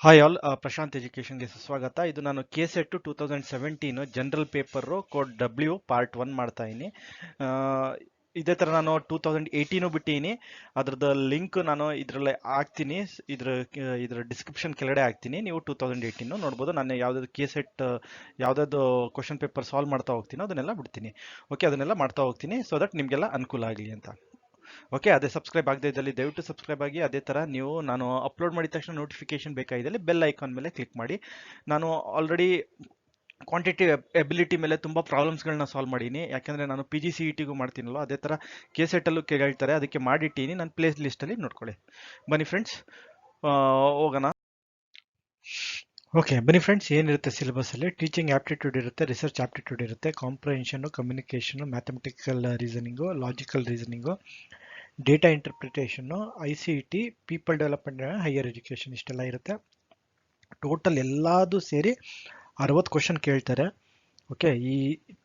Hi all, Prashant ಎಜುಕೇಷನ್ಗೆ ಸುಸ್ವಾಗತ. ಇದು ನಾನು Kset 2017 general paper code W part 1 ಮಾಡ್ತಾ ಇದ್ದೀನಿ. ಇದೇ ಥರ ನಾನು 2018 ಬಿಟ್ಟಿದ್ದೀನಿ. ಅದ್ರದ್ದು ಲಿಂಕ್ ನಾನು ಇದರಲ್ಲಿ ಹಾಕ್ತೀನಿ, ಇದ್ರ ಡಿಸ್ಕ್ರಿಪ್ಷನ್ ಕೆಳಗಡೆ ಹಾಕ್ತೀನಿ. ನೀವು 2018 ನೋಡ್ಬೋದು. ನಾನು ಯಾವುದಾದ್ರು Kset ಯಾವುದಾದ್ರು ಕ್ವಶನ್ ಪೇಪರ್ ಸಾಲ್ವ್ ಮಾಡ್ತಾ ಹೋಗ್ತೀನೋ ಅದನ್ನೆಲ್ಲ ಬಿಡ್ತೀನಿ. ಓಕೆ, ಅದನ್ನೆಲ್ಲ ಮಾಡ್ತಾ ಹೋಗ್ತೀನಿ ಸೊ ದಟ್ ನಿಮಗೆಲ್ಲ ಅನುಕೂಲ ಆಗಲಿ ಅಂತ. ಓಕೆ, ಅದೇ ಸಬ್ಸ್ಕ್ರೈಬ್ ಆಗದೇ ಇದ್ದಲ್ಲಿ ದಯವಿಟ್ಟು ಸಬ್ಸ್ಕ್ರೈಬ್ ಆಗಿ. ಅದೇ ಥರ ನೀವು ನಾನು ಅಪ್ಲೋಡ್ ಮಾಡಿದ ತಕ್ಷಣ ನೋಟಿಫಿಕೇಶನ್ ಬೇಕಾಗಿದ್ದಲ್ಲಿ ಬೆಲ್ ಐಕಾನ್ ಮೇಲೆ ಕ್ಲಿಕ್ ಮಾಡಿ. ನಾನು ಆಲ್ರೆಡಿ ಕ್ವಾಂಟಿಟಿವ್ ಎಬಿಲಿಟಿ ಮೇಲೆ ತುಂಬ ಪ್ರಾಬ್ಲಮ್ಸ್ಗಳನ್ನ ಸಾಲ್ವ್ ಮಾಡೀನಿ. ಯಾಕೆಂದರೆ ನಾನು PGCETಗೂ ಮಾಡ್ತೀನಲ್ಲ, ಅದೇ ಥರ Ksetಲ್ಲೂ ಕೇಳ್ತಾರೆ, ಅದಕ್ಕೆ ಮಾಡಿಟ್ಟಿನಿ. ನಾನು ಪ್ಲೇಸ್ ಲಿಸ್ಟಲ್ಲಿ ನೋಡ್ಕೊಳ್ಳಿ. ಬನ್ನಿ ಫ್ರೆಂಡ್ಸ್, ಹೋಗೋಣ. ಓಕೆ, ಬನ್ನಿ ಫ್ರೆಂಡ್ಸ್, ಏನಿರುತ್ತೆ ಸಿಲೆಬಸ್ಸಲ್ಲಿ? ಟೀಚಿಂಗ್ ಆಪ್ಟಿಟ್ಯೂಡ್ ಇರುತ್ತೆ, ರಿಸರ್ಚ್ ಆಪ್ಟಿಟ್ಯೂಡ್ ಇರುತ್ತೆ, comprehension, communication, mathematical reasoning, logical reasoning, data interpretation, ICT, people development, higher education, ಇಷ್ಟೆಲ್ಲ ಇರುತ್ತೆ. ಟೋಟಲ್ ಎಲ್ಲದೂ ಸೇರಿ 60 ಕ್ವಶನ್ ಕೇಳ್ತಾರೆ. ಓಕೆ, ಈ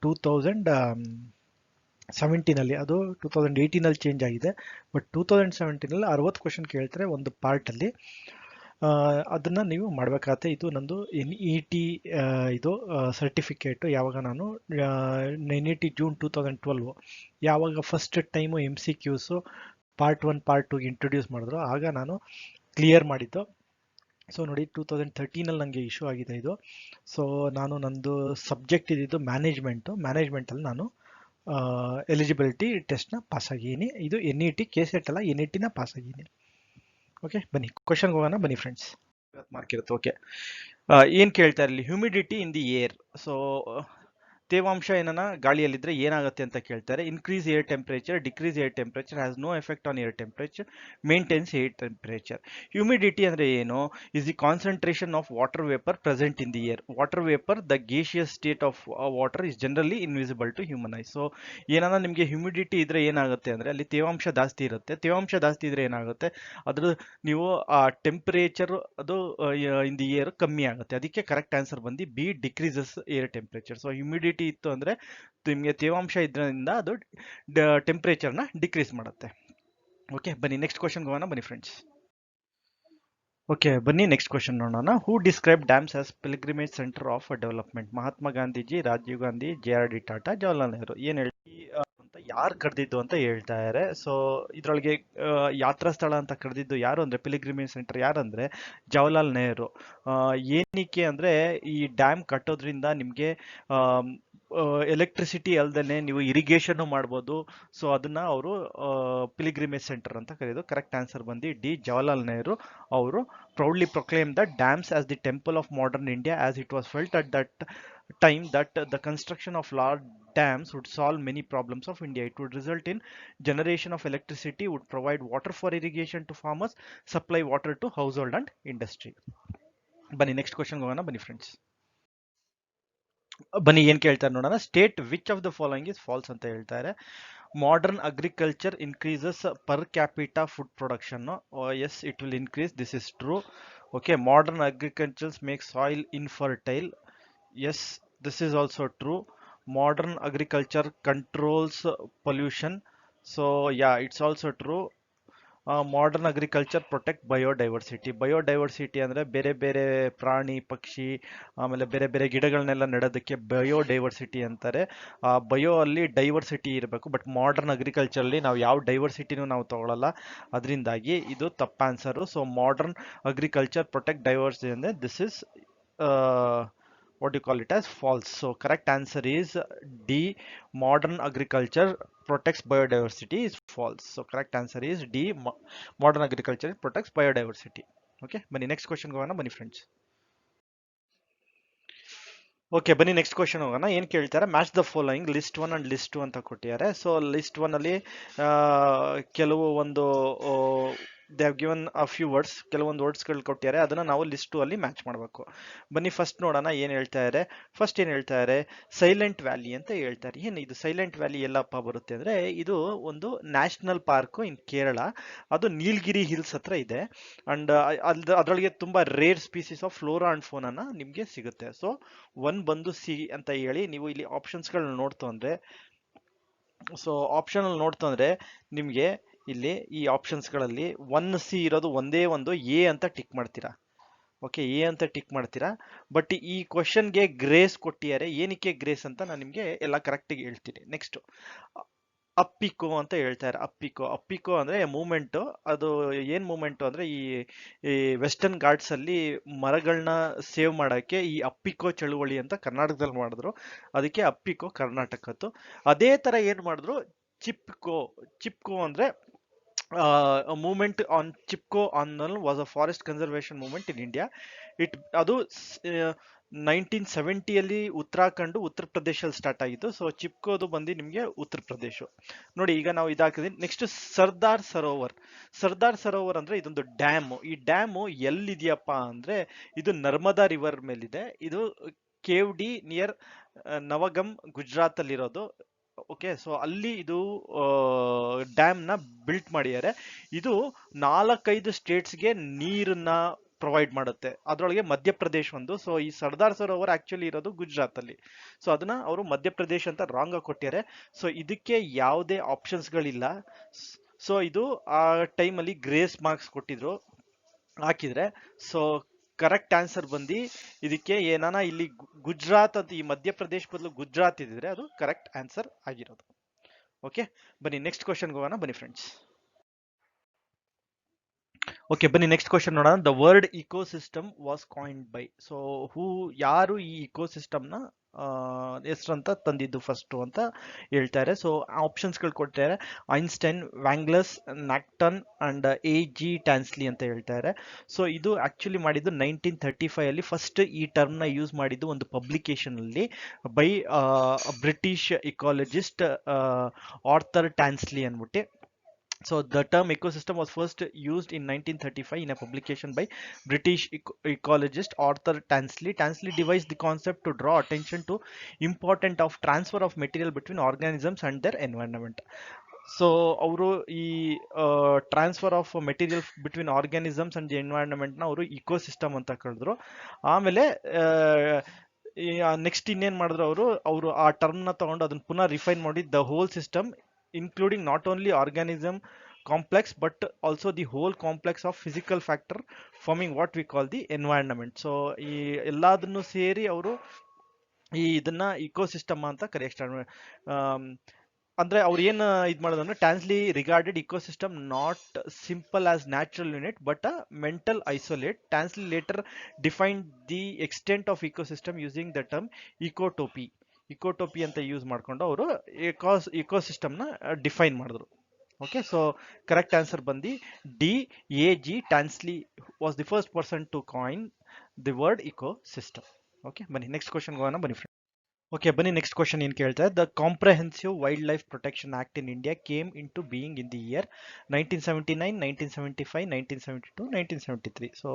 2017 ಅದು 2018 ಚೇಂಜ್ ಆಗಿದೆ, ಬಟ್ 2017 60 ಕ್ವಶನ್ ಕೇಳ್ತಾರೆ ಒಂದು ಪಾರ್ಟಲ್ಲಿ. ಅದನ್ನು ನೀವು ಮಾಡಬೇಕಾಗತ್ತೆ. ಇದು ನಂದು NET ಇದು ಸರ್ಟಿಫಿಕೇಟು. ಯಾವಾಗ ನಾನು NET ಜೂನ್ 2012 ಯಾವಾಗ first time MCQs part 1 part 2 introduce ಮಾಡಿದ್ರು, ಆಗ ನಾನು ಕ್ಲಿಯರ್ ಮಾಡಿದ್ದು. ಸೊ ನೋಡಿ, 2013 ನನಗೆ ಇಶ್ಯೂ ಆಗಿದೆ ಇದು. ಸೊ ನಾನು ನಂದು ಸಬ್ಜೆಕ್ಟ್ ಇದ್ದಿದ್ದು ಮ್ಯಾನೇಜ್ಮೆಂಟಲ್ಲಿ ನಾನು ಎಲಿಜಿಬಿಲಿಟಿ ಟೆಸ್ಟ್ನ ಪಾಸ್ ಆಗಿದ್ದೀನಿ. ಇದು NET Kset ಅಲ್ಲ, NETನ ಪಾಸ್ ಆಗಿದ್ದೀನಿ. ಓಕೆ, ಬನ್ನಿ ಕ್ವಶನ್ಗೆ ಹೋಗೋಣ. ಬನ್ನಿ ಫ್ರೆಂಡ್ಸ್, ಮಾರ್ಕ್ ಇರುತ್ತೆ. ಓಕೆ, ಏನು ಕೇಳ್ತಾ ಇರಲಿ? Humidity in the air. So ತೇವಾಂಶ ಏನನ್ನ ಗಾಳಿಯಲ್ಲಿದ್ದರೆ ಏನಾಗುತ್ತೆ ಅಂತ ಕೇಳ್ತಾರೆ. Increase air temperature, decrease air temperature, has no effect on air temperature, maintains air temperature. Humidity ಅಂದರೆ ಏನು? Is the concentration of water vapour present in the air. Water vapour, the gaseous state of water is generally invisible to human eye. So ಏನಾನ ನಿಮಗೆ humidity ಇದ್ರೆ ಏನಾಗುತ್ತೆ ಅಂದರೆ ಅಲ್ಲಿ ತೇವಾಂಶ ಜಾಸ್ತಿ ಇರುತ್ತೆ. ತೇವಾಂಶ ಜಾಸ್ತಿ ಇದ್ರೆ ಏನಾಗುತ್ತೆ, ಅದ್ರ ನೀವು ಆ ಟೆಂಪರೇಚರ್ ಅದು ಇನ್ ದಿ ಏರ್ ಕಮ್ಮಿ ಆಗುತ್ತೆ. ಅದಕ್ಕೆ ಕರೆಕ್ಟ್ ಆನ್ಸರ್ ಬಂದು B, decreases air temperature. So humidity ಇತ್ತು ಅಂದರೆ ನಿಮಗೆ ತೇವಾಂಶ ಇದರಿಂದ ಅದು ಟೆಂಪರೇಚರ್ನ ಡಿಕ್ರೀಸ್ ಮಾಡುತ್ತೆ. ಓಕೆ, ಬನ್ನಿ ನೆಕ್ಸ್ಟ್ ಕ್ವಶನ್ಗೆ ಹೋಗೋಣ. ಬನ್ನಿ ಫ್ರೆಂಡ್ಸ್. ಓಕೆ, ಬನ್ನಿ ನೆಕ್ಸ್ಟ್ ಕ್ವಶನ್ ನೋಡೋಣ. Who describe dams as pilgrimage centre of development? Mahatma Gandhiji, Rajiv Gandhi, JRD Tata, Jawaharlal Nehru. ಏನು ಹೇಳಿ ಅಂತ ಯಾರು ಕರೆದಿದ್ದು ಅಂತ ಹೇಳ್ತಾ ಇದ್ದಾರೆ. ಸೊ ಇದರೊಳಗೆ ಯಾತ್ರಾ ಸ್ಥಳ ಅಂತ ಕರೆದಿದ್ದು ಯಾರು ಅಂದರೆ, ಪಿಲ್ಗ್ರಿಮೇಜ್ ಸೆಂಟರ್ ಯಾರಂದರೆ ಜವಾಹರ್ಲಾಲ್ ನೆಹರು. ಏನಕ್ಕೆ ಅಂದರೆ ಈ ಡ್ಯಾಮ್ ಕಟ್ಟೋದ್ರಿಂದ ನಿಮಗೆ ಎಲೆಕ್ಟ್ರಿಸಿಟಿ ಅಲ್ದೇ ನೀವು ಇರಿಗೇಷನ್ನು ಮಾಡ್ಬೋದು. ಸೊ ಅದನ್ನ ಅವರು ಪಿಲ್ಗ್ರಿಮೇಜ್ ಸೆಂಟರ್ ಅಂತ ಕರೆಯೋದು. ಕರೆಕ್ಟ್ ಆನ್ಸರ್ ಬಂದು ಡಿ, ಜವಾಹರ್ಲಾಲ್ ನೆಹರು. ಅವರು proudly proclaimed the dams as the temple of modern India, as it was felt at that time that the construction of large dams would solve many problems of India. It would result in generation of electricity, would provide water for irrigation to farmers, supply water to household and industry. ಬನ್ನಿ next question ಹೋಗೋಣ. ಬನ್ನಿ friends, ಬನ್ನಿ ಏನು ಕೇಳ್ತಾರೆ ನೋಡೋಣ. State which of the following is false ಅಂತ ಹೇಳ್ತಾರೆ. Modern agriculture increases per capita food production. No? Yes, it will increase. This is true. Okay, modern agriculture makes soil infertile. Yes, this is also true. Modern agriculture controls pollution. So yeah, it's also true. Modern agriculture protect biodiversity. Biodiversity ಅಂದರೆ ಬೇರೆ ಬೇರೆ ಪ್ರಾಣಿ ಪಕ್ಷಿ ಆಮೇಲೆ ಬೇರೆ ಬೇರೆ ಗಿಡಗಳನ್ನೆಲ್ಲ ನೆಡೋದಕ್ಕೆ ಬಯೋಡೈವರ್ಸಿಟಿ ಅಂತಾರೆ. ಬಯೋ ಅಲ್ಲಿ ಡೈವರ್ಸಿಟಿ ಇರಬೇಕು, ಬಟ್ ಮಾಡರ್ನ್ ಅಗ್ರಿಕಲ್ಚರಲ್ಲಿ ನಾವು ಯಾವ ಡೈವರ್ಸಿಟಿನೂ ನಾವು ತಗೊಳ್ಳಲ್ಲ, ಅದರಿಂದಾಗಿ ಇದು ತಪ್ಪ answer. So modern agriculture protect diversity ಅಂದರೆ this is what do you call it as false. So correct answer is D, modern agriculture protects biodiversity is false. So correct answer is D, modern agriculture protects biodiversity. Okay, ಬನ್ನಿ next ಕ್ವಶನ್ಗೆ ಹೋಗೋಣ. ಬನ್ನಿ friends. Okay, ಬನ್ನಿ next question ಹೋಗೋಣ. ಏನು ಕೇಳ್ತಾರೆ? Match the following list 1 and list 2 ಅಂತ ಕೊಟ್ಟಿದ್ದಾರೆ. ಸೊ ಲಿಸ್ಟ್ 1 ಅಲ್ಲಿ ಕೆಲವು ಒಂದು they have given a few words, ಕೆಲವೊಂದು ವರ್ಡ್ಸ್ಗಳು ಕೊಟ್ಟಿದ್ದಾರೆ, ಅದನ್ನು ನಾವು ಲಿಸ್ಟ್ 2 ಅಲ್ಲಿ ಮ್ಯಾಚ್ ಮಾಡಬೇಕು. ಬನ್ನಿ ಫಸ್ಟ್ ನೋಡೋಣ ಏನು ಹೇಳ್ತಾ ಇದ್ದಾರೆ. ಫಸ್ಟ್ ಏನು ಹೇಳ್ತಾ ಇದ್ದಾರೆ? ಸೈಲೆಂಟ್ ವ್ಯಾಲಿ ಅಂತ ಹೇಳ್ತಾರೆ. ಏನು ಇದು ಸೈಲೆಂಟ್ ವ್ಯಾಲಿ ಎಲ್ಲಪ್ಪ ಬರುತ್ತೆ ಅಂದರೆ, ಇದು ಒಂದು ನ್ಯಾಷನಲ್ ಪಾರ್ಕು ಇನ್ ಕೇರಳ. ಅದು ನೀಲಗಿರಿ ಹಿಲ್ಸ್ ಹತ್ರ ಇದೆ. ಅಂಡ್ ಅದರೊಳಗೆ ತುಂಬ rare species of flora and ಫೋನನ್ನ ನಿಮಗೆ ಸಿಗುತ್ತೆ. ಸೊ ಒನ್ ಬಂದು ಸಿ ಅಂತ ಹೇಳಿ ನೀವು ಇಲ್ಲಿ ಆಪ್ಷನ್ಸ್ಗಳನ್ನ ನೋಡ್ತು ಅಂದರೆ, ಸೊ ಆಪ್ಷನಲ್ಲಿ ನೋಡ್ತು ಅಂದರೆ ನಿಮಗೆ ಇಲ್ಲಿ ಈ ಆಪ್ಷನ್ಸ್ಗಳಲ್ಲಿ 1C ಇರೋದು ಒಂದೇ ಒಂದು ಎ ಅಂತ ಟಿಕ್ ಮಾಡ್ತೀರಾ. ಓಕೆ, ಎ ಅಂತ ಟಿಕ್ ಮಾಡ್ತೀರಾ. ಬಟ್ ಈ ಕ್ವಶನ್ಗೆ ಗ್ರೇಸ್ ಕೊಟ್ಟಿದ್ದಾರೆ. ಏನಕ್ಕೆ ಗ್ರೇಸ್ ಅಂತ ನಾನು ನಿಮಗೆ ಎಲ್ಲ ಕರೆಕ್ಟಾಗಿ ಹೇಳ್ತೀನಿ. ನೆಕ್ಸ್ಟ್ ಅಪ್ಪಿಕೋ ಅಂತ ಹೇಳ್ತಾರೆ. ಅಪ್ಪಿಕೋ ಅಂದ್ರೆ ಮೂಮೆಂಟ್. ಅದು ಏನ್ ಮೂಮೆಂಟ್ ಅಂದ್ರೆ ಈ ವೆಸ್ಟರ್ನ್ ಘಾಟ್ಸ್ ಅಲ್ಲಿ ಮರಗಳನ್ನ ಸೇವ್ ಮಾಡಕ್ಕೆ ಈ ಅಪ್ಪಿಕೋ ಚಳುವಳಿ ಅಂತ ಕರ್ನಾಟಕದಲ್ಲಿ ಮಾಡಿದ್ರು. ಅದಕ್ಕೆ ಅಪ್ಪಿಕೋ ಕರ್ನಾಟಕದ್ದು. ಅದೇ ತರ ಏನ್ ಮಾಡಿದ್ರು ಚಿಪ್ಕೋ ಅಂದ್ರೆ movement on Chipko on was a forest conservation movement in India. ಅದು 1970ಯಲ್ಲಿ ಉತ್ತರಾಖಂಡ್ ಉತ್ತರ ಪ್ರದೇಶಲ್ಲಿ ಸ್ಟಾರ್ಟ್ ಆಗಿತ್ತು. ಸೊ ಚಿಪ್ಕೋದು ಬಂದು ನಿಮಗೆ ಉತ್ತರ ಪ್ರದೇಶ. ನೋಡಿ, ಈಗ ನಾವು ಇದಾಕಿದೀನಿ. ನೆಕ್ಸ್ಟ್ ಸರ್ದಾರ್ ಸರೋವರ್ ಅಂದ್ರೆ ಇದೊಂದು ಡ್ಯಾಮ್. ಈ ಡ್ಯಾಮ್ ಎಲ್ಲಿದೆಯಪ್ಪ ಅಂದ್ರೆ ಇದು ನರ್ಮದಾ ರಿವರ್ ಮೇಲಿದೆ. ಇದು ಕೇವ್ಡಿ ನಿಯರ್ ನವಗಮ್ ಗುಜರಾತ್ ಅಲ್ಲಿ ಇರೋದು. ಓಕೆ, ಸೊ ಅಲ್ಲಿ ಇದು ಡ್ಯಾಮ್ ನ ಬಿಲ್ಟ್ ಮಾಡಿದ್ದಾರೆ. ಇದು 4-5 ಸ್ಟೇಟ್ಸ್ಗೆ ನೀರನ್ನ ಪ್ರೊವೈಡ್ ಮಾಡುತ್ತೆ. ಅದರೊಳಗೆ ಮಧ್ಯಪ್ರದೇಶ್ ಒಂದು. ಸೊ ಈ ಸರ್ದಾರ್ ಸರೋವರ್ ಆಕ್ಚುಲಿ ಇರೋದು ಗುಜರಾತ್ ಅಲ್ಲಿ. ಸೊ ಅದನ್ನ ಅವರು ಮಧ್ಯಪ್ರದೇಶ್ ಅಂತ ರಾಂಗ್ ಆಗಿ ಕೊಟ್ಟಿದ್ದಾರೆ. ಸೊ ಇದಕ್ಕೆ ಯಾವುದೇ ಆಪ್ಷನ್ಸ್ಗಳಿಲ್ಲ. ಸೊ ಇದು ಆ ಟೈಮಲ್ಲಿ ಗ್ರೇಸ್ ಮಾರ್ಕ್ಸ್ ಹಾಕಿದ್ರೆ. ಸೊ ಕರೆಕ್ಟ್ ಆನ್ಸರ್ ಬಂದು ಇದಕ್ಕೆ ಏನಾನ ಇಲ್ಲಿ ಗುಜರಾತ್ ಅಂತ, ಈ ಮಧ್ಯಪ್ರದೇಶ್ ಬದಲು ಗುಜರಾತ್ ಇದ್ರೆ ಅದು ಕರೆಕ್ಟ್ ಆನ್ಸರ್ ಆಗಿರೋದು. ಓಕೆ, ಬನ್ನಿ ನೆಕ್ಸ್ಟ್ ಕ್ವಶನ್ಗೆ ಹೋಗೋಣ. ಬನ್ನಿ ಫ್ರೆಂಡ್ಸ್. ಓಕೆ, ಬನ್ನಿ ನೆಕ್ಸ್ಟ್ ಕ್ವಶನ್ ನೋಡೋಣ. The word ecosystem was ಕಾಯಿನ್ಡ್ by. So ಯಾರು ಈ ಇಕೋಸಿಸ್ಟಮ್ನ ಹೆಸರಂತ ತಂದಿದ್ದು ಫಸ್ಟ್ ಅಂತ ಹೇಳ್ತಾರೆ. ಸೊ ಆಪ್ಷನ್ಸ್ಗಳು ಕೊಡ್ತಾರೆ. Einstein, ವ್ಯಾಂಗ್ಲಸ್, ನ್ಯಾಕ್ಟನ್ and A.G. ಟ್ಯಾನ್ಸ್ಲಿ ಅಂತ ಹೇಳ್ತಾರೆ. ಸೊ ಇದು ಆಕ್ಚುಲಿ ಮಾಡಿದ್ದು 1935 ಅಲ್ಲಿ. ಫಸ್ಟ್ ಈ ಟರ್ಮ್ನ ಯೂಸ್ ಮಾಡಿದ್ದು ಒಂದು ಪಬ್ಲಿಕೇಶನ್ ಅಲ್ಲಿ ಬೈ ಬ್ರಿಟಿಷ್ ಇಕಾಲಜಿಸ್ಟ್ ಆರ್ಥರ್ ಟ್ಯಾನ್ಸ್ಲಿ ಅಂದ್ಬಿಟ್ಟು. So the term ecosystem was first used in 1935 in a publication by British ecologist Arthur Tansley. Tansley devised the concept to draw attention to importance of transfer of material between organisms and their environment. So ಅವರು ಈ transfer of material between organisms and ಎನ್ವೈರನ್ಮೆಂಟ್ನ ಅವರು ecosystem ಅಂತ ಕರೆದ್ರು. ಆಮೇಲೆ next ಇನ್ನೇನು ಮಾಡಿದ್ರು ಅವರು ಆ ಟರ್ಮ್ನ ತಗೊಂಡು ಅದನ್ನ ಪುನಃ ರಿಫೈನ್ ಮಾಡಿ the whole system including not only organism complex but also the whole complex of physical factor forming what we call the environment. So ಈ ಎಲ್ಲದನ್ನು ಸೇರಿ ಅವರು ಇದನ್ನ ಇಕೋಸಿಸ್ಟಮ್ ಅಂತ ಕರೆಯಕ್ಕೆ ಸ್ಟಾರ್ಟ್ ಅಂದ್ರೆ ಅವ್ರು ಏನು ಇದು ಮಾಡೋದಂದ್ರೆ, Tansley regarded ecosystem not simple as natural unit but a mental isolate. Tansley later defined the extent of ecosystem using the term ecotope ಅಂತ ಯೂಸ್ ಮಾಡ್ಕೊಂಡು ಅವರು ಇಕೋಸಿಸ್ಟಮ್ನ ಡಿಫೈನ್ ಮಾಡಿದ್ರು. ಓಕೆ, ಸೊ ಕರೆಕ್ಟ್ ಆನ್ಸರ್ ಬಂದು D.A.G. Tansley was the first person to coin the word ecosystem. Okay, ಬನ್ನಿ next question ಹೋಗೋಣ. ಬನ್ನಿ friend. Okay, ಬನ್ನಿ ನೆಕ್ಸ್ಟ್ ಕ್ವಶನ್ ಏನು ಕೇಳ್ತಾರೆ. The comprehensive wildlife protection act in India came into being in the year 1979, 1975, 1972, 1973. So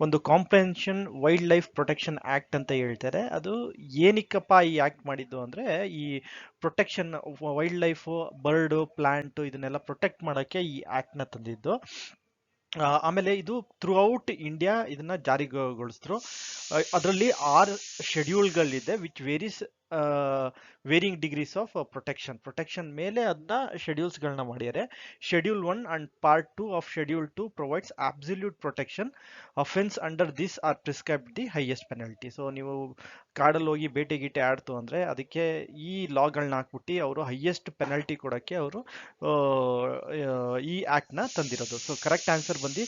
ಒಂದು comprehension wildlife protection act ಅಂತ ಹೇಳ್ತಾರೆ. ಅದು ಏನಕ್ಕಪ್ಪ ಈ ಆಕ್ಟ್ ಮಾಡಿದ್ದು ಅಂದ್ರೆ, ಈ protection wildlife, bird, plant ಇದನ್ನೆಲ್ಲ ಪ್ರೊಟೆಕ್ಟ್ ಮಾಡೋಕ್ಕೆ ಈ ಆಕ್ಟ್ನ ತಂದಿದ್ದು. ಆಮೇಲೆ ಇದು ಥ್ರೂ ಔಟ್ ಇಂಡಿಯಾ ಇದನ್ನ ಜಾರಿಗೊಳಿಸಿದ್ರು. ಅದರಲ್ಲಿ 6 ಶೆಡ್ಯೂಲ್ಗಳಿದೆ which varying degrees of protection ಮೇಲೆ ಅದನ್ನ ಶೆಡ್ಯೂಲ್ಸ್ಗಳನ್ನ ಮಾಡಿದ್ದಾರೆ. Schedule 1 and part 2 of schedule 2 provides absolute protection. Offence under this are prescribed the highest penalty. So ನೀವು ಕಾಡಲ್ಲಿ ಹೋಗಿ ಬೇಟೆ ಆಡ್ತು ಅಂದ್ರೆ ಅದಕ್ಕೆ ಈ ಲಾಗಳನ್ನ ಹಾಕ್ಬಿಟ್ಟು ಅವರು ಹೈಯೆಸ್ಟ್ ಪೆನಲ್ಟಿ ಕೊಡೋಕ್ಕೆ ಅವರು ಈ ಆಕ್ಟ್ನ ತಂದಿರೋದು. ಸೊ ಕರೆಕ್ಟ್ ಆನ್ಸರ್ ಬಂದು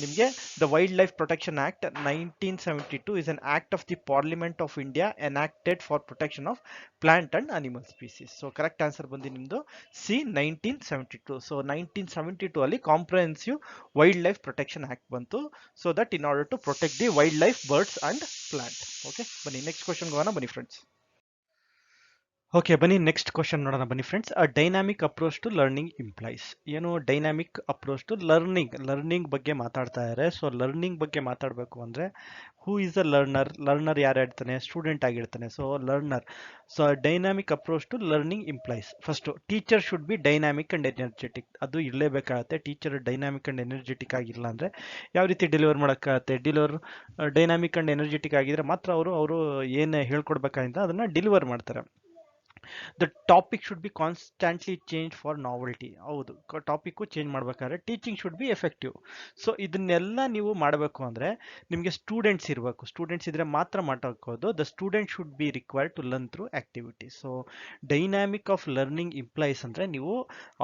ನಿಮಗೆ the wildlife protection act 1972 is an act of the parliament of India enacted for protection of plant and animal species. So correct answer ಬಂದು ನಿಮ್ದು C 1972. ಸೊ 1972 ಅಲ್ಲಿ comprehensive wildlife protection act ಬಂತು. So that in order to protect the wildlife, birds and plant. Okay, ಬನ್ನಿ next question ಹೋಗೋಣ. ಬನ್ನಿ friends. Okay, ಬನ್ನಿ next question ನೋಡೋಣ. ಬನ್ನಿ friends. A dynamic approach to learning implies. ಏನು dynamic approach to learning ಬಗ್ಗೆ ಮಾತಾಡ್ತಾ ಇದ್ದಾರೆ. ಸೊ ಲರ್ನಿಂಗ್ ಬಗ್ಗೆ ಮಾತಾಡಬೇಕು ಅಂದರೆ, ಹೂ ಇಸ್ ಅ ಲರ್ನರ್ ಯಾರಿರ್ತಾನೆ? ಸ್ಟೂಡೆಂಟ್ ಆಗಿರ್ತಾನೆ. So learner. So dynamic approach to learning implies first teacher should be dynamic and energetic. ಅದು ಇರಲೇಬೇಕಾಗತ್ತೆ. ಟೀಚರ್ ಡೈನಾಮಿಕ್ ಅಂಡ್ ಎನರ್ಜೆಟಿಕ್ ಆಗಿಲ್ಲ ಅಂದರೆ ಯಾವ ರೀತಿ ಡೆಲಿವರ್ ಮಾಡೋಕ್ಕಾಗತ್ತೆ? ಡೈನಾಮಿಕ್ ಅಂಡ್ ಎನರ್ಜೆಟಿಕ್ ಆಗಿದ್ರೆ ಮಾತ್ರ ಅವರು ಏನು ಹೇಳ್ಕೊಡ್ಬೇಕಾಗಿದ್ದ ಅದನ್ನು ಡೆಲಿವರ್ ಮಾಡ್ತಾರೆ. The topic should be constantly change for novelty. ಹೌದು, ಟಾಪಿಕ್ಕು ಚೇಂಜ್ ಮಾಡ್ಬೇಕಾದ್ರೆ teaching should be effective. So ಇದನ್ನೆಲ್ಲ ನೀವು ಮಾಡಬೇಕು ಅಂದರೆ ನಿಮಗೆ ಸ್ಟೂಡೆಂಟ್ಸ್ ಇರಬೇಕು. ಸ್ಟೂಡೆಂಟ್ಸ್ ಇದ್ರೆ ಮಾತ್ರ ಮಾತಾಡ್ಕೋದು. The student should be required to learn through activity. So dynamic of learning implies ಅಂದರೆ ನೀವು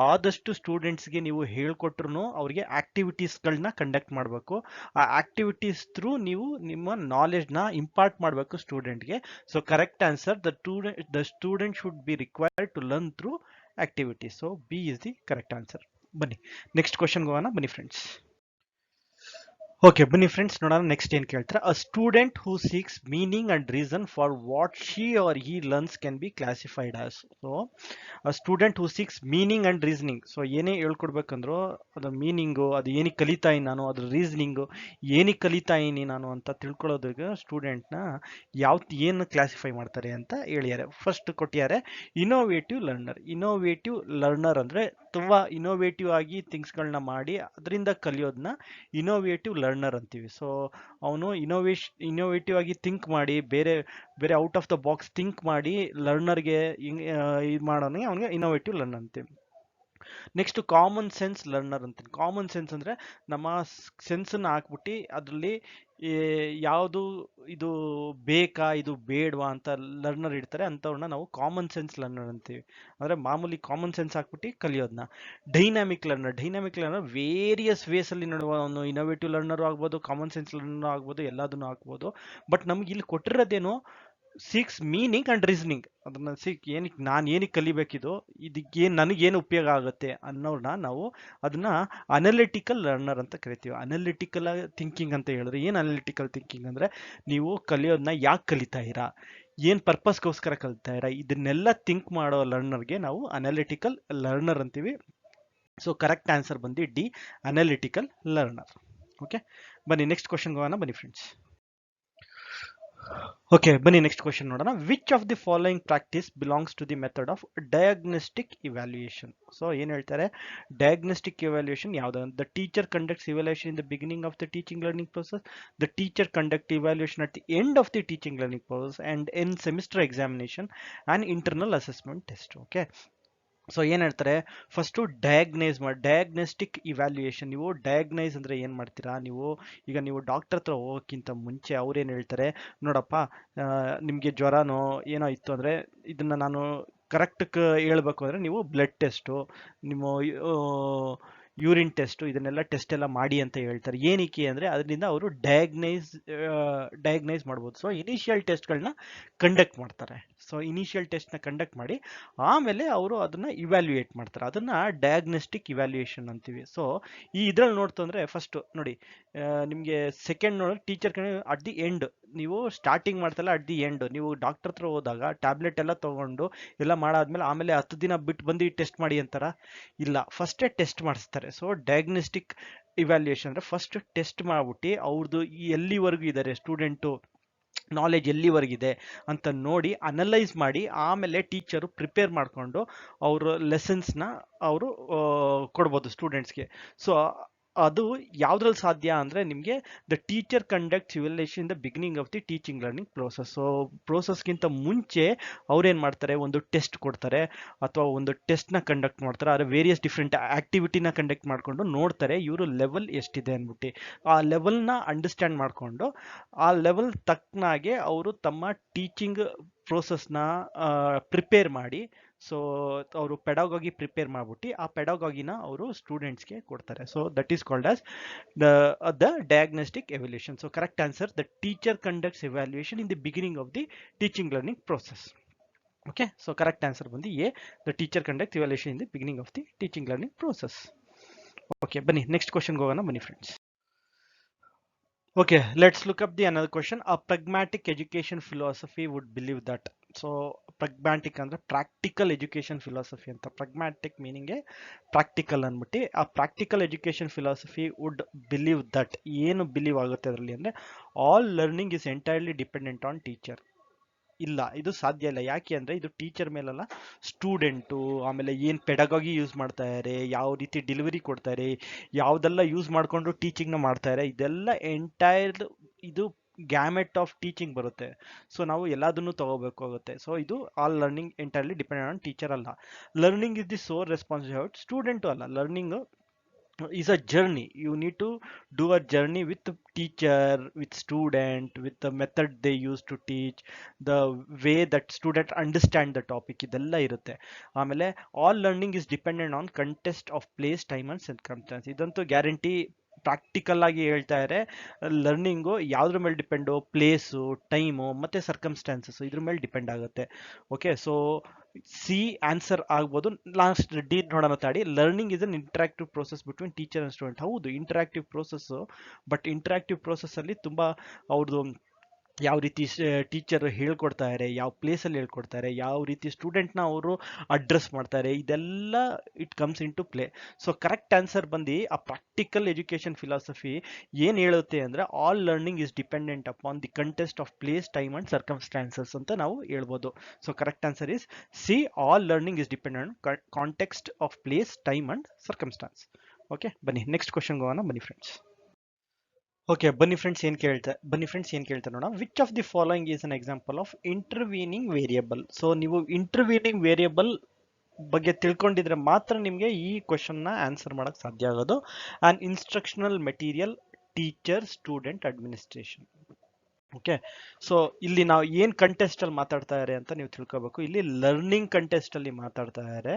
ಆದಷ್ಟು ಸ್ಟೂಡೆಂಟ್ಸ್ಗೆ ನೀವು ಹೇಳ್ಕೊಟ್ರು ಅವ್ರಿಗೆ ಆಕ್ಟಿವಿಟೀಸ್ಗಳನ್ನ ಕಂಡಕ್ಟ್ ಮಾಡಬೇಕು. ಆ ಆಕ್ಟಿವಿಟೀಸ್ ಥ್ರೂ ನೀವು ನಿಮ್ಮ ನಾಲೆಡ್ಜ್ನ ಇಂಪಾರ್ಟ್ ಮಾಡಬೇಕು ಸ್ಟೂಡೆಂಟ್ಗೆ. So correct answer, the student should be required to learn through activity. So B is the correct answer. ಬನ್ನಿ ನೆಕ್ಸ್ಟ್ ಕ್ವಶನ್ಗೆ ಹೋಗೋಣ. ಬನ್ನಿ ಫ್ರೆಂಡ್ಸ್. ಓಕೆ, ಬನ್ನಿ ಫ್ರೆಂಡ್ಸ್ ನೋಡೋಣ ನೆಕ್ಸ್ಟ್ ಏನು ಕೇಳ್ತಾರೆ. A student who seeks meaning and reason for what she or he learns can be classified as. So a student who seeks meaning and reasoning. So ಏನೇ ಹೇಳ್ಕೊಡ್ಬೇಕಂದ್ರೂ ಅದ್ರ ಮೀನಿಂಗು, ಅದು ಏನಕ್ಕೆ ಕಲಿತಾ ಇದ್ದೀನಿ ನಾನು, ಅದ್ರ ರೀಸನಿಂಗು ಏನಕ್ಕೆ ಕಲಿತಾ ಇದ್ದೀನಿ ನಾನು ಅಂತ ತಿಳ್ಕೊಳ್ಳೋದಕ್ಕೆ ಸ್ಟೂಡೆಂಟ್ನ ಏನು ಕ್ಲಾಸಿಫೈ ಮಾಡ್ತಾರೆ ಅಂತ ಹೇಳಿದ್ದಾರೆ. ಫಸ್ಟ್ ಕೊಟ್ಟಿದ್ದಾರೆ ಇನೋವೇಟಿವ್ ಲರ್ನರ್. ಇನೋವೇಟಿವ್ ಲರ್ನರ್ ಅಂದರೆ ತುಂಬ ಇನೋವೇಟಿವ್ ಆಗಿ ಥಿಂಗ್ಸ್ಗಳನ್ನ ಮಾಡಿ ಅದರಿಂದ ಕಲಿಯೋದನ್ನ ಇನೋವೇಟಿವ್ ಲರ್ನರ್ ಅಂತೀವಿ. ಸೊ ಅವನು ಇನೋವೇಟಿವ್ ಆಗಿ ಥಿಂಕ್ ಮಾಡಿ ಬೇರೆ ಬೇರೆ out of the box think ಮಾಡಿ ಲರ್ನರ್ಗೆ ಇದು ಮಾಡೋನಿಗೆ ಅವನಿಗೆ ಇನೋವೇಟಿವ್ ಲರ್ನರ್ ಅಂತೀವಿ. ನೆಕ್ಸ್ಟ್ ಕಾಮನ್ ಸೆನ್ಸ್ ಲರ್ನರ್ ಅಂತೀನಿ. ಕಾಮನ್ ಸೆನ್ಸ್ ಅಂದರೆ ನಮ್ಮ ಸೆನ್ಸನ್ನು ಹಾಕ್ಬಿಟ್ಟು ಅದರಲ್ಲಿ ಯಾವುದು ಇದು ಬೇಕಾ ಇದು ಬೇಡವಾ ಅಂತ ಲರ್ನರ್ ಇಡ್ತಾರೆ, ಅಂಥವ್ರನ್ನ ನಾವು ಕಾಮನ್ ಸೆನ್ಸ್ ಲರ್ನರ್ ಅಂತೀವಿ. ಅಂದರೆ ಮಾಮೂಲಿ ಕಾಮನ್ ಸೆನ್ಸ್ ಹಾಕ್ಬಿಟ್ಟು ಕಲಿಯೋದನ್ನ. ಡೈನಾಮಿಕ್ ಲರ್ನರ್ ವೇರಿಯಸ್ ವೇಸಲ್ಲಿ ನೋಡುವವನು ಇನೋವೇಟಿವ್ ಲರ್ನರು ಆಗ್ಬೋದು, ಕಾಮನ್ ಸೆನ್ಸ್ ಲರ್ನರ್ ಆಗ್ಬೋದು, ಎಲ್ಲದನ್ನು ಹಾಕ್ಬೋದು. ಬಟ್ ನಮ್ಗೆ ಇಲ್ಲಿ ಕೊಟ್ಟಿರೋದೇನು ಸೀಕ್ಸ್ ಮೀನಿಂಗ್ ಅಂಡ್ ರೀಸನಿಂಗ್. ಅದನ್ನ ಏನಕ್ಕೆ ನಾನು ಏನಕ್ಕೆ ಕಲಿಬೇಕಿದು, ಇದಕ್ಕೆ ನನಗೇನು ಉಪಯೋಗ ಆಗುತ್ತೆ ಅನ್ನೋರ್ನ ನಾವು ಅದನ್ನ ಅನಲಿಟಿಕಲ್ ಲರ್ನರ್ ಅಂತ ಕರಿತೀವಿ. ಅನಲಿಟಿಕಲ್ ಥಿಂಕಿಂಗ್ ಅಂತ ಹೇಳಿದ್ರೆ ಏನು ಅನಲಿಟಿಕಲ್ ಥಿಂಕಿಂಗ್ ಅಂದರೆ ನೀವು ಕಲಿಯೋದನ್ನ ಯಾಕೆ ಕಲಿತಾ ಇರಾ, ಏನು ಪರ್ಪಸ್ಗೋಸ್ಕರ ಕಲಿತಾ ಇರಾ, ಇದನ್ನೆಲ್ಲ ಥಿಂಕ್ ಮಾಡೋ ಲರ್ನರ್ಗೆ ನಾವು ಅನಲಿಟಿಕಲ್ ಲರ್ನರ್ ಅಂತೀವಿ. ಸೊ ಕರೆಕ್ಟ್ ಆನ್ಸರ್ ಬಂದು ಡಿ, ಅನಲಿಟಿಕಲ್ ಲರ್ನರ್. ಓಕೆ, ಬನ್ನಿ ನೆಕ್ಸ್ಟ್ ಕ್ವಶನ್ಗೆ ಹೋಗೋಣ. ಬನ್ನಿ ಫ್ರೆಂಡ್ಸ್. ಓಕೆ, ಬನ್ನಿ ನೆಕ್ಸ್ಟ್ ಕ್ವಶನ್ ನೋಡೋಣ. Which of the following practice belongs to the method of diagnostic evaluation. So ಏನು ಹೇಳ್ತಾರೆ, ಡಯಾಗ್ನೋಸ್ಟಿಕ್ ಇವ್ಯಾಲ್ಯೂಯೇಷನ್ ಯಾವುದು? The teacher conducts evaluation in the beginning of the teaching learning process, the teacher conduct evaluation at the end of the teaching learning process, and in semester examination and internal assessment test. Okay, so ಏನು ಹೇಳ್ತಾರೆ, first diagnostic evaluation. ನೀವು diagnose ಅಂದರೆ ಏನು ಮಾಡ್ತೀರಾ, ನೀವು doctor ಹತ್ರ ಹೋಗೋಕ್ಕಿಂತ ಮುಂಚೆ ಅವ್ರೇನು ಹೇಳ್ತಾರೆ, ನೋಡಪ್ಪ ನಿಮಗೆ ಜ್ವರನೋ ಏನೋ ಇತ್ತು ಅಂದರೆ ಇದನ್ನು ನಾನು ಕರೆಕ್ಟ್ ಹೇಳ್ಬೇಕು ಅಂದರೆ ನೀವು ಬ್ಲಡ್ ಟೆಸ್ಟು, ನಿಮ್ಮ ಯೂರಿನ್ ಟೆಸ್ಟು, ಇದನ್ನೆಲ್ಲ ಟೆಸ್ಟ್ ಎಲ್ಲ ಮಾಡಿ ಅಂತ ಹೇಳ್ತಾರೆ. ಏನಕ್ಕೆ ಅಂದರೆ ಅದರಿಂದ ಅವರು ಡಯಾಗ್ನೈಸ್ ಮಾಡ್ಬೋದು. ಸೊ ಇನಿಷಿಯಲ್ ಟೆಸ್ಟ್ಗಳನ್ನ ಕಂಡಕ್ಟ್ ಮಾಡ್ತಾರೆ. ಸೊ ಇನಿಷಿಯಲ್ ಟೆಸ್ಟ್ನ ಕಂಡಕ್ಟ್ ಮಾಡಿ ಆಮೇಲೆ ಅವರು ಅದನ್ನು ಇವ್ಯಾಲ್ಯೂಯೇಟ್ ಮಾಡ್ತಾರೆ. ಅದನ್ನು ಡಯಾಗ್ನೋಸ್ಟಿಕ್ ಇವ್ಯಾಲ್ಯೂಯೇಷನ್ ಅಂತೀವಿ. ಸೊ ಇದ್ರಲ್ಲಿ ನೋಡ್ತಂದ್ರೆ ಫಸ್ಟ್ ನೋಡಿ, ನಿಮಗೆ ಸೆಕೆಂಡ್ ನೋಡಿ ಟೀಚರ್ ಅಟ್ ದಿ ಎಂಡ್, ನೀವು ಸ್ಟಾರ್ಟಿಂಗ್ ಮಾಡ್ತಲ್ಲ ಅಟ್ ದಿ ಎಂಡ್, ನೀವು ಡಾಕ್ಟರ್ ಹತ್ರ ಹೋದಾಗ ಟ್ಯಾಬ್ಲೆಟ್ ಎಲ್ಲ ತೊಗೊಂಡು ಎಲ್ಲ ಮಾಡಾದ್ಮೇಲೆ ಆಮೇಲೆ 10 ದಿನ ಬಿಟ್ಟು ಬಂದು ಟೆಸ್ಟ್ ಮಾಡಿ ಅಂತಾರ? ಇಲ್ಲ, ಫಸ್ಟೇ ಟೆಸ್ಟ್ ಮಾಡಿಸ್ತಾರೆ. ಸೊ ಡಯಾಗ್ನೋಸ್ಟಿಕ್ ಇವ್ಯಾಲ್ಯೂಯೇಷನ್ ಅಂದರೆ ಫಸ್ಟ್ ಟೆಸ್ಟ್ ಮಾಡ್ಬಿಟ್ಟು ಅವ್ರದ್ದು ಎಲ್ಲಿವರೆಗೂ ಇದ್ದಾರೆ ಸ್ಟೂಡೆಂಟು, ನಾಲೆಜ್ ಎಲ್ಲಿವರೆಗಿದೆ ಅಂತ ನೋಡಿ ಅನಲೈಸ್ ಮಾಡಿ ಆಮೇಲೆ ಟೀಚರು ಪ್ರಿಪೇರ್ ಮಾಡಿಕೊಂಡು ಅವರು ಲೆಸನ್ಸ್ನ ಅವರು ಕೊಡ್ಬೋದು ಸ್ಟೂಡೆಂಟ್ಸ್ಗೆ. ಸೊ ಅದು ಯಾವುದ್ರಲ್ಲಿ ಸಾಧ್ಯ ಅಂದರೆ ನಿಮಗೆ the teacher conducts evaluation in the beginning of the teaching learning process. So ಪ್ರೋಸೆಸ್ಗಿಂತ ಮುಂಚೆ ಅವ್ರೇನು ಮಾಡ್ತಾರೆ, ಒಂದು ಟೆಸ್ಟ್ ಕೊಡ್ತಾರೆ ಅಥವಾ ಒಂದು ಟೆಸ್ಟ್ನ ಕಂಡಕ್ಟ್ ಮಾಡ್ತಾರೆ. ಆದರೆ ವೇರಿಯಸ್ ಡಿಫ್ರೆಂಟ್ ಆ್ಯಕ್ಟಿವಿಟಿನ ಕಂಡಕ್ಟ್ ಮಾಡಿಕೊಂಡು ನೋಡ್ತಾರೆ ಇವರು ಲೆವೆಲ್ ಎಷ್ಟಿದೆ ಅಂದ್ಬಿಟ್ಟು. ಆ ಲೆವೆಲ್ನ ಅಂಡರ್ಸ್ಟ್ಯಾಂಡ್ ಮಾಡಿಕೊಂಡು ಆ ಲೆವೆಲ್ ತಕ್ಕನಾಗೆ ಅವರು ತಮ್ಮ ಟೀಚಿಂಗ್ ಪ್ರೋಸೆಸ್ನ ಪ್ರಿಪೇರ್ ಮಾಡಿ, ಸೊ ಅವರು ಪೆಡಾಗಾಗಿ ಪ್ರಿಪೇರ್ ಮಾಡ್ಬಿಟ್ಟು ಆ ಪೆಡಾಗಾಗಿನ ಅವರು ಸ್ಟೂಡೆಂಟ್ಸ್ಗೆ ಕೊಡ್ತಾರೆ. So that is called as the diagnostic evaluation. So correct answer, the teacher conducts evaluation in the beginning of the teaching learning process. Okay, so correct answer ಬಂದು A, the teacher conduct evaluation in the beginning of the teaching learning process. Okay, ಬನ್ನಿ next ಕ್ವಶನ್ಗೆ ಹೋಗೋಣ. ಬನ್ನಿ friends. Okay, let's look up the another question. A pragmatic education philosophy would believe that. So pragmatic ಅಂದ್ರೆ practical education philosophy ಅಂತ. pragmatic meaning practical ಅಂದ್ಬಿಟ್ಟು ಆ practical education philosophy would believe that. ಏನು believe ಆಗುತ್ತೆ ಅದರಲ್ಲಿ ಅಂದರೆ all learning is entirely dependent on teacher. ಇಲ್ಲ, ಇದು ಸಾಧ್ಯ ಇಲ್ಲ. ಯಾಕೆ ಅಂದರೆ ಇದು ಟೀಚರ್ ಮೇಲಲ್ಲ, ಸ್ಟೂಡೆಂಟು ಆಮೇಲೆ ಏನು ಪೆಡಗಾಗಿ ಯೂಸ್ ಮಾಡ್ತಾ ಇದ್ದಾರೆ, ಯಾವ ರೀತಿ ಡೆಲಿವರಿ ಕೊಡ್ತಾರೆ, ಯಾವುದೆಲ್ಲ ಯೂಸ್ ಮಾಡಿಕೊಂಡು ಟೀಚಿಂಗ್ನ ಮಾಡ್ತಾರೆ, ಇದೆಲ್ಲ ಎಂಟೈರ್ ಇದು ಗ್ಯಾಮೆಟ್ ಆಫ್ ಟೀಚಿಂಗ್ ಬರುತ್ತೆ. ಸೊ ನಾವು ಎಲ್ಲದನ್ನು ತಗೋಬೇಕಾಗುತ್ತೆ. ಸೊ ಇದು all learning entirely dependent on teacher ಅಲ್ಲ. Learning is the sole responsibility student ಅಲ್ಲ. Learning is a journey. You need to do a journey with the teacher, with student, with the method they use to teach, the way that student understand the topic, ಇದೆಲ್ಲ ಇರುತ್ತೆ. ಆಮೇಲೆ all learning is dependent on context of place, time and circumstances. ಇದಂತೂ guarantee. Practical ಆಗಿ ಹೇಳ್ತಾ ಇದ್ದಾರೆ, learning ಯಾವ್ದ್ರ ಮೇಲೆ depend, place, time ಮತ್ತೆ ಸರ್ಕಮ್ಸ್ಟಾನ್ಸಸ್ ಇದ್ರ ಮೇಲೆ ಡಿಪೆಂಡ್ ಆಗುತ್ತೆ. ಓಕೆ, ಸೊ ಸಿ ಆನ್ಸರ್ ಆಗ್ಬೋದು. ಲಾಸ್ಟ್ ಡಿ ನೋಡೋಣ ತಾಡಿ. Learning is an interactive process between teacher and student. ಹೌದು, interactive process, but interactive process ಅಲ್ಲಿ ತುಂಬಾ ಅವ್ರದ್ದು ಯಾವ ರೀತಿ ಟೀಚರ್ ಹೇಳ್ಕೊಡ್ತಾರೆ, ಯಾವ ಪ್ಲೇಸಲ್ಲಿ ಹೇಳ್ಕೊಡ್ತಾರೆ, ಯಾವ ರೀತಿ ಸ್ಟೂಡೆಂಟ್ನ ಅವರು ಅಡ್ರೆಸ್ ಮಾಡ್ತಾರೆ, ಇದೆಲ್ಲ it comes into play. So correct answer ಬಂದು ಆ ಪ್ರಾಕ್ಟಿಕಲ್ ಎಜುಕೇಶನ್ ಫಿಲಾಸಫಿ ಏನು ಹೇಳುತ್ತೆ ಅಂದರೆ all learning is dependent upon the context of place, time and circumstances ಅಂತ ನಾವು ಹೇಳ್ಬೋದು. So correct answer is C, all learning is dependent context of place, time and circumstance. Okay, ಬನ್ನಿ next question ಹೋಗೋಣ. ಬನ್ನಿ friends. Okay, ಬನ್ನಿ friends ಏನು ಕೇಳ್ತಾರೆ ನೋಡೋಣ. Which of the following is an example of intervening variable. So ನೀವು intervening variable ಬಗ್ಗೆ ತಿಳ್ಕೊಂಡಿದ್ರೆ ಮಾತ್ರ ನಿಮಗೆ ಈ ಕ್ವಶನ್ನ ಆನ್ಸರ್ ಮಾಡಕ್ ಸಾಧ್ಯ ಆಗೋದು. On instructional material, teacher, student, administration. Okay, so ಇಲ್ಲಿ ನಾವು ಏನ್ ಕಂಟೆಸ್ಟ್ ಅಲ್ಲಿ ಮಾತಾಡ್ತಾ ಇದ್ದಾರೆ ಅಂತ ನೀವು ತಿಳ್ಕೋಬೇಕು. ಇಲ್ಲಿ ಲರ್ನಿಂಗ್ ಕಂಟೆಸ್ಟ್ ಅಲ್ಲಿ ಮಾತಾಡ್ತಾ ಇದ್ದಾರೆ.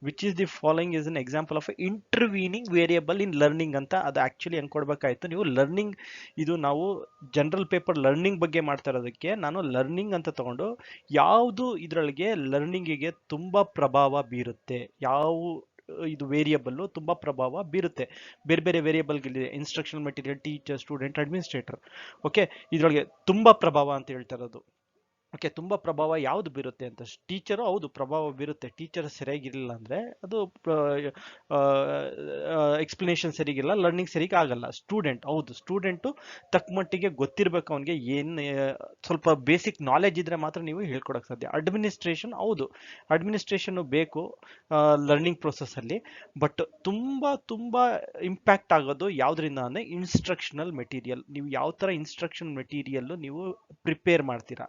Which is the following is an example of intervening variable in learning ಅಂತ. ಅದು ಆಕ್ಚುಲಿ ಹೆಂಗ್ ಕೊಡ್ಬೇಕಾಯ್ತು, ನೀವು ಲರ್ನಿಂಗ್, ಇದು ನಾವು ಜನರಲ್ ಪೇಪರ್ ಲರ್ನಿಂಗ್ ಬಗ್ಗೆ ಮಾಡ್ತಾ ಇರೋದಕ್ಕೆ ನಾನು ಲರ್ನಿಂಗ್ ಅಂತ ತಗೊಂಡು ಯಾವುದು ಇದರೊಳಗೆ ಲರ್ನಿಂಗಿಗೆ ತುಂಬಾ ಪ್ರಭಾವ ಬೀರುತ್ತೆ, ಯಾವ ಇದು ವೇರಿಯಬಲ್ ತುಂಬಾ ಪ್ರಭಾವ ಬೀರುತ್ತೆ. ಬೇರೆ ಬೇರೆ ವೇರಿಯಬಲ್ಗಳಿದೆ, instructional material, teacher, student, administrator. Okay, ಇದರೊಳಗೆ ತುಂಬಾ ಪ್ರಭಾವ ಅಂತ ಹೇಳ್ತಾ ಇರೋದು. ಓಕೆ, ತುಂಬಾ ಪ್ರಭಾವ ಯಾವ್ದು ಬೀರುತ್ತೆ ಅಂತ. ಟೀಚರು ಹೌದು ಪ್ರಭಾವ ಬೀರುತ್ತೆ. ಟೀಚರ್ ಸರಿಯಾಗಿರಲಿಲ್ಲ ಅಂದ್ರೆ ಅದು ಎಕ್ಸ್ಪ್ಲನೇಷನ್ ಸರಿಗಿಲ್ಲ, ಲರ್ನಿಂಗ್ ಸರಿಗೆ ಆಗಲ್ಲ. ಸ್ಟೂಡೆಂಟ್, ಹೌದು ಸ್ಟೂಡೆಂಟು ತಕ್ಕ ಮಟ್ಟಿಗೆ ಗೊತ್ತಿರ್ಬೇಕು ಅವನಿಗೆ, ಏನು ಸ್ವಲ್ಪ ಬೇಸಿಕ್ ನಾಲೆಜ್ ಇದ್ರೆ ಮಾತ್ರ ನೀವು ಹೇಳ್ಕೊಡಕ್ ಸಾಧ್ಯ. ಅಡ್ಮಿನಿಸ್ಟ್ರೇಷನ್, ಹೌದು ಅಡ್ಮಿನಿಸ್ಟ್ರೇಷನ್ ಬೇಕು ಲರ್ನಿಂಗ್ ಪ್ರೊಸೆಸ್ ಅಲ್ಲಿ, ಬಟ್ ತುಂಬಾ ತುಂಬಾ ಇಂಪ್ಯಾಕ್ಟ್ ಆಗೋದು ಯಾವ್ದ್ರಿಂದ ಅಂದ್ರೆ ಇನ್ಸ್ಟ್ರಕ್ಷನಲ್ ಮೆಟೀರಿಯಲ್. ನೀವು ಯಾವ ತರ ಇನ್ಸ್ಟ್ರಕ್ಷನ್ ಮೆಟೀರಿಯಲ್ ನೀವು ಪ್ರಿಪೇರ್ ಮಾಡ್ತೀರಾ,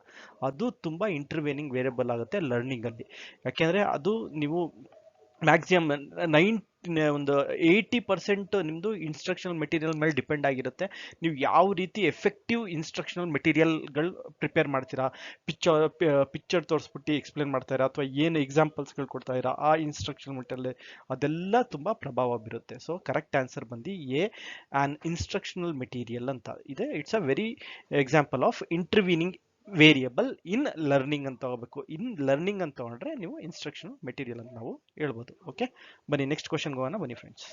ಅದು ತುಂಬಾ ಇಂಟರ್ವೇನಿಂಗ್ ವೇರಿಯಬಲ್ ಆಗುತ್ತೆ ಲರ್ನಿಂಗ್ ಅಲ್ಲಿ. ಯಾಕೆಂದ್ರೆ ಅದು ನೀವು ಮ್ಯಾಕ್ಸಿಮಮ್ ಒಂದು 80% ನಿಮ್ದು ಇನ್ಸ್ಟ್ರಕ್ಷನಲ್ ಮೆಟೀರಿಯಲ್ ಮೇಲೆ ಡಿಪೆಂಡ್ ಆಗಿರುತ್ತೆ. ನೀವು ಯಾವ ರೀತಿ ಎಫೆಕ್ಟಿವ್ ಇನ್ಸ್ಟ್ರಕ್ಷನಲ್ ಮೆಟೀರಿಯಲ್ಗಳು ಪ್ರಿಪೇರ್ ಮಾಡ್ತೀರಾ, ಪಿಕ್ಚರ್ ತೋರಿಸ್ಬಿಟ್ಟು ಎಕ್ಸ್ಪ್ಲೇನ್ ಮಾಡ್ತಾಯಿರಾ ಅಥವಾ ಏನು ಎಕ್ಸಾಂಪಲ್ಸ್ಗಳು ಕೊಡ್ತಾ ಇರಾ ಆ ಇನ್ಸ್ಟ್ರಕ್ಷನಲ್ ಮೆಟೀರಿಯಲ್, ಅದೆಲ್ಲ ತುಂಬಾ ಪ್ರಭಾವ ಬೀರುತ್ತೆ. ಸೊ ಕರೆಕ್ಟ್ ಆನ್ಸರ್ ಬಂದು ಎ, ಆನ್ ಇನ್ಸ್ಟ್ರಕ್ಷನಲ್ ಮೆಟೀರಿಯಲ್ ಅಂತ ಇದೆ. It's a very example of intervening variable in learning ಅಂತ ತಗೋಬೇಕು. ಇನ್ ಲರ್ನಿಂಗ್ ಅಂತ ತಗೊಂಡ್ರೆ ನೀವು ಇನ್ಸ್ಟ್ರಕ್ಷನ್ ಮೆಟೀರಿಯಲ್ ಅಂತ ನಾವು ಹೇಳ್ಬೋದು. ಓಕೆ, ಬನ್ನಿ ನೆಕ್ಸ್ಟ್ ಕ್ವಶನ್ ಹೋಗೋಣ. ಬನ್ನಿ ಫ್ರೆಂಡ್ಸ್.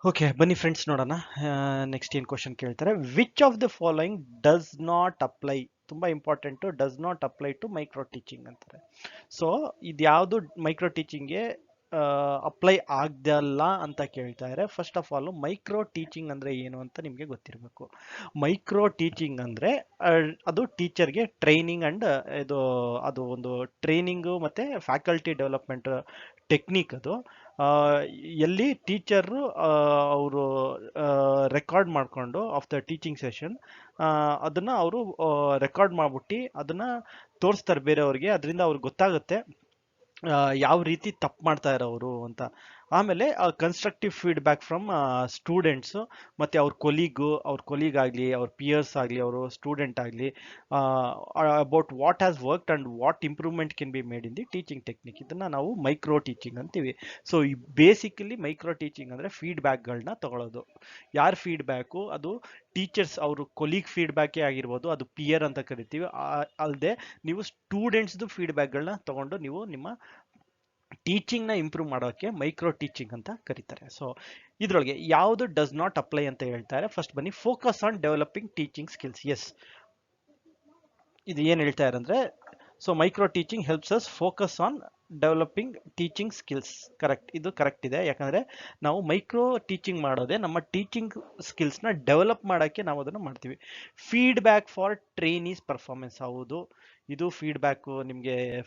ಓಕೆ, ಬನ್ನಿ ಫ್ರೆಂಡ್ಸ್ ನೋಡೋಣ. ನೆಕ್ಸ್ಟ್ ಏನ್ ಕ್ವಶನ್ ಕೇಳ್ತಾರೆ. Which of the following does not apply, ತುಂಬಾ important, does not apply to micro teaching ಅಂತಾರೆ. ಸೊ ಇದ್ಯಾವುದು ಮೈಕ್ರೋ ಟೀಚಿಂಗ್ಗೆ ಅಪ್ಲೈ ಆಗ್ದಲ್ಲ ಅಂತ ಕೇಳ್ತಾ ಇದ್ದಾರೆ. First of all micro teaching ಅಂದ್ರೆ ಏನು ಅಂತ ನಿಮಗೆ ಗೊತ್ತಿರಬೇಕು. ಮೈಕ್ರೋ ಟೀಚಿಂಗ್ ಅಂದ್ರೆ ಅದು ಟೀಚರ್ಗೆ ಟ್ರೈನಿಂಗ್ ಅಂಡ್ ಅದು ಒಂದು ಟ್ರೈನಿಂಗು ಮತ್ತೆ ಫ್ಯಾಕಲ್ಟಿ ಡೆವಲಪ್ಮೆಂಟ್ ಟೆಕ್ನಿಕ್. ಅದು ಎಲ್ಲಿ ಟೀಚರು ಅವರು ರೆಕಾರ್ಡ್ ಮಾಡಿಕೊಂಡು ಆಫ್ ದ ಟೀಚಿಂಗ್ ಸೆಷನ್ ಅದನ್ನ ಅವರು ರೆಕಾರ್ಡ್ ಮಾಡ್ಬಿಟ್ಟು ಅದನ್ನ ತೋರಿಸ್ತಾರೆ ಬೇರೆಯವ್ರಿಗೆ. ಅದರಿಂದ ಅವ್ರಿಗೆ ಗೊತ್ತಾಗುತ್ತೆ ಯಾವ ರೀತಿ ತಪ್ಪು ಮಾಡ್ತಾ ಇರೋರು ಅಂತ. ಆಮೇಲೆ ಕನ್ಸ್ಟ್ರಕ್ಟಿವ್ ಫೀಡ್ಬ್ಯಾಕ್ ಫ್ರಮ್ ಸ್ಟೂಡೆಂಟ್ಸು ಮತ್ತು ಅವ್ರ ಕೊಲೀಗ್ ಆಗಲಿ, ಅವ್ರ ಪಿಯರ್ಸ್ ಆಗಲಿ, ಅವರು ಸ್ಟೂಡೆಂಟ್ ಆಗಲಿ, about what has worked and what improvement can be made in the teaching technique. ಇದನ್ನು ನಾವು ಮೈಕ್ರೋ ಟೀಚಿಂಗ್ ಅಂತೀವಿ. ಸೊ ಬೇಸಿಕಲಿ ಮೈಕ್ರೋ ಟೀಚಿಂಗ್ ಅಂದರೆ ಫೀಡ್ಬ್ಯಾಕ್ಗಳನ್ನ ತಗೊಳ್ಳೋದು. ಯಾರ ಫೀಡ್ಬ್ಯಾಕು, ಅದು ಟೀಚರ್ಸ್ ಅವರು ಕೊಲೀಗ್ ಫೀಡ್ಬ್ಯಾಕೇ ಆಗಿರ್ಬೋದು, ಅದು ಪಿಯರ್ ಅಂತ ಕರಿತೀವಿ. ಅಲ್ಲದೆ ನೀವು ಸ್ಟೂಡೆಂಟ್ಸ್ದು ಫೀಡ್ಬ್ಯಾಕ್ಗಳನ್ನ ತಗೊಂಡು ನೀವು ನಿಮ್ಮ ಟೀಚಿಂಗ್ನ ಇಂಪ್ರೂವ್ ಮಾಡೋಕ್ಕೆ ಮೈಕ್ರೋ ಟೀಚಿಂಗ್ ಅಂತ ಕರೀತಾರೆ. ಸೊ ಇದರೊಳಗೆ ಯಾವುದು ಡಸ್ ನಾಟ್ ಅಪ್ಲೈ ಅಂತ ಹೇಳ್ತಾರೆ. ಫಸ್ಟ್ ಬನ್ನಿ, focus on developing teaching skills. Yes, ಇದು ಏನು ಹೇಳ್ತಾ ಇರಂದ್ರೆ so micro teaching helps us focus on developing teaching skills. Correct, ಇದು ಕರೆಕ್ಟ್ ಇದೆ. ಯಾಕಂದ್ರೆ ನಾವು ಮೈಕ್ರೋ ಟೀಚಿಂಗ್ ಮಾಡೋದೇ ನಮ್ಮ ಟೀಚಿಂಗ್ ಸ್ಕಿಲ್ಸ್ನ ಡೆವಲಪ್ ಮಾಡೋಕ್ಕೆ ನಾವು ಅದನ್ನು ಮಾಡ್ತೀವಿ. Feedback for trainees performance. ಹೌದು, ಇದು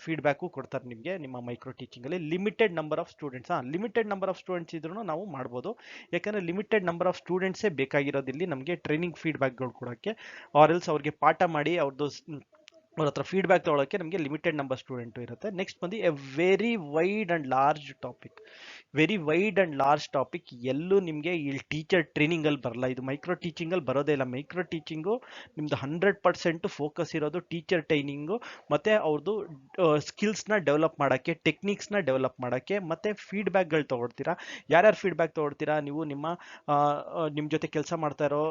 ಫೀಡ್ಬ್ಯಾಕು ಕೊಡ್ತಾರೆ ನಿಮಗೆ ನಿಮ್ಮ ಮೈಕ್ರೋ ಟೀಚಿಂಗಲ್ಲಿ. Limited number of students, limited number of students ಇದ್ರೂ ನಾವು ಮಾಡ್ಬೋದು. ಯಾಕಂದರೆ ಲಿಮಿಟೆಡ್ ನಂಬರ್ ಆಫ್ ಸ್ಟೂಡೆಂಟ್ಸೇ ಬೇಕಾಗಿರೋದಿಲ್ಲಿ ನಮಗೆ ಟ್ರೈನಿಂಗ್ ಫೀಡ್ಬ್ಯಾಕ್ಗಳು ಕೊಡೋಕ್ಕೆ. ಆರ್ ಎಲ್ಸ್ ಅವ್ರಿಗೆ ಪಾಠ ಮಾಡಿ ಅವ್ರ ಹತ್ರ ಫೀಡ್ಬ್ಯಾಕ್ ತೊಗೊಳಕ್ಕೆ ನಮಗೆ ಲಿಮಿಟೆಡ್ ನಂಬರ್ ಸ್ಟೂಡೆಂಟು ಇರುತ್ತೆ. ನೆಕ್ಸ್ಟ್ ಬಂದು A very wide and large topic. Very wide and large topic ಎಲ್ಲೂ ನಿಮಗೆ ಇಲ್ಲಿ ಟೀಚರ್ ಟ್ರೈನಿಂಗಲ್ಲಿ ಬರಲ್ಲ. ಇದು ಮೈಕ್ರೋ ಟೀಚಿಂಗಲ್ಲಿ ಬರೋದೇ ಇಲ್ಲ. ಮೈಕ್ರೋ ಟೀಚಿಂಗು ನಿಮ್ಮದು 100% ಫೋಕಸ್ ಇರೋದು ಟೀಚರ್ ಟ್ರೈನಿಂಗು ಮತ್ತು ಅವ್ರದ್ದು ಸ್ಕಿಲ್ಸ್ನ ಡೆವಲಪ್ ಮಾಡೋಕ್ಕೆ, ಟೆಕ್ನಿಕ್ಸ್ನ ಡೆವಲಪ್ ಮಾಡೋಕ್ಕೆ, ಮತ್ತು ಫೀಡ್ಬ್ಯಾಕ್ಗಳು ತೊಗೊಳ್ತೀರಾ. ಯಾರ್ಯಾರು ಫೀಡ್ಬ್ಯಾಕ್ ತೊಗೊಳ್ತೀರಾ? ನೀವು ನಿಮ್ಮ ಜೊತೆ ಕೆಲಸ ಮಾಡ್ತಾ ಇರೋ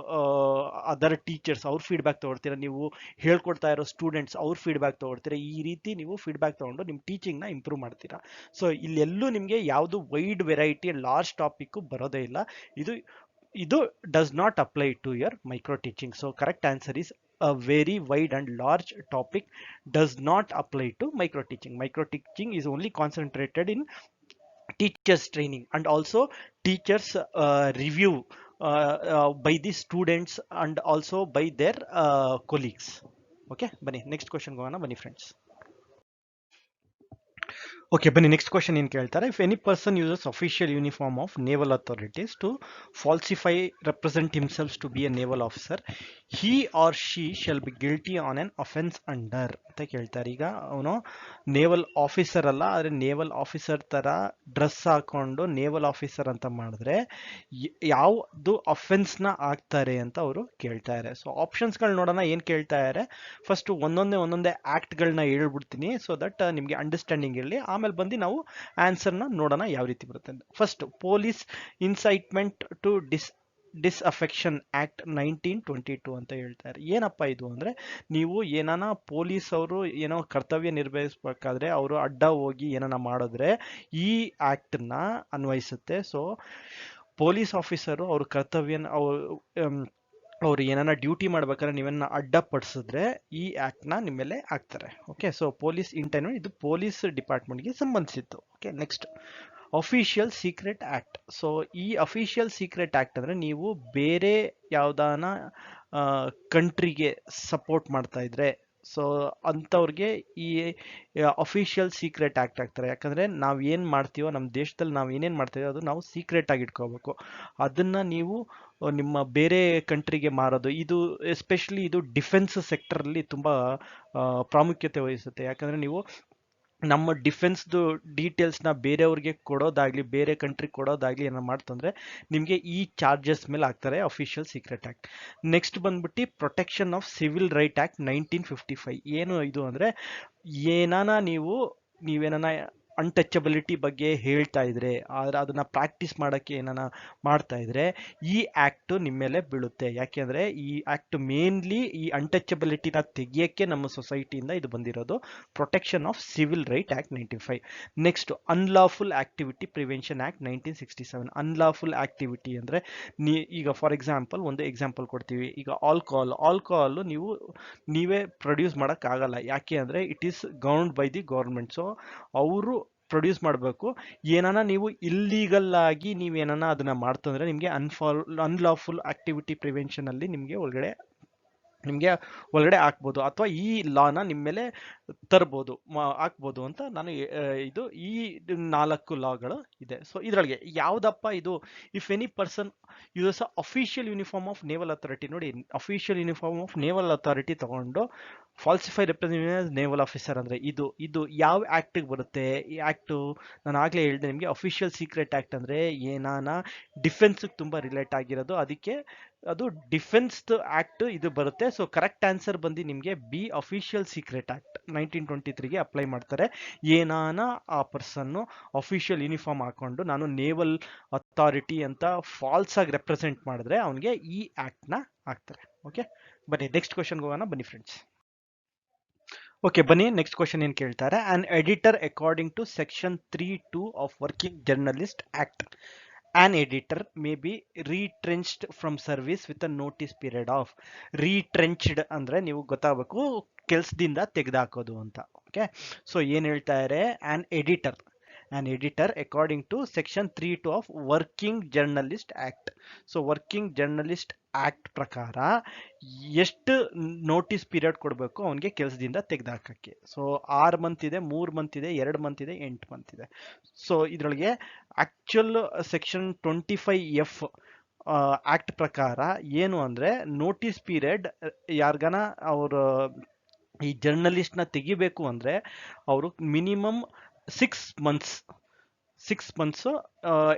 ಅದರ್ ಟೀಚರ್ಸ್ ಅವ್ರ ಫೀಡ್ಬ್ಯಾಕ್ ತೊಗೊಳ್ತೀರಾ, ನೀವು ಹೇಳ್ಕೊಡ್ತಾ ಇರೋ ಸ್ಟೂಡೆಂಟ್ಸ್ ಅವ್ರ ಫೀಡ್ಬ್ಯಾಕ್ ತೊಗೊಳ್ತೀರಾ. ಈ ರೀತಿ ನೀವು ಫೀಡ್ಬ್ಯಾಕ್ ತೊಗೊಂಡು ನಿಮ್ಮ ಟೀಚಿಂಗ್ನ ಇಂಪ್ರೂವ್ ಮಾಡ್ತೀರಾ. ಸೊ ಇಲ್ಲೆಲ್ಲೂ ನಿಮಗೆ ಯಾವುದು ವೈಡ್ ವೆರೈಟಿ ಲಾರ್ಜ್ ಟಾಪಿಕ್ಕು ಬರೋದೇ ಇಲ್ಲ. ಇದು does not apply to your micro teaching. So correct answer is a very wide and large topic does not apply to micro teaching. Micro teaching is only concentrated in teachers training and also teachers review by the students and also by their colleagues. Okay, ಬನ್ನಿ next question ಹೋಗೋಣ ಬನ್ನಿ friends. Okay ಬನ್ನಿ, next question ಏನು ಕೇಳ್ತಾರೆ. If any person uses official uniform of naval authorities to falsify represent himself to be a naval officer, he or she shall be guilty of an offence under ಅಂತ ಕೇಳ್ತಾರೆ. ಈಗ ಅವನು naval officer ಅಲ್ಲ, ಆದರೆ naval officer ಥರ dress ಹಾಕೊಂಡು naval officer ಅಂತ ಮಾಡಿದ್ರೆ ಯಾವುದು ಅಫೆನ್ಸ್ನ ಆಗ್ತಾರೆ ಅಂತ ಅವರು ಕೇಳ್ತಾರೆ. ಸೊ ಆಪ್ಷನ್ಸ್ಗಳು ನೋಡೋಣ ಏನು ಕೇಳ್ತಾ ಇದ್ದಾರೆ. ಫಸ್ಟ್ ಒಂದೊಂದೇ ಆ್ಯಕ್ಟ್ಗಳನ್ನ ಹೇಳ್ಬಿಡ್ತೀನಿ ಸೊ ದಟ್ ನಿಮಗೆ ಅಂಡರ್ಸ್ಟ್ಯಾಂಡಿಂಗ್ ಇರಲಿ. ಆಮೇಲೆ ಬಂದು ನಾವು ಆನ್ಸರ್ನ ನೋಡೋಣ ಯಾವ ರೀತಿ ಬರುತ್ತೆ ಅಂತ. First, police incitement to disaffection act 1922 ಅಂತ ಹೇಳ್ತಾರೆ. ಏನಪ್ಪ ಇದು ಅಂದರೆ, ನೀವು ಏನಾನ ಪೊಲೀಸ್ ಅವರು ಏನೋ ಕರ್ತವ್ಯ ನಿರ್ವಹಿಸಬೇಕಾದ್ರೆ ಅವರು ಅಡ್ಡ ಹೋಗಿ ಏನಾನ ಮಾಡಿದ್ರೆ ಈ ಆ್ಯಕ್ಟನ್ನ ಅನ್ವಯಿಸುತ್ತೆ. ಸೊ ಪೊಲೀಸ್ ಆಫೀಸರು ಅವ್ರ ಕರ್ತವ್ಯನ ಅವ್ರು ಏನಾನ ಡ್ಯೂಟಿ ಮಾಡ್ಬೇಕಾದ್ರೆ ನೀವನ್ನ ಅಡ್ಡಪಡಿಸಿದ್ರೆ ಈ ಆ್ಯಕ್ಟ್ನ ನಿಮ್ಮ ಮೇಲೆ ಹಾಕ್ತಾರೆ. ಓಕೆ, ಸೊ ಪೊಲೀಸ್ ಇಂಟರ್ವ್ಯೂ ಇದು ಪೊಲೀಸ್ ಡಿಪಾರ್ಟ್ಮೆಂಟ್ಗೆ ಸಂಬಂಧಿಸಿತ್ತು. Okay, next official secret act. So ಈ ಅಫಿಷಿಯಲ್ ಸೀಕ್ರೆಟ್ ಆ್ಯಕ್ಟ್ ಅಂದರೆ ನೀವು ಬೇರೆ ಯಾವುದಾನ ಕಂಟ್ರಿಗೆ ಸಪೋರ್ಟ್ ಮಾಡ್ತಾ ಇದ್ರೆ ಸೊ ಅಂಥವ್ರಿಗೆ ಈ ಅಫಿಷಿಯಲ್ ಸೀಕ್ರೆಟ್ ಆ್ಯಕ್ಟ್ ಆಗ್ತಾರೆ. ಯಾಕಂದರೆ ನಾವು ಏನು ಮಾಡ್ತೀವೋ ನಮ್ಮ ದೇಶದಲ್ಲಿ ನಾವು ಏನೇನು ಮಾಡ್ತೀವೋ ಅದು ನಾವು ಸೀಕ್ರೆಟ್ ಆಗಿ ಇಟ್ಕೋಬೇಕು. ಅದನ್ನು ನೀವು ನಿಮ್ಮ ಬೇರೆ ಕಂಟ್ರಿಗೆ ಮಾರೋದು, ಇದು ಎಸ್ಪೆಷಲಿ ಇದು ಡಿಫೆನ್ಸ್ ಸೆಕ್ಟರಲ್ಲಿ ತುಂಬ ಪ್ರಾಮುಖ್ಯತೆ ವಹಿಸುತ್ತೆ. ಯಾಕಂದರೆ ನೀವು ನಮ್ಮ ಡಿಫೆನ್ಸ್ದು ಡೀಟೇಲ್ಸ್ನ ಬೇರೆಯವ್ರಿಗೆ ಕೊಡೋದಾಗಲಿ ಬೇರೆ ಕಂಟ್ರಿಗೆ ಕೊಡೋದಾಗಲಿ ಏನೋ ಮಾಡ್ತಂದರೆ ನಿಮಗೆ ಈ ಚಾರ್ಜಸ್ ಮೇಲೆ ಆಗ್ತಾರೆ ಅಫಿಷಿಯಲ್ ಸೀಕ್ರೆಟ್ ಆ್ಯಕ್ಟ್. ನೆಕ್ಸ್ಟ್ ಬಂದ್ಬಿಟ್ಟು protection of civil right act 1955. ಏನು ಇದು ಅಂದರೆ, ನೀವೇನಾನ ಅನ್ಟಚಬಿಲಿಟಿ ಬಗ್ಗೆ ಹೇಳ್ತಾ ಇದ್ರೆ ಆದರೆ ಅದನ್ನು ಪ್ರಾಕ್ಟೀಸ್ ಮಾಡೋಕ್ಕೆ ಏನಾನ ಮಾಡ್ತಾ ಇದ್ರೆ ಈ ಆ್ಯಕ್ಟು ನಿಮ್ಮ ಮೇಲೆ ಬೀಳುತ್ತೆ. ಯಾಕೆಂದರೆ ಈ ಆ್ಯಕ್ಟ್ ಮೇನ್ಲಿ ಈ ಅನ್ಟಚಬಿಲಿಟಿನ ತೆಗಿಯೋಕ್ಕೆ ನಮ್ಮ ಸೊಸೈಟಿಯಿಂದ ಇದು ಬಂದಿರೋದು. Protection of civil right act 1955. Next, unlawful activity prevention act 1967. Unlawful activity ಅಂದರೆ ಈಗ ಫಾರ್ ಎಕ್ಸಾಂಪಲ್ ಒಂದು ಎಕ್ಸಾಂಪಲ್ ಕೊಡ್ತೀವಿ. ಈಗ ಆಲ್ಕೋಹಾಲು ನೀವೇ ಪ್ರೊಡ್ಯೂಸ್ ಮಾಡೋಕ್ಕಾಗಲ್ಲ. ಯಾಕೆ ಅಂದರೆ it is governed by the government. So ಅವರು ಪ್ರೊಡ್ಯೂಸ್ ಮಾಡಬೇಕು. ಏನಾನ ನೀವು ಇಲ್ಲೀಗಲ್ ಆಗಿ ನೀವೇನಾನ ಅದನ್ನ ಮಾಡ್ತಂದ್ರೆ ನಿಮಗೆ ಅನ್ಲಾಫುಲ್ ಆಕ್ಟಿವಿಟಿ ಪ್ರಿವೆನ್ಷನ್ ಅಲ್ಲಿ ನಿಮಗೆ ಒಳಗಡೆ ಹಾಕ್ಬೋದು ಅಥವಾ ಈ ಲಾನ ನಿಮ್ಮ ಮೇಲೆ ತರ್ಬೋದು ಹಾಕ್ಬೋದು ಅಂತ ನಾನು ಈ 4 ಲಾಗಳು ಇದೆ. ಸೊ ಇದರೊಳಗೆ ಯಾವುದಪ್ಪ ಇದು? If any person uses official uniform of naval authority. ನೋಡಿ, official uniform of naval authority ತಗೊಂಡು ಫಾಲ್ಸಿಫೈ ರೆಪ್ರೆಸೆಂಟೇಟಿವ್ ನೇವಲ್ ಆಫೀಸರ್ ಅಂದರೆ ಇದು ಯಾವ ಆ್ಯಕ್ಟಿಗೆ ಬರುತ್ತೆ? ಈ ಆ್ಯಕ್ಟು ನಾನು ಆಗಲೇ ಹೇಳಿದೆ ನಿಮಗೆ, ಅಫಿಷಿಯಲ್ ಸೀಕ್ರೆಟ್ ಆ್ಯಕ್ಟ್ ಅಂದರೆ ಏನಾನ ಡಿಫೆನ್ಸ್ಗೆ ತುಂಬ ರಿಲೇಟ್ ಆಗಿರೋದು, ಅದಕ್ಕೆ ಅದು ಡಿಫೆನ್ಸ್ ಆ್ಯಕ್ಟ್ ಇದು ಬರುತ್ತೆ. ಸೊ ಕರೆಕ್ಟ್ ಆನ್ಸರ್ ಬಂದು ನಿಮಗೆ ಬಿ, ಅಫಿಷಿಯಲ್ ಸೀಕ್ರೆಟ್ ಆ್ಯಕ್ಟ್ 1923ಗೆ ಅಪ್ಲೈ ಮಾಡ್ತಾರೆ. ಏನಾನ ಆ ಪರ್ಸನ್ನು ಅಫಿಷಿಯಲ್ ಯೂನಿಫಾರ್ಮ್ ಹಾಕೊಂಡು ನಾನು ನೇವಲ್ ಅಥಾರಿಟಿ ಅಂತ ಫಾಲ್ಸ್ ಆಗಿ ರೆಪ್ರೆಸೆಂಟ್ ಮಾಡಿದ್ರೆ ಅವನಿಗೆ ಈ ಆ್ಯಕ್ಟ್ನ ಹಾಕ್ತಾರೆ. ಓಕೆ, ಬನ್ನಿ ನೆಕ್ಸ್ಟ್ ಕ್ವಶನ್ಗೆ ಹೋಗೋಣ ಬನ್ನಿ ಫ್ರೆಂಡ್ಸ್. ಓಕೆ, ಬನ್ನಿ ನೆಕ್ಸ್ಟ್ ಕ್ವಶನ್ ಏನು ಕೇಳ್ತಾರೆ. An editor according to section 3(2) of working journalist act, an editor may be retrenched from service with a notice period of. retrenched ಅಂದ್ರೆ ನೀವು ಗೊತ್ತಾಗಬೇಕು, ಕೆಲ್ಸದಿಂದ ತೆಗೆದುಹಾಕೋದು ಅಂತ. ಓಕೆ, ಸೊ ಏನ್ ಹೇಳ್ತಾ ಇದ್ದಾರೆ, an editor according to section 3(2) of working journalist act. So working journalist act ಪ್ರಕಾರ ಎಷ್ಟು ನೋಟಿಸ್ ಪೀರಿಯಡ್ ಕೊಡಬೇಕು ಅವನಿಗೆ ಕೆಲಸದಿಂದ ತೆಗೆದುಹಾಕಕ್ಕೆ. ಸೊ 6 ಮಂತ್ ಇದೆ, 3 ಮಂತ್ ಇದೆ, 2 ಮಂತ್ ಇದೆ, 8 ಮಂತ್ ಇದೆ. ಸೊ ಇದರೊಳಗೆ ಆಕ್ಚುಯಲ್ ಸೆಕ್ಷನ್ 25F ಆಕ್ಟ್ ಪ್ರಕಾರ ಏನು ಅಂದ್ರೆ, ನೋಟಿಸ್ ಪೀರಿಯಡ್ ಯಾರ್ಗನ ಅವರು ಈ ಜರ್ನಲಿಸ್ಟ್ನ ತೆಗಿಬೇಕು ಅಂದ್ರೆ ಅವರು ಮಿನಿಮಮ್ 6 ಮಂತ್ಸ್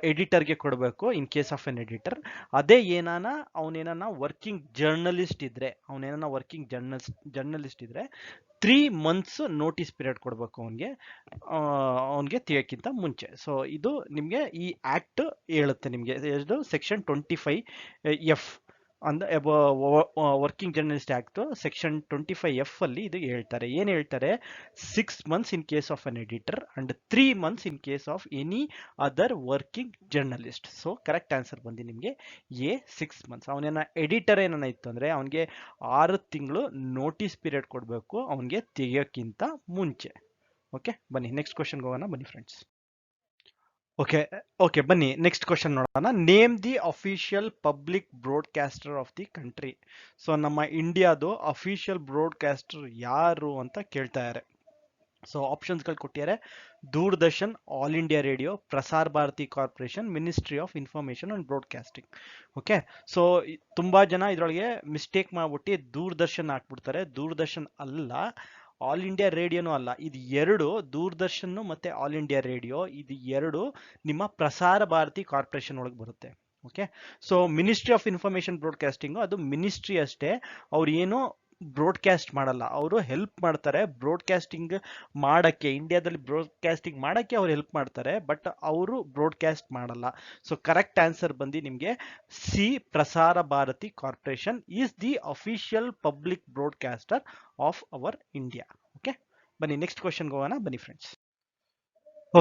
ಎಡಿಟರ್ಗೆ ಕೊಡಬೇಕು in case of N editor. ಅದೇ ಅವನೇನ ವರ್ಕಿಂಗ್ ಜರ್ನಲಿಸ್ಟ್ ಇದ್ರೆ 3 ಮಂತ್ಸ್ ನೋಟಿಸ್ ಪೀರಿಯಡ್ ಕೊಡಬೇಕು ಅವನಿಗೆ ತೆಗಿಯೋಕ್ಕಿಂತ ಮುಂಚೆ. ಸೊ ಇದು ನಿಮಗೆ ಈ ಆಕ್ಟ್ ಹೇಳುತ್ತೆ ನಿಮಗೆ, ಸೆಕ್ಷನ್ 25F ಅಂದ್ರೆ working journalist act section 25F ಅಲ್ಲಿ ಇದು ಹೇಳ್ತಾರೆ. ಏನ್ ಹೇಳ್ತಾರೆ, 6 months in case of an editor and 3 months in case of any other working journalist. So correct answer ಬಂದು ನಿಮಗೆ ಎ 6 ಮಂತ್ಸ್. ಅವನೇನ ಎಡಿಟರ್ ಏನಾನ ಇತ್ತು ಅಂದ್ರೆ ಅವನಿಗೆ 6 ತಿಂಗಳು ನೋಟಿಸ್ ಪೀರಿಯಡ್ ಕೊಡಬೇಕು ಅವನಿಗೆ ತೆಗಿಯೋಕ್ಕಿಂತ ಮುಂಚೆ. ಓಕೆ, ಬನ್ನಿ ನೆಕ್ಸ್ಟ್ ಕ್ವಶನ್ಗೆ ಹೋಗೋಣ ಬನ್ನಿ ಫ್ರೆಂಡ್ಸ್. ಓಕೆ ಬನ್ನಿ ನೆಕ್ಸ್ಟ್ ಕ್ವಶನ್ ನೋಡೋಣ. Name the official public broadcaster of the country. So ನಮ್ಮ ಇಂಡಿಯಾದು ಅಫಿಷಿಯಲ್ ಬ್ರಾಡ್ಕಾಸ್ಟರ್ ಯಾರು ಅಂತ ಕೇಳ್ತಾ ಇದ್ದಾರೆ. ಸೊ ಆಪ್ಷನ್ಸ್ಗಳು ಕೊಟ್ಟಿದ್ದಾರೆ, Doordarshan, All India Radio, Prasar Bharati corporation, ministry of information and broadcasting. Okay, so ತುಂಬಾ ಜನ ಇದರೊಳಗೆ ಮಿಸ್ಟೇಕ್ ಮಾಡ್ಬಿಟ್ಟು ದೂರದರ್ಶನ್ ಹಾಕ್ಬಿಡ್ತಾರೆ. ದೂರದರ್ಶನ್ ಅಲ್ಲ, ಆಲ್ ಇಂಡಿಯಾ ರೇಡಿಯೋನೂ ಅಲ್ಲ. ಇದು ಎರಡು, ದೂರದರ್ಶನ್ ಮತ್ತೆ ಆಲ್ ಇಂಡಿಯಾ ರೇಡಿಯೋ, ಇದು ಎರಡು ನಿಮ್ಮ ಪ್ರಸಾರ ಭಾರತಿ ಕಾರ್ಪೊರೇಷನ್ ಒಳಗೆ ಬರುತ್ತೆ. Okay, so ministry of information broadcasting ಅದು ಮಿನಿಸ್ಟ್ರಿ ಅಷ್ಟೇ, ಅವ್ರು ಏನು ಬ್ರಾಡ್ಕಾಸ್ಟ್ ಮಾಡಲ್ಲ, ಅವರು ಹೆಲ್ಪ್ ಮಾಡ್ತಾರೆ ಬ್ರಾಡ್ಕಾಸ್ಟಿಂಗ್ ಮಾಡಕ್ಕೆ. ಇಂಡಿಯಾದಲ್ಲಿ ಬ್ರಾಡ್ಕಾಸ್ಟಿಂಗ್ ಮಾಡಕ್ಕೆ ಅವ್ರು ಹೆಲ್ಪ್ ಮಾಡ್ತಾರೆ, ಬಟ್ ಅವರು ಬ್ರಾಡ್ಕಾಸ್ಟ್ ಮಾಡಲ್ಲ. ಸೊ ಕರೆಕ್ಟ್ ಆನ್ಸರ್ ಬಂದು ನಿಮಗೆ C, Prasar Bharati corporation is the official public broadcaster of our India. Okay, ಬನ್ನಿ ನೆಕ್ಸ್ಟ್ ಕ್ವಶನ್ಗೆ ಹೋಗೋಣ ಬನ್ನಿ ಫ್ರೆಂಡ್ಸ್.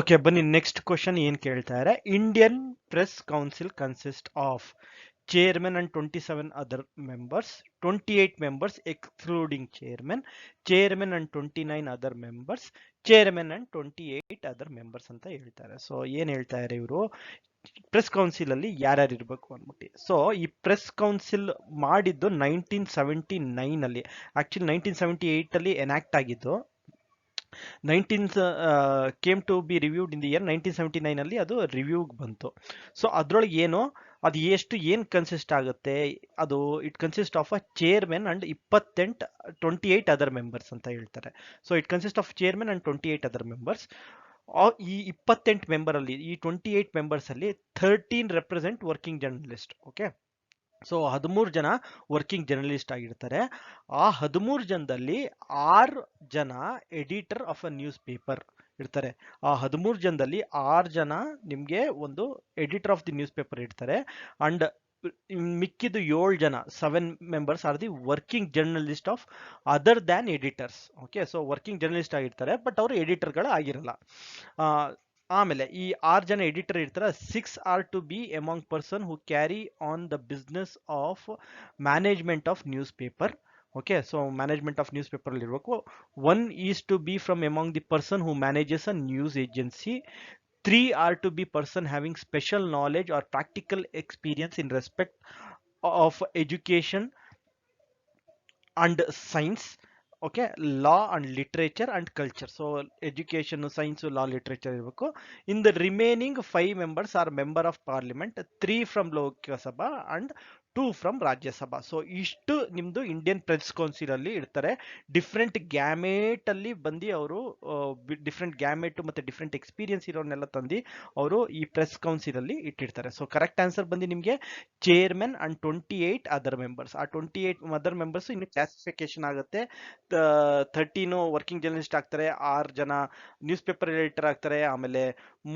ಓಕೆ ಬನ್ನಿ ನೆಕ್ಸ್ಟ್ ಕ್ವಶನ್ ಏನ್ ಕೇಳ್ತಾ ಇದ್ದಾರೆ, Indian press council consist of chairman and 27 other members, 28 members excluding chairman and 29 other members, chairman and 28 other members ಅಂತ ಹೇಳ್ತಾರೆ. ಸೊ ಏನ್ ಹೇಳ್ತಾ ಇದ್ದಾರೆ ಇವರು, ಪ್ರೆಸ್ ಕೌನ್ಸಿಲ್ ಅಲ್ಲಿ ಯಾರ್ಯಾರು ಇರಬೇಕು ಅಂದ್ಬಿಟ್ಟು. ಸೊ ಈ ಪ್ರೆಸ್ ಕೌನ್ಸಿಲ್ ಮಾಡಿದ್ದು 1979 ಅಲ್ಲಿ, ಆಕ್ಚುಲಿ 1978 ಅಲ್ಲಿ ಎನಾಕ್ಟ್ ಆಗಿದ್ದು. 19 came to be reviewed in the year 1979 ಅಲ್ಲಿ ಅದು ರಿವ್ಯೂಗೆ ಬಂತು. ಸೊ ಅದ್ರೊಳಗೆ ಏನು, ಅದು ಏನ್ ಕನ್ಸಿಸ್ಟ್ ಆಗುತ್ತೆ, ಅದು it consist of a chairman and 28 other members ಅಂತ ಹೇಳ್ತಾರೆ. So it consist of chairman and 28 other members. ಈ 28 ಮೆಂಬರ್ ಅಲ್ಲಿ, ಈ 28 ಮೆಂಬರ್ಸ್ ಅಲ್ಲಿ 13 represent working journalist. Okay, so 13 ಜನ ವರ್ಕಿಂಗ್ ಜರ್ನಲಿಸ್ಟ್ ಆಗಿರ್ತಾರೆ. ಆ 13 ಜನದಲ್ಲಿ 6 ಜನ editor of a news paper ಇರ್ತಾರೆ. ಆ 13 ಜನದಲ್ಲಿ 6 ಜನ ನಿಮ್ಗೆ ಒಂದು editor of the news paper ಇರ್ತಾರೆ. ಅಂಡ್ ಮಿಕ್ಕಿದ್ದು 7 ಜನ, 7 members are the working journalist of other than editors. Okay, so working journalist ಆಗಿರ್ತಾರೆ, ಬಟ್ ಅವರು ಎಡಿಟರ್ಗಳು ಆಗಿರಲ್ಲ. ಆಮೇಲೆ ಈ 6 ಜನ ಎಡಿಟರ್ ಇರ್ತಾರೆ. 6 are to be among person who carry on the business of management of newspaper. Okay, so management of newspaper ಅಲ್ಲಿ ಇರಬೇಕು. 1 is to be from among the person who manages a news agency. 3 are to be person having special knowledge or practical experience in respect of education and science. Okay, law and literature and culture. So education, science, law, literature irಬೇಕು. In the remaining 5 members are member of parliament, 3 from Lok Sabha and 2 from ರಾಜ್ಯ ಸಭಾ. So ಇಷ್ಟು ನಿಮ್ದು Indian press council ಅಲ್ಲಿ ಇರ್ತಾರೆ. Different gamete ಅಲ್ಲಿ ಬಂದು ಅವರು different gamete ಮತ್ತೆ ಡಿಫ್ರೆಂಟ್ ಎಕ್ಸ್ಪೀರಿಯನ್ಸ್ ಇರೋನೆಲ್ಲ ತಂದು ಅವರು ಈ ಪ್ರೆಸ್ ಕೌನ್ಸಿಲ್ ಅಲ್ಲಿ ಇಟ್ಟಿರ್ತಾರೆ. ಸೊ ಕರೆಕ್ಟ್ ಆನ್ಸರ್ ಬಂದು ನಿಮಗೆ ಚೇರ್ಮನ್ ಅಂಡ್ 28 ಅದರ್ ಮೆಂಬರ್ಸ್. ಆ 28 ಅದರ್ ಮೆಂಬರ್ಸ್ ಇನ್ನು ಕ್ಲಾಸಿಫಿಕೇಶನ್ ಆಗುತ್ತೆ. 13 ವರ್ಕಿಂಗ್ ಜರ್ನಲಿಸ್ಟ್ ಆಗ್ತಾರೆ, 6 ಜನ ನ್ಯೂಸ್ ಪೇಪರ್ ಎಡಿಟರ್ ಆಗ್ತಾರೆ, ಆಮೇಲೆ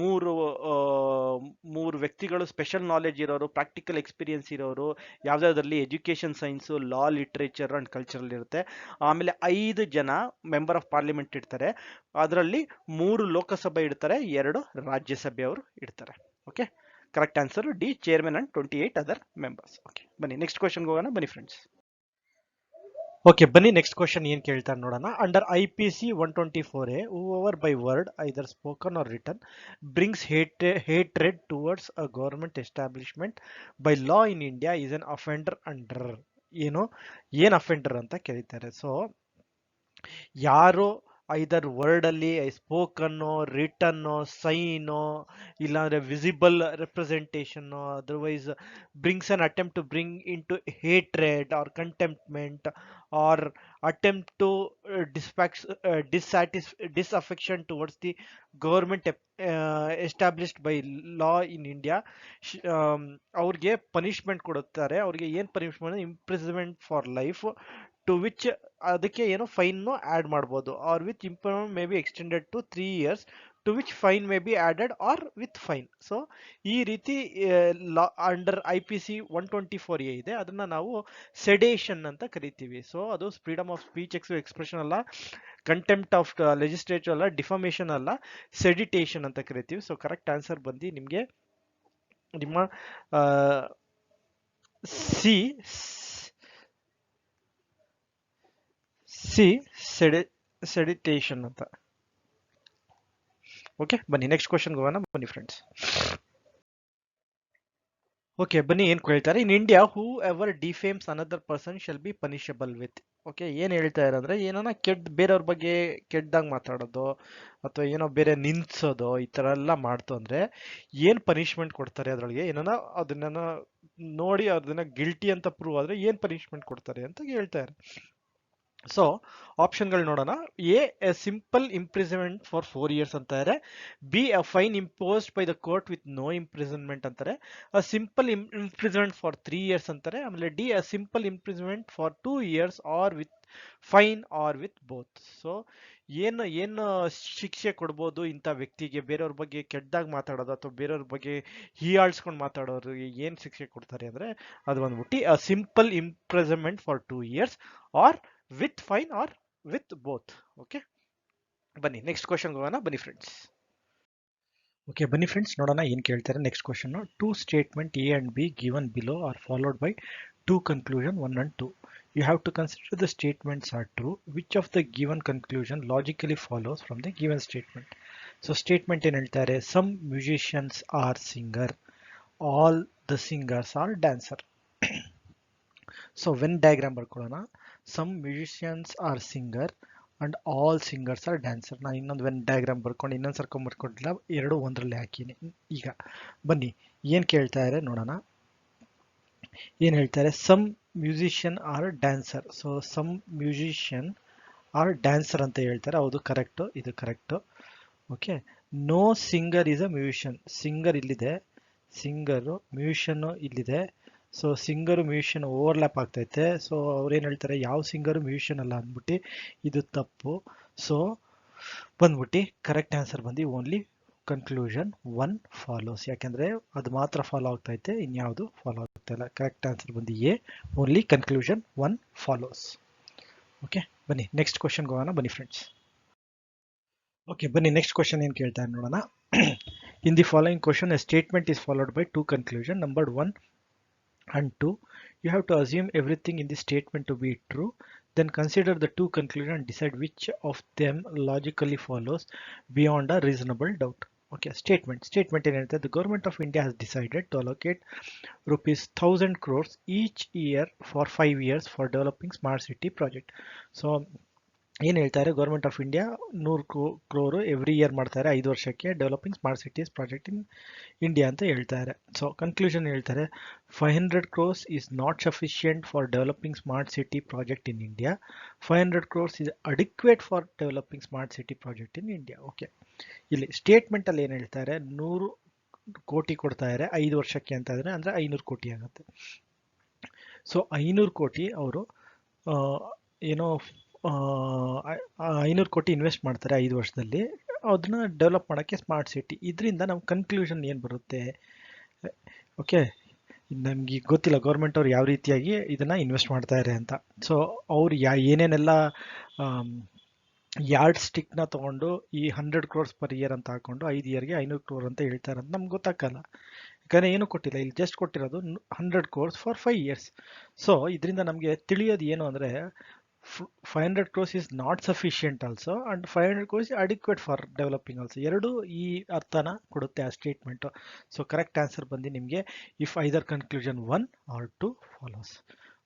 3 ವ್ಯಕ್ತಿಗಳು ಸ್ಪೆಷಲ್ ನಾಲೆಜ್ ಇರೋರು, ಪ್ರಾಕ್ಟಿಕಲ್ ಎಕ್ಸ್ಪೀರಿಯನ್ಸ್ ಇರೋರು, ಯಾವ್ದಾದ್ರಲ್ಲಿ education, science, law, literature and cultural ಇರುತ್ತೆ. ಆಮೇಲೆ 5 ಜನ ಮೆಂಬರ್ ಆಫ್ ಪಾರ್ಲಿಮೆಂಟ್ ಇರ್ತಾರೆ. ಅದರಲ್ಲಿ 3 ಲೋಕಸಭೆ ಇಡ್ತಾರೆ, 2 ರಾಜ್ಯಸಭೆಯವರು ಇಡ್ತಾರೆ. Okay, correct answer D, chairman and 28 other members. Okay, ಬನ್ನಿ ನೆಕ್ಸ್ಟ್ ಕ್ವಶನ್ಗೆ ಹೋಗೋಣ ಬನ್ನಿ ಫ್ರೆಂಡ್ಸ್. ಓಕೆ, ಬನ್ನಿ ನೆಕ್ಸ್ಟ್ ಕ್ವಶನ್ ಏನ್ ಕೇಳ್ತಾರೆ ನೋಡೋಣ. Under IPC 124A, whoever by word either spoken or written brings hatred towards a government establishment by law in India is an offender under, ಏನು ಏನ್ ಅಫೆಂಡರ್ ಅಂತ ಕೇಳ್ತಾರೆ. ಸೊ ಯಾರು ಐದರ್ ವರ್ಡ್ ಅಲ್ಲಿ ಸ್ಪೋಕನ್ನು, ರಿಟನ್ನು, ಸೈನು, ಇಲ್ಲಾಂದ್ರೆ visible representation, otherwise brings an attempt to bring into hatred or contemptment or attempt to disaffection towards the government established by law in India, ಅವ್ರಿಗೆ punishment ಕೊಡುತ್ತಾರೆ. ಅವ್ರಿಗೆ ಏನ್ punishment? Imprisonment for life, to which ಅದಕ್ಕೆ ಏನು fine add ಮಾಡ್ಬೋದು, or with imprisonment may be extended to 3 years, to which fine may be added or with fine. So ಈ ರೀತಿ ಲಾ under IPC 124A ಇದೆ, ಅದನ್ನ ನಾವು ಸೆಡೇಷನ್ ಅಂತ ಕರಿತೀವಿ. ಸೊ ಅದು ಫ್ರೀಡಮ್ ಆಫ್ ಸ್ಪೀಚ್ ಎಕ್ಸ್ಪ್ರೆಷನ್ ಅಲ್ಲ, ಕಂಟೆಂಪ್ಟ್ ಆಫ್ ಲೆಜಿಸ್ಲೇಚರ್ ಅಲ್ಲ, ಡಿಫಮೇಷನ್ ಅಲ್ಲ, ಸೆಡಿಟೇಷನ್ ಅಂತ ಕರಿತೀವಿ. ಸೊ ಕರೆಕ್ಟ್ ಆನ್ಸರ್ ಬಂದು ನಿಮಗೆ ನಿಮ್ಮ ಸಿ ಸೆಡಿಟೇಷನ್ ಅಂತ. ಓಕೆ, ಬನ್ನಿ ನೆಕ್ಸ್ಟ್ ಕ್ವಶನ್ ಹೋಗೋಣ. ಬನ್ನಿ ಫ್ರೆಂಡ್ಸ್. ಓಕೆ, ಬನ್ನಿ ಏನ್ ಕೇಳ್ತಾರೆ. In India whoever defames another person shall be punishable with. Okay, ಏನ್ ಹೇಳ್ತಾ ಇರಂದ್ರೆ, ಏನೋ ಬೇರೆಯವ್ರ ಬಗ್ಗೆ ಕೆಟ್ಟದಾಗ ಮಾತಾಡೋದು ಅಥವಾ ಏನೋ ಬೇರೆ ನಿನ್ಸೋದು ಈ ತರ ಎಲ್ಲ ಮಾಡ್ತು ಅಂದ್ರೆ ಏನ್ ಪನಿಷ್ಮೆಂಟ್ ಕೊಡ್ತಾರೆ ಅದ್ರೊಳಗೆ, ಏನೋ ಅದನ್ನ ನೋಡಿ ಅದನ್ನ ಗಿಲ್ಟಿ ಅಂತ ಪ್ರೂವ್ ಆದ್ರೆ ಏನ್ ಪನಿಷ್ಮೆಂಟ್ ಕೊಡ್ತಾರೆ ಅಂತ ಹೇಳ್ತಾರೆ. ಸೊ ಆಪ್ಷನ್ಗಳು ನೋಡೋಣ. A simple imprisonment for 4 years ಅಂತಾರೆ. B a fine imposed by the court with no imprisonment ಅಂತಾರೆ. A simple imprisonment for 3 years ಅಂತಾರೆ. ಆಮೇಲೆ D a simple imprisonment for 2 years or with fine or with both. ಸೊ ಏನು ಶಿಕ್ಷೆ ಕೊಡ್ಬೋದು ಇಂಥ ವ್ಯಕ್ತಿಗೆ, ಬೇರೆಯವ್ರ ಬಗ್ಗೆ ಕೆಟ್ಟದಾಗ ಮಾತಾಡೋದು ಅಥವಾ ಬೇರೆಯವ್ರ ಬಗ್ಗೆ ಹೀಯಾಳ್ಸ್ಕೊಂಡು ಮಾತಾಡೋರು ಏನ್ ಶಿಕ್ಷೆ ಕೊಡ್ತಾರೆ ಅಂದ್ರೆ ಅದು ಬಂದ್ಬಿಟ್ಟು a simple imprisonment for 2 years or with fine or with both. Okay, ಬನ್ನಿ ನೆಕ್ಸ್ಟ್ ಕ್ವಶನ್ ಹೋಗೋಣ. ಬನ್ನಿ ಫ್ರೆಂಡ್ಸ್. ಓಕೆ, ಬನ್ನಿ ಫ್ರೆಂಡ್ಸ್ ನೋಡೋಣ ಏನ್ ಕೇಳ್ತಾರೆ. Next question, two statement A and B given below are followed by two conclusion 1 and 2. You have to consider the statements are true. Which of the given conclusion logically follows from the given statement? So statement ಏನ್ ಹೇಳ್ತಾರೆ, some musicians are singer, all the singers are dancer. So Venn diagram ಬರ್ಕೊಳ್ಳೋಣ. Some musicians are singer and all singers are dancer. ನಾನು ಇನ್ನೊಂದು when diagram ಬರ್ಕೊಂಡು ಇನ್ನೊಂದು ಸರ್ಕೊಂಡ್ ಬರ್ಕೊಂಡಿಲ್ಲ, ಎರಡು ಒಂದರಲ್ಲಿ ಹಾಕಿನಿ. ಈಗ ಬನ್ನಿ ಏನ್ ಕೇಳ್ತಾ ಇದ್ದಾರೆ ನೋಡೋಣ. ಏನ್ ಹೇಳ್ತಾರೆ, some musician are dancer. So some musician are dancer ಅಂತ ಹೇಳ್ತಾರೆ. ಹೌದು, ಕರೆಕ್ಟು, ಇದು correct. Okay, no singer is a musician. Singer ಇಲ್ಲಿದೆ, ಸಿಂಗರು, ಮ್ಯೂಸಿಷಿಯನ್ ಇಲ್ಲಿದೆ. ಸೊ ಸಿಂಗರು ಮ್ಯೂಸಿಷಿಯನ್ ಓವರ್ಲ್ಯಾಪ್ ಆಗ್ತೈತೆ. ಸೊ ಅವ್ರೇನು ಹೇಳ್ತಾರೆ, ಯಾವ ಸಿಂಗರು ಮ್ಯೂಸಿಷಿಯನ್ ಅಲ್ಲ ಅಂದ್ಬಿಟ್ಟು ಇದು ತಪ್ಪು. ಸೊ ಬಂದ್ಬಿಟ್ಟು ಕರೆಕ್ಟ್ ಆನ್ಸರ್ ಬಂದು ಓನ್ಲಿ ಕನ್ಕ್ಲೂಷನ್ 1 ಫಾಲೋಸ್. ಯಾಕೆಂದ್ರೆ ಅದು ಮಾತ್ರ ಫಾಲೋ ಆಗ್ತೈತೆ, ಇನ್ಯಾವುದು ಫಾಲೋ ಆಗ್ತಾ ಇಲ್ಲ. ಕರೆಕ್ಟ್ ಆನ್ಸರ್ ಬಂದು A, only conclusion 1 follows. Okay, ಬನ್ನಿ ನೆಕ್ಸ್ಟ್ ಕ್ವಶನ್ ಹೋಗೋಣ. ಬನ್ನಿ ಫ್ರೆಂಡ್ಸ್. ಓಕೆ, ಬನ್ನಿ ನೆಕ್ಸ್ಟ್ ಕ್ವಶನ್ ಏನು ಕೇಳ್ತಾರೆ ನೋಡೋಣ. In the following question A statement is followed by two conclusion number 1 and 2. You have to assume everything in the statement to be true, then consider the two conclusions and decide which of them logically follows beyond a reasonable doubt. Okay, statement in it, the government of India has decided to allocate rupees 1000 crores each year for 5 years for developing smart city project. So ಏನು ಹೇಳ್ತಾರೆ, government of India 100 crore every year ಮಾಡ್ತಾರೆ 5 ವರ್ಷಕ್ಕೆ developing smart cities project in India ಅಂತ ಹೇಳ್ತಾರೆ. So conclusion ಹೇಳ್ತಾರೆ, 500 crores is not sufficient for developing smart city project in India. 500 crores is adequate for developing smart city project in India. Okay, ಇಲ್ಲಿ statement ಅಲ್ಲಿ ಏನು ಹೇಳ್ತಾರೆ, 100 ಕೋಟಿ ಕೊಡ್ತಾ ಇದ್ದಾರೆ 5 ವರ್ಷಕ್ಕೆ ಅಂತ ಇದ್ರೆ ಅಂದ್ರೆ 500 ಕೋಟಿ ಆಗುತ್ತೆ. ಸೊ 500 ಕೋಟಿ ಅವರು ಏನೋ 500 ಕೋಟಿ ಇನ್ವೆಸ್ಟ್ ಮಾಡ್ತಾರೆ 5 ವರ್ಷದಲ್ಲಿ, ಅದನ್ನ ಡೆವಲಪ್ ಮಾಡೋಕ್ಕೆ ಸ್ಮಾರ್ಟ್ ಸಿಟಿ. ಇದರಿಂದ ನಮ್ಮ ಕನ್ಕ್ಲೂಷನ್ ಏನು ಬರುತ್ತೆ? ಓಕೆ, ನಮ್ಗೆ ಗೊತ್ತಿಲ್ಲ ಗೌರ್ಮೆಂಟ್ ಅವ್ರು ಯಾವ ರೀತಿಯಾಗಿ ಇದನ್ನ ಇನ್ವೆಸ್ಟ್ ಮಾಡ್ತಾ ಇದ್ದಾರೆ ಅಂತ. ಸೊ ಅವ್ರು ಏನೇನೆಲ್ಲ ಯಾರ್ಡ್ ಸ್ಟಿಕ್ನ ತೊಗೊಂಡು ಈ 100 crores ಪರ್ ಇಯರ್ ಅಂತ ಹಾಕೊಂಡು 5 yearಗೆ 500 crore ಅಂತ ಹೇಳ್ತಾರೆ ಅಂತ ನಮ್ಗೆ ಗೊತ್ತಾಗಲ್ಲ. ಯಾಕಂದರೆ ಏನು ಕೊಟ್ಟಿಲ್ಲ, ಇಲ್ಲಿ ಜಸ್ಟ್ ಕೊಟ್ಟಿರೋದು 100 crores ಫಾರ್ 5 years. ಸೊ ಇದರಿಂದ ನಮಗೆ ತಿಳಿಯೋದು ಏನು ಅಂದರೆ, 500 crores is not sufficient also and 500 crores is adequate for developing also. ಎರಡು ಈ ಅರ್ಥನ ಕೊಡುತ್ತೆ ಆ ಸ್ಟೇಟ್ಮೆಂಟ್. ಸೊ ಕರೆಕ್ಟ್ ಆನ್ಸರ್ ಬಂದು ನಿಮಗೆ if either conclusion 1 or 2 follows.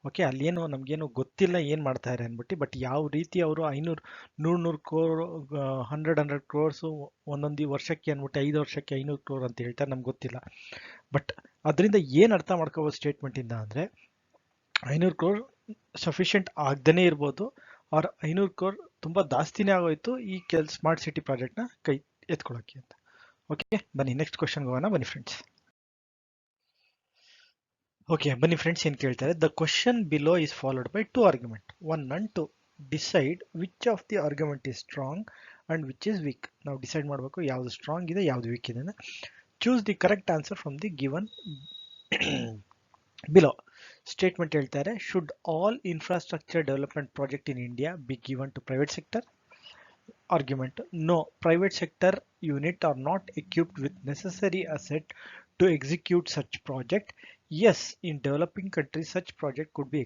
Okay, ಅಲ್ಲೇನು ನಮಗೇನು ಗೊತ್ತಿಲ್ಲ ಏನು ಮಾಡ್ತಾ ಇದ್ದಾರೆ ಅಂದ್ಬಿಟ್ಟು, ಬಟ್ ಯಾವ ರೀತಿ ಅವರು 500 100 ಕ್ರೋರ್ 100 ಕ್ರೋರ್ಸು ಒಂದೊಂದು ವರ್ಷಕ್ಕೆ ಅಂದ್ಬಿಟ್ಟು 5 ವರ್ಷಕ್ಕೆ 500 ಕ್ರೋರ್ ಅಂತ ಹೇಳ್ತಾರೆ, ನಮ್ಗೆ ಗೊತ್ತಿಲ್ಲ. ಬಟ್ ಅದರಿಂದ ಏನು ಅರ್ಥ ಮಾಡ್ಕೋಬೋದು ಸ್ಟೇಟ್ಮೆಂಟಿಂದ ಅಂದರೆ 500 ಕ್ರೋರ್ ಸಫಿಷಿಯೆಂಟ್ ಆಗದೇ ಇರ್ಬೋದು, ಅವ್ರ 500 ಕ್ರೋರ್ ತುಂಬ ಜಾಸ್ತಿನೇ ಆಗೋಯ್ತು ಈ ಸ್ಮಾರ್ಟ್ ಸಿಟಿ ಪ್ರಾಜೆಕ್ಟ್ನ ಕೈ ಎತ್ಕೊಳ್ಳೋಕ್ಕೆ ಅಂತ. ಓಕೆ, ಬನ್ನಿ ನೆಕ್ಸ್ಟ್ ಕ್ವಶನ್ಗೆ ಹೋಗೋಣ. ಬನ್ನಿ ಫ್ರೆಂಡ್ಸ್. ಓಕೆ, ಬನ್ನಿ ಫ್ರೆಂಡ್ಸ್, ಏನು ಕೇಳ್ತಾರೆ, the question below is followed by 2 argument 1 and 2. Decide which of the argument is strong and which is weak. ನಾವು ಡಿಸೈಡ್ ಮಾಡಬೇಕು ಯಾವುದು ಸ್ಟ್ರಾಂಗ್ ಇದೆ ಯಾವುದು ವೀಕ್ ಇದೆ. Choose the correct answer from the given below. Statement ಹೇಳ್ತಾರೆ, should all infrastructure development project in India be given to private sector. Argument, no, private sector unit are not equipped with necessary asset to execute such project. Yes, in developing countries such project could be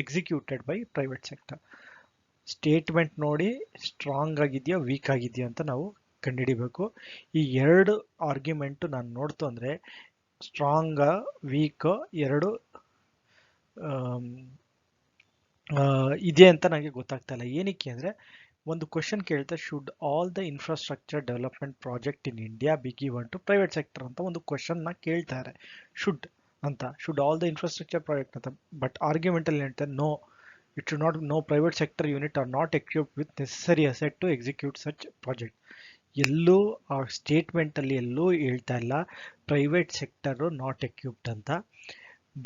executed by private sector. Statement ನೋಡಿ strong ಆಗಿದೆಯಾ weak ಆಗಿದೆಯಾ ಅಂತ ನಾವು ಕಂಡುಹಿಡಿಬೇಕು. ಈ ಎರಡು argument ನಾನು ನೋಡ್ತು ಅಂದರೆ ಸ್ಟ್ರಾಂಗ ವೀಕ್ ಎರಡು ಇದೆ ಅಂತ ನನಗೆ ಗೊತ್ತಾಗ್ತಾ ಇಲ್ಲ. ಏನಕ್ಕೆ ಅಂದರೆ ಒಂದು ಕ್ವಶನ್ ಕೇಳ್ತಾ should all the infrastructure development project in India be given to private sector ಅಂತ ಒಂದು ಕ್ವಶನ್ನ ಕೇಳ್ತಾರೆ. ಶುಡ್ ಅಂತ, should all the infrastructure project ಅಂತ. ಬಟ್ ಆರ್ಗ್ಯುಮೆಂಟಲ್ಲಿ ಹೇಳ್ತಾರೆ no, it should not, no private sector unit are not equipped with necessary asset to execute such project. ಎಲ್ಲೂ ಆ ಸ್ಟೇಟ್ಮೆಂಟಲ್ಲಿ ಎಲ್ಲೂ ಹೇಳ್ತಾ ಇಲ್ಲ ಪ್ರೈವೇಟ್ ಸೆಕ್ಟರು ನಾಟ್ ಎಕ್ವಿಪ್ಡ್ ಅಂತ.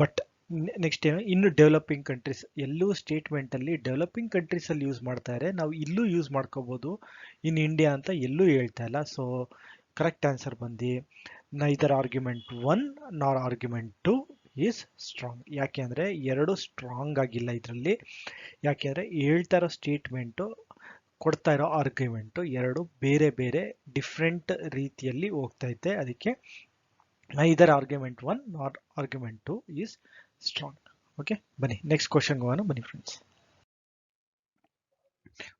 ಬಟ್ ನೆಕ್ಸ್ಟ್ ಏನು, ಇನ್ನು ಡೆವಲಪಿಂಗ್ ಕಂಟ್ರೀಸ್, ಎಲ್ಲೂ ಸ್ಟೇಟ್ಮೆಂಟಲ್ಲಿ ಡೆವಲಪಿಂಗ್ ಕಂಟ್ರೀಸಲ್ಲಿ ಯೂಸ್ ಮಾಡ್ತಾರೆ, ನಾವು ಇಲ್ಲೂ ಯೂಸ್ ಮಾಡ್ಕೋಬೋದು ಇನ್ ಇಂಡಿಯಾ ಅಂತ ಎಲ್ಲೂ ಹೇಳ್ತಾ ಇಲ್ಲ. ಸೊ ಕರೆಕ್ಟ್ ಆನ್ಸರ್ ಬಂದು neither argument 1 nor argument 2 is strong. ಯಾಕೆ ಅಂದರೆ ಎರಡು ಸ್ಟ್ರಾಂಗ್ ಆಗಿಲ್ಲ ಇದರಲ್ಲಿ. ಯಾಕೆ ಅಂದರೆ ಹೇಳ್ತಾ ಇರೋ ಸ್ಟೇಟ್ಮೆಂಟು ಕೊಡ್ತಾ ಇರೋ ಆರ್ಗ್ಯುಮೆಂಟು ಎರಡು ಬೇರೆ ಬೇರೆ ಡಿಫ್ರೆಂಟ್ ರೀತಿಯಲ್ಲಿ ಹೋಗ್ತಾ ಇದೆ. ಅದಕ್ಕೆ neither argument 1 nor argument 2 is strong. Okay, ಬನ್ನಿ ನೆಕ್ಸ್ಟ್ ಕ್ವಶನ್ ಹೋಗೋಣ. ಬನ್ನಿ ಫ್ರೆಂಡ್ಸ್.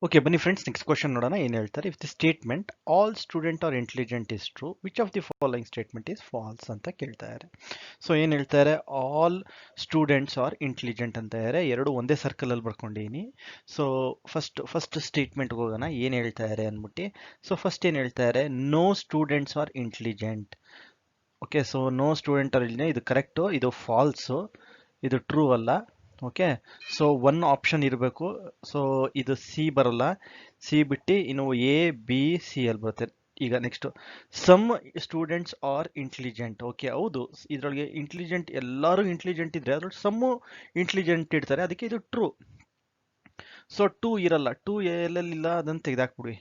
ಓಕೆ, ಬನ್ನಿ ಫ್ರೆಂಡ್ಸ್, ನೆಕ್ಸ್ಟ್ ಕ್ವಶನ್ ನೋಡೋಣ. ಏನು ಹೇಳ್ತಾರೆ, if the statement all student are intelligent is true, which of the following statement is false ಅಂತ ಕೇಳ್ತಾರೆ. ಸೊ ಏನು ಹೇಳ್ತಾರೆ, ಆಲ್ ಸ್ಟೂಡೆಂಟ್ಸ್ ಆರ್ ಇಂಟೆಲಿಜೆಂಟ್ ಅಂತ ಇದ್ದಾರೆ. ಎರಡು ಒಂದೇ ಸರ್ಕಲಲ್ಲಿ ಬರ್ಕೊಂಡಿದ್ದೀನಿ. ಸೊ ಫಸ್ಟ್ ಸ್ಟೇಟ್ಮೆಂಟ್ಗೆ ಹೋಗೋಣ, ಏನು ಹೇಳ್ತಾರೆ ಅಂದ್ಬಿಟ್ಟು. ಸೊ ಫಸ್ಟ್ ಏನು ಹೇಳ್ತಾರೆ, no students are intelligent. Okay, so no student are intelligent, ಇದು ಕರೆಕ್ಟು, ಇದು ಫಾಲ್ಸು, ಇದು ಟ್ರೂ ಅಲ್ಲ. ಓಕೆ, ಸೊ ಒನ್ ಆಪ್ಷನ್ ಇರಬೇಕು. ಸೊ ಇದು ಸಿ ಬರಲ್ಲ, ಸಿ ಬಿಟ್ಟು ಇನ್ನು ಎ ಬಿ ಸಿ ಅಲ್ಲಿ ಬರುತ್ತೆ. ಈಗ next, some students are intelligent. Okay, ಹೌದು, ಇದರೊಳಗೆ ಇಂಟೆಲಿಜೆಂಟ್ ಎಲ್ಲರೂ ಇಂಟೆಲಿಜೆಂಟ್ ಇದ್ರೆ ಅದ್ರೊಳಗೆ ಸಮ್ಮು ಇಂಟೆಲಿಜೆಂಟ್ ಇರ್ತಾರೆ, ಅದಕ್ಕೆ ಇದು ಟ್ರೂ. ಸೊ 2 ಇರಲ್ಲ, 2 ಎಲ್ಲೆಲ್ಲಿಲ್ಲ ಅದನ್ನು ತೆಗೆದಾಕ್ಬಿಡಿ.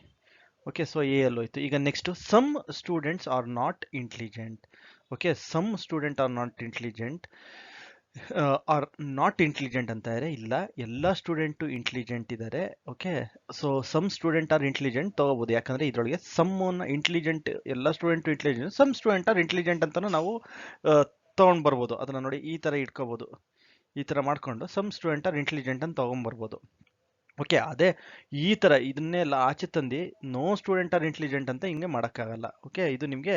ಓಕೆ, ಸೊ ಎ ಅಲ್ಲಿ ಹೋಯ್ತು. ಈಗ next, some students are not intelligent. Okay, some student are not intelligent are not intelligent ಅಂತ ಇದ್ದಾರೆ. ಇಲ್ಲ, ಎಲ್ಲ ಸ್ಟೂಡೆಂಟು ಇಂಟೆಲಿಜೆಂಟ್ ಇದ್ದಾರೆ. Okay, so some student are intelligent ತಗೋಬಹುದು, ಯಾಕಂದ್ರೆ ಇದರೊಳಗೆ ಸಮ್ ಇಂಟೆಲಿಜೆಂಟ್, ಎಲ್ಲ student intelligent, some student are intelligent ಅಂತಾನು ನಾವು ತಗೊಂಡ್ ಬರ್ಬೋದು. ಅದನ್ನ ನೋಡಿ ಈ ತರ ಇಟ್ಕೋಬಹುದು, ಈ ತರ ಮಾಡ್ಕೊಂಡು ಸಮ್ ಸ್ಟೂಡೆಂಟ್ ಆರ್ ಇಂಟೆಲಿಜೆಂಟ್ ಅಂತ ತಗೊಂಡ್ಬರ್ಬೋದು. ಓಕೆ, ಅದೇ ಈ ತರ ಇದನ್ನೆಲ್ಲ ಆಚೆ ತಂದು ನೋ ಸ್ಟೂಡೆಂಟ್ ಆರ್ ಇಂಟೆಲಿಜೆಂಟ್ ಅಂತ ಹಿಂಗೆ ಮಾಡೋಕ್ಕಾಗಲ್ಲ. ಓಕೆ, ಇದು ನಿಮಗೆ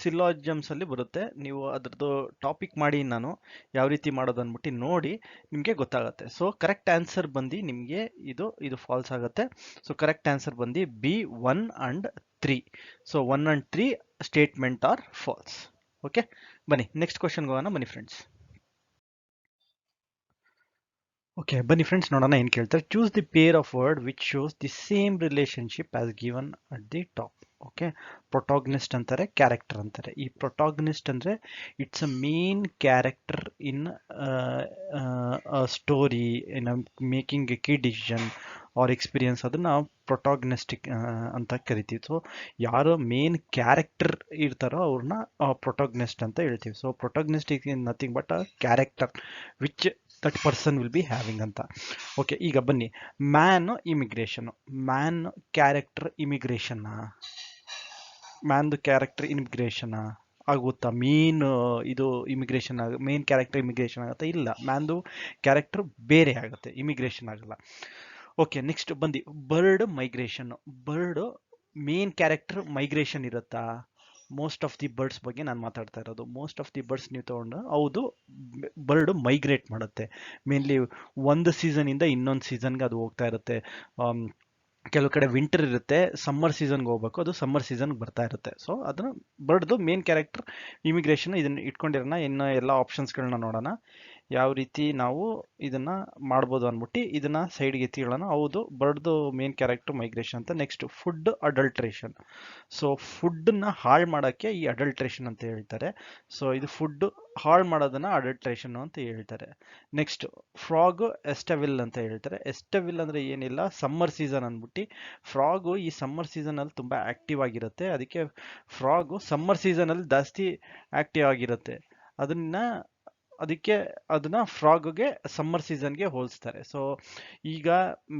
ಸಿಲಾಜಿಸಮ್ಸ್ ಅಲ್ಲಿ ಬರುತ್ತೆ. ನೀವು ಅದ್ರದ್ದು ಟಾಪಿಕ್ ಮಾಡಿ ನಾನು ಯಾವ ರೀತಿ ಮಾಡೋದು ಅಂದ್ಬಿಟ್ಟು ನೋಡಿ ನಿಮಗೆ ಗೊತ್ತಾಗುತ್ತೆ. ಸೊ ಕರೆಕ್ಟ್ ಆನ್ಸರ್ ಬಂದು ನಿಮಗೆ ಇದು ಫಾಲ್ಸ್ ಆಗುತ್ತೆ. ಸೊ ಕರೆಕ್ಟ್ ಆನ್ಸರ್ ಬಂದು B 1 and 3. So 1 and 3 statement or false. Okay, ಬನ್ನಿ ನೆಕ್ಸ್ಟ್ ಕ್ವಶನ್ಗೆ ಹೋಗೋಣ. ಬನ್ನಿ ಫ್ರೆಂಡ್ಸ್. ಓಕೆ, ಬನ್ನಿ ಫ್ರೆಂಡ್ಸ್, ನೋಡೋಣ ಏನು ಕೇಳ್ತಾರೆ. Choose the pair of word which shows the same relationship as given at the top. Okay, protagonist ಅಂತಾರೆ, ಕ್ಯಾರೆಕ್ಟರ್ ಅಂತಾರೆ. ಈ ಪ್ರೊಟಾಗನಿಸ್ಟ್ ಅಂದರೆ it's a main character in story, in making a key decision or experience, ಅದನ್ನು protagonistic ಅಂತ ಕರಿತೀವಿ. So ಯಾರು main character ಇರ್ತಾರೋ ಅವ್ರನ್ನ ಪ್ರೊಟಾಗನಿಸ್ಟ್ ಅಂತ ಹೇಳ್ತೀವಿ. ಸೊ protagonistic is nothing but a character which that person will be having ಅಂತ. ಓಕೆ, ಈಗ ಬನ್ನಿ, man immigration, man character immigration, ಮ್ಯಾನ್ದು ಕ್ಯಾರೆಕ್ಟರ್ ಇಮಿಗ್ರೇಷನ್ ಆಗುತ್ತಾ? ಮೇನ್ ಇದು ಇಮಿಗ್ರೇಷನ್ ಮೇನ್ ಕ್ಯಾರೆಕ್ಟರ್ ಇಮಿಗ್ರೇಷನ್ ಆಗುತ್ತಾ? ಇಲ್ಲ, ಮ್ಯಾನ್ದು ಕ್ಯಾರೆಕ್ಟರ್ ಬೇರೆ ಆಗುತ್ತೆ, ಇಮಿಗ್ರೇಷನ್ ಆಗಲ್ಲ. ಓಕೆ, ನೆಕ್ಸ್ಟ್ ಬಂದು bird migration. Bird main character migration ಇರುತ್ತಾ? ಮೋಸ್ಟ್ ಆಫ್ ದಿ ಬರ್ಡ್ಸ್ ಬಗ್ಗೆ ನಾನು ಮಾತಾಡ್ತಾ ಇರೋದು. ಮೋಸ್ಟ್ ಆಫ್ ದಿ ಬರ್ಡ್ಸ್ ನೀವು ತಗೊಂಡು, ಹೌದು, ಬರ್ಡ್ ಮೈಗ್ರೇಟ್ ಮಾಡುತ್ತೆ. ಮೇನ್ಲಿ ಒಂದು ಸೀಸನ್ ಇಂದ ಇನ್ನೊಂದು ಸೀಸನ್ಗೆ ಅದು ಹೋಗ್ತಾ ಇರುತ್ತೆ. ಕೆಲವು ಕಡೆ ವಿಂಟರ್ ಇರುತ್ತೆ, ಸಮ್ಮರ್ ಸೀಸನ್ಗೆ ಹೋಗ್ಬೇಕು, ಅದು ಸಮ್ಮರ್ ಸೀಸನ್ಗೆ ಬರ್ತಾ ಇರುತ್ತೆ. ಸೊ ಅದನ್ನ ಬರ್ಡ್ದು ಮೇನ್ ಕ್ಯಾರೆಕ್ಟರ್ ಇಮಿಗ್ರೇಷನ್. ಇದನ್ನ ಇಟ್ಕೊಂಡಿರೋಣ. ಇನ್ನು ಎಲ್ಲ ಆಪ್ಷನ್ಸ್ಗಳನ್ನ ನೋಡೋಣ, ಯಾವ ರೀತಿ ನಾವು ಇದನ್ನ ಮಾಡ್ಬೋದು ಅಂದ್ಬಿಟ್ಟು ಇದನ್ನ ಸೈಡ್ಗೆ ಎತ್ತಿಕೊಳ್ಳೋಣ. ಹೌದು, ಬರ್ಡ್ದು ಮೇನ್ ಕ್ಯಾರೆಕ್ಟರ್ ಮೈಗ್ರೇಷನ್ ಅಂತ. Next food adulteration. ಸೊ ಫುಡ್ನ ಹಾಳು ಮಾಡೋಕ್ಕೆ ಈ ಅಡಲ್ಟ್ರೇಷನ್ ಅಂತ ಹೇಳ್ತಾರೆ. ಸೊ ಇದು ಫುಡ್ ಹಾಳು ಮಾಡೋದನ್ನ ಅಡಲ್ಟ್ರೇಷನ್ ಅಂತ ಹೇಳ್ತಾರೆ. ನೆಕ್ಸ್ಟ್ ಫ್ರಾಗ್ ಎಸ್ಟವಿಲ್ ಅಂತ ಹೇಳ್ತಾರೆ. ಎಸ್ಟವಿಲ್ ಅಂದ್ರೆ ಏನಿಲ್ಲ, ಸಮ್ಮರ್ ಸೀಸನ್ ಅಂದ್ಬಿಟ್ಟು ಫ್ರಾಗು ಈ ಸಮ್ಮರ್ ಸೀಸನ್ ಅಲ್ಲಿ ತುಂಬಾ ಆಕ್ಟಿವ್ ಆಗಿರುತ್ತೆ. ಅದಕ್ಕೆ ಫ್ರಾಗು ಸಮ್ಮರ್ ಸೀಸನ್ ಅಲ್ಲಿ ಜಾಸ್ತಿ ಆಕ್ಟಿವ್ ಆಗಿರುತ್ತೆ. ಅದನ್ನ ಫ್ರಾಗ್ಗೆ ಸಮ್ಮರ್ ಸೀಸನ್ಗೆ ಹೋಲಿಸ್ತಾರೆ. ಸೊ ಈಗ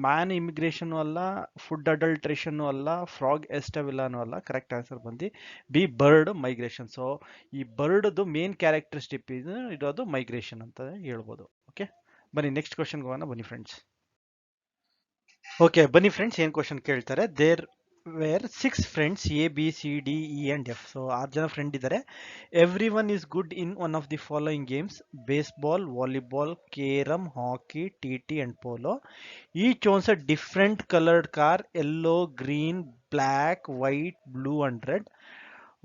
ಮ್ಯಾನ್ ಇಮಿಗ್ರೇಷನ್ ಅಲ್ಲ, ಫುಡ್ ಅಡಲ್ಟ್ರೇಷನ್ ಅಲ್ಲ, ಫ್ರಾಗ್ ಎಸ್ಟವಿಲ್ಲಾನು ಅಲ್ಲ. ಕರೆಕ್ಟ್ ಆನ್ಸರ್ ಬಂದು ಬಿ, ಬರ್ಡ್ ಮೈಗ್ರೇಷನ್. ಸೊ ಈ ಬರ್ಡ್ದು ಮೇನ್ ಕ್ಯಾರೆಕ್ಟರಿಸ್ಟಿಕ್ ಇರೋದು ಮೈಗ್ರೇಷನ್ ಅಂತ ಹೇಳ್ಬೋದು. ಓಕೆ, ಬನ್ನಿ ನೆಕ್ಸ್ಟ್ ಕ್ವಶನ್ಗೆ ಹೋಗೋಣ. ಬನ್ನಿ ಫ್ರೆಂಡ್ಸ್. ಓಕೆ, ಬನ್ನಿ ಫ್ರೆಂಡ್ಸ್, ಏನ್ ಕ್ವಶನ್ ಕೇಳ್ತಾರೆ. There were 6 friends, A B C D E and F. So 6 ಜನ ಫ್ರೆಂಡ್ ಇದ್ದಾರೆ. Everyone is good in one of the following games: baseball, volleyball, carrom, hockey, T and polo. Each owns a different coloured car: yellow, green, black, white, blue and red.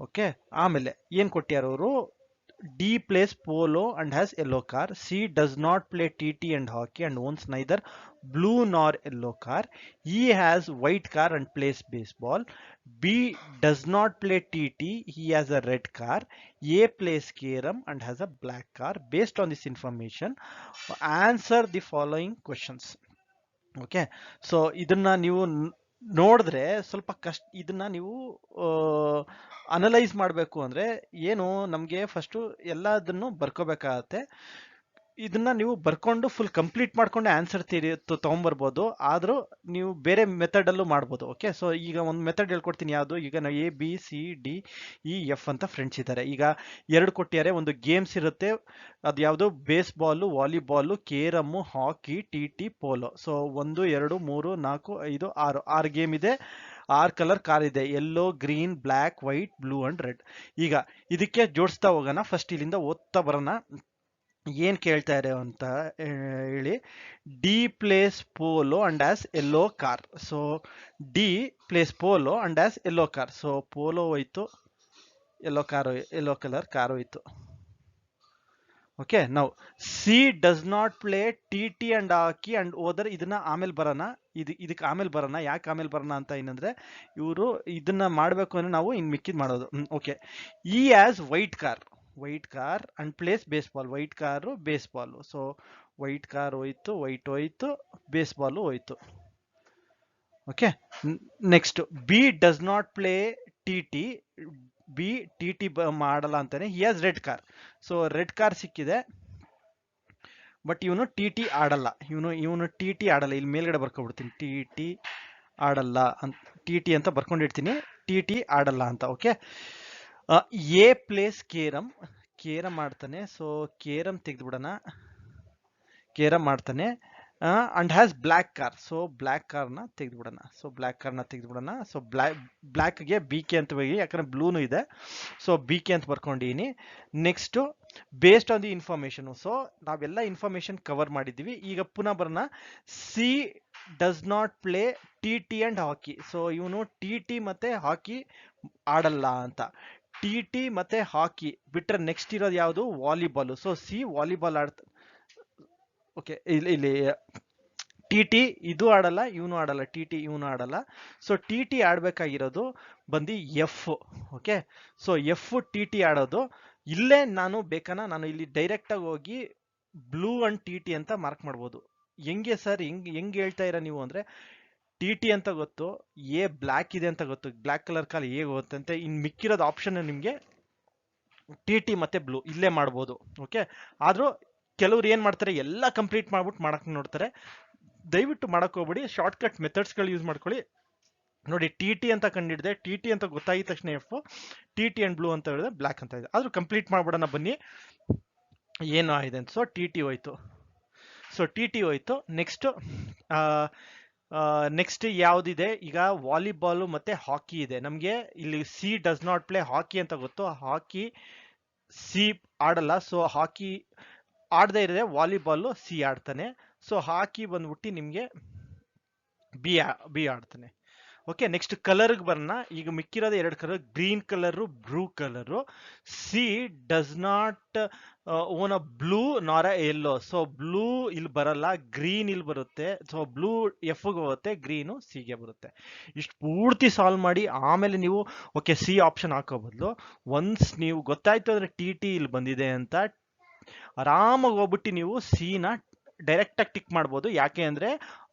Okay, ಆಮೇಲೆ ಏನ್ ಕೊಟ್ಟಿಯಾರ ಅವರು? D plays polo and has yellow car. C does not play TT and hockey and owns neither blue nor yellow car. E has white car and plays baseball. B does not play TT. He has a red car. A plays carom and has a black car. Based on this information, answer the following questions. Okay, so ಇದನ್ನ ನೀವು ನೋಡಿದ್ರೆ ಸ್ವಲ್ಪ ಕಷ್ಟ. ಇದನ್ನ ನೀವು analyse ಮಾಡಬೇಕು ಅಂದ್ರೆ ಏನು, ನಮಗೆ ಫಸ್ಟು ಎಲ್ಲದನ್ನು ಬರ್ಕೋಬೇಕಾಗತ್ತೆ. ಇದನ್ನ ನೀವು ಬರ್ಕೊಂಡು ಫುಲ್ ಕಂಪ್ಲೀಟ್ ಮಾಡ್ಕೊಂಡು ಆನ್ಸರ್ ತಗೊಂಡ್ಬರ್ಬೋದು. ಆದ್ರೂ ನೀವು ಬೇರೆ ಮೆಥಡ್ ಅಲ್ಲೂ ಮಾಡ್ಬೋದು. ಓಕೆ, ಸೊ ಈಗ ಒಂದು ಮೆಥಡ್ ಹೇಳ್ಕೊಡ್ತೀನಿ. ಯಾವುದು? ಈಗ ನಾವು A B C D E F ಅಂತ ಫ್ರೆಂಡ್ಸ್ ಇದ್ದಾರೆ. ಈಗ 2 ಕೊಟ್ಟಿದ್ದಾರೆ. ಒಂದು ಗೇಮ್ಸ್ ಇರುತ್ತೆ, ಅದು ಯಾವುದು? ಬೇಸ್ಬಾಲು, ವಾಲಿಬಾಲು, ಕೇರಮ್ಮು, ಹಾಕಿ, ಟಿ ಪೋಲೋ. ಸೊ 1 2 3 4 5 6 ಗೇಮ್ ಇದೆ. 6 ಕಲರ್ ಕಾರ್ ಇದೆ: yellow, green, black, white, blue and red. ಈಗ ಇದಕ್ಕೆ ಜೋಡಿಸ್ತಾ ಹೋಗೋಣ. ಫಸ್ಟ್ ಇಲ್ಲಿಂದ ಓದ್ತಾ ಬರೋಣ. ಏನ್ ಕೇಳ್ತಾ ಇದೆ ಅಂತ ಹೇಳಿ. D plays polo and has yellow car. So D plays polo and has yellow car. So polo ಹೋಯ್ತು, ಯೆಲ್ಲೋ ಕಲರ್ ಕಾರ್ ಹೋಯ್ತು. ಓಕೆ, ನಾವು C does not play T and hockey and other. ಇದನ್ನ ಆಮೇಲೆ ಬರೋಣ. ಇದಕ್ಕೆ ಆಮೇಲೆ ಬರೋಣ. ಯಾಕೆ ಆಮೇಲೆ ಬರೋಣ ಅಂತ ಏನಂದ್ರೆ, ಇವರು ಇದನ್ನ ಮಾಡ್ಬೇಕು ಅಂದ್ರೆ ನಾವು ಇನ್ ಮಿಕ್ಕಿದ್ ಮಾಡೋದು. Okay, E as white car and place baseball. White car, baseball. So white car ಹೋಯ್ತು, ವೈಟ್ ಹೋಯ್ತು, ಬೇಸ್ಬಾಲ್ ಹೋಯ್ತು. Okay, next B does not play T. B T ಮಾಡಲ್ಲ ಅಂತಾನೆ. He has red car. So red car ಸಿಕ್ಕಿದೆ, but ಇವನು T ಆಡಲ್ಲ. ಇವನು T ಆಡಲ್ಲ. ಇಲ್ಲಿ ಮೇಲ್ಗಡೆ ಬರ್ಕೊಬಿಡ್ತೀನಿ, ಟಿ ಆಡಲ್ಲ ಅಂತ. ಟಿ ಅಂತ ಬರ್ಕೊಂಡಿರ್ತೀನಿ, ಟಿ ಆಡಲ್ಲ ಅಂತ. ಓಕೆ, ಎ ಪ್ಲೇಸ್ ಕೇರಮ್ ಮಾಡ್ತಾನೆ. ಸೊ ಕೇರಮ್ ತೆಗೆದ್ಬಿಡೋಣ. ಕೇರಮ್ ಮಾಡ್ತಾನೆ and has black car. So black ಕಾರ್ನ ತೆಗೆದ್ಬಿಡೋಣ. ಸೊ ಬ್ಲ್ಯಾಕ್ಗೆ ಬಿ ಕೆ ಅಂತ ಹೋಗಿ, ಯಾಕಂದ್ರೆ ಬ್ಲೂನು ಇದೆ. ಸೊ ಬಿ ಕೆ ಅಂತ ಬರ್ಕೊಂಡಿದ್ದೀನಿ. Next based on the information. So ನಾವೆಲ್ಲ ಇನ್ಫಾರ್ಮೇಶನ್ ಕವರ್ ಮಾಡಿದ್ದೀವಿ. ಈಗ ಪುನಃ ಬರೋಣ. C does not play T and hockey. So ಇವನು ಟಿ ಮತ್ತೆ ಹಾಕಿ ಆಡಲ್ಲ ಅಂತ. ಟಿ ಮತ್ತೆ ಹಾಕಿ ಬಿಟ್ರೆ ನೆಕ್ಸ್ಟ್ ಇರೋದು ಯಾವುದು? ವಾಲಿಬಾಲ್. ಸೊ ಸಿ ವಾಲಿಬಾಲ್ ಆಡ್ತ. ಓಕೆ, ಇಲ್ಲಿ ಟಿ ಇದು ಆಡಲ್ಲ, ಇವನು ಆಡಲ್ಲ. ಇವನು ಆಡಲ್ಲ. ಸೊ ಟಿ ಆಡ್ಬೇಕಾಗಿರೋದು ಬಂದು F. Okay, so F T ಆಡೋದು. ಇಲ್ಲೇ ನಾನು ಇಲ್ಲಿ ಡೈರೆಕ್ಟ್ ಆಗಿ ಹೋಗಿ ಬ್ಲೂ ಅಂಡ್ ಟಿ ಅಂತ ಮಾರ್ಕ್ ಮಾಡ್ಬೋದು. ಹೆಂಗೆ ಸರ್, ಹೆಂಗ್ ಹೇಳ್ತಾ ಇರ ನೀವು ಅಂದ್ರೆ, ಟಿ ಅಂತ ಗೊತ್ತು, ಎ ಬ್ಲ್ಯಾಕ್ ಇದೆ ಅಂತ ಗೊತ್ತು, ಬ್ಲ್ಯಾಕ್ ಕಲರ್ ಕಾಲ್ ಹೇಗೆ ಗೊತ್ತಂತೆ. ಇನ್ ಮಿಕ್ಕಿರೋದು ಆಪ್ಷನ್ ನಿಮ್ಗೆ ಟಿ ಮತ್ತೆ ಬ್ಲೂ ಇಲ್ಲೇ ಮಾಡ್ಬೋದು. ಓಕೆ, ಆದ್ರೂ ಕೆಲವ್ರು ಏನ್ ಮಾಡ್ತಾರೆ, ಎಲ್ಲ ಕಂಪ್ಲೀಟ್ ಮಾಡ್ಬಿಟ್ಟು ಮಾಡಕ್ ನೋಡ್ತಾರೆ. ದಯವಿಟ್ಟು ಮಾಡಕ್ ಹೋಗ್ಬೇಡಿ. ಶಾರ್ಟ್ ಕಟ್ ಮೆಥಡ್ಸ್ ಗಳು ಯೂಸ್ ಮಾಡ್ಕೊಳ್ಳಿ. ನೋಡಿ, ಟಿ ಅಂತ ಕಂಡಿಡಿದೆ. ಟಿ ಅಂತ ಗೊತ್ತಾಗಿದ ತಕ್ಷಣ ಎಫ್, ಟಿ ಅಂಡ್ ಬ್ಲೂ ಅಂತ ಹೇಳಿದ್ರೆ ಬ್ಲ್ಯಾಕ್ ಅಂತ ಇದೆ. ಆದ್ರೂ ಕಂಪ್ಲೀಟ್ ಮಾಡ್ಬಿಡೋಣ ಬನ್ನಿ, ಏನು ಆಗಿದೆ ಅಂತ. ಸೊ ಟಿ ಹೋಯ್ತು. ನೆಕ್ಸ್ಟ್ ನೆಕ್ಸ್ಟ್ ಯಾವ್ದಿದೆ, ಈಗ ವಾಲಿಬಾಲ್ ಮತ್ತೆ ಹಾಕಿ ಇದೆ. ನಮ್ಗೆ ಇಲ್ಲಿ ಸಿ ಡಸ್ ನಾಟ್ ಪ್ಲೇ ಹಾಕಿ ಅಂತ ಗೊತ್ತು, ಹಾಕಿ ಸಿ ಆಡಲ್ಲ, ಸೊ ಹಾಕಿ ಆಡದೇ ಇದ್ರೆ ವಾಲಿಬಾಲ್ ಸಿ ಆಡ್ತಾನೆ. ಸೊ ಹಾಕಿ ಬಂದ್ಬಿಟ್ಟು ನಿಮ್ಗೆ ಬಿ ಆಡ್ತಾನೆ. ಓಕೆ, ನೆಕ್ಸ್ಟ್ ಕಲರ್ಗೆ ಬರೋಣ. ಈಗ ಮಿಕ್ಕಿರೋದು ಎರಡು colour, green colour, blue colour. C does not own a blue ನಾರ್ ಅ ಯೆಲ್ಲೋ. ಸೊ ಬ್ಲೂ ಇಲ್ಲಿ ಬರಲ್ಲ, ಗ್ರೀನ್ ಇಲ್ಲಿ ಬರುತ್ತೆ. ಸೊ ಬ್ಲೂ ಎಫ್ಗೆ ಹೋಗುತ್ತೆ, ಗ್ರೀನು ಸಿಗೆ ಬರುತ್ತೆ. ಇಷ್ಟು ಪೂರ್ತಿ ಸಾಲ್ವ್ ಮಾಡಿ ಆಮೇಲೆ ನೀವು ಓಕೆ ಸಿ ಆಪ್ಷನ್ ಹಾಕೋ ಬದಲು ಒನ್ಸ್ ನೀವು ಗೊತ್ತಾಯ್ತು ಅಂದ್ರೆ ಟಿ ಇಲ್ಲಿ ಬಂದಿದೆ ಅಂತ ಆರಾಮಾಗಿ ಹೋಗ್ಬಿಟ್ಟು ನೀವು ಸಿನ ಡೈರೆಕ್ಟ್ ಆಗಿ ಟಿಕ್ ಮಾಡ್ಬೋದು. ಯಾಕೆ ಅಂದ್ರೆ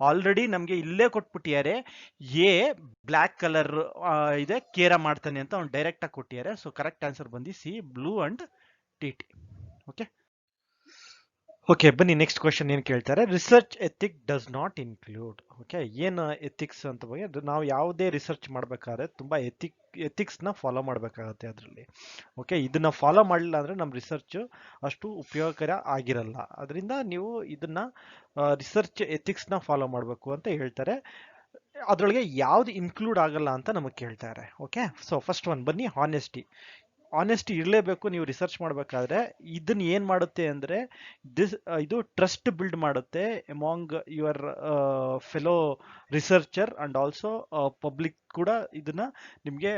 ಆಲ್ರೆಡಿ ನಮಗೆ ಇಲ್ಲೇ ಕೊಟ್ಬಿಟ್ಟಿದ್ದಾರೆ, ಎ ಬ್ಲ್ಯಾಕ್ ಕಲರ್ ಇದೆ, ಕೇರ ಮಾಡ್ತಾನೆ ಅಂತ ಅವ್ನು ಡೈರೆಕ್ಟ್ ಆಗಿ ಕೊಟ್ಟಿದ್ದಾರೆ. ಸೊ ಕರೆಕ್ಟ್ ಆನ್ಸರ್ ಬಂದು C, blue and T. Okay, ಬನ್ನಿ ನೆಕ್ಸ್ಟ್ ಕ್ವಶನ್ ಏನ್ ಕೇಳ್ತಾರೆ. Research ethic does not include. Okay, ಏನು ಎಥಿಕ್ಸ್ ಅಂತ ಬಗ್ಗೆ, ನಾವು ಯಾವುದೇ ರಿಸರ್ಚ್ ಮಾಡ್ಬೇಕಾದ್ರೆ ತುಂಬಾ ಎಥಿಕ್ಸ್ನ ಫಾಲೋ ಮಾಡಬೇಕಾಗತ್ತೆ ಅದರಲ್ಲಿ. ಓಕೆ, ಇದನ್ನ ಫಾಲೋ ಮಾಡಲಿಲ್ಲ ಅಂದ್ರೆ ನಮ್ಮ ರಿಸರ್ಚ್ ಅಷ್ಟು ಉಪಯೋಗಕರ ಆಗಿರಲ್ಲ. ಅದರಿಂದ ನೀವು ಇದನ್ನ ರಿಸರ್ಚ್ ಎಥಿಕ್ಸ್ನ ಫಾಲೋ ಮಾಡಬೇಕು ಅಂತ ಹೇಳ್ತಾರೆ. ಅದರೊಳಗೆ ಯಾವ್ದು ಇನ್ಕ್ಲೂಡ್ ಆಗಲ್ಲ ಅಂತ ನಮಗೆ ಕೇಳ್ತಾರೆ. ಓಕೆ, ಸೊ ಫಸ್ಟ್ ಒನ್ ಬನ್ನಿ, ಆನೆಸ್ಟಿ ಇರಲೇಬೇಕು ನೀವು ರಿಸರ್ಚ್ ಮಾಡಬೇಕಾದ್ರೆ. ಇದನ್ನ ಏನ್ ಮಾಡುತ್ತೆ ಅಂದ್ರೆ ಇದು ಟ್ರಸ್ಟ್ ಬಿಲ್ಡ್ ಮಾಡುತ್ತೆ among your fellow researcher and also public ಕೂಡ ಇದನ್ನ ನಿಮಗೆ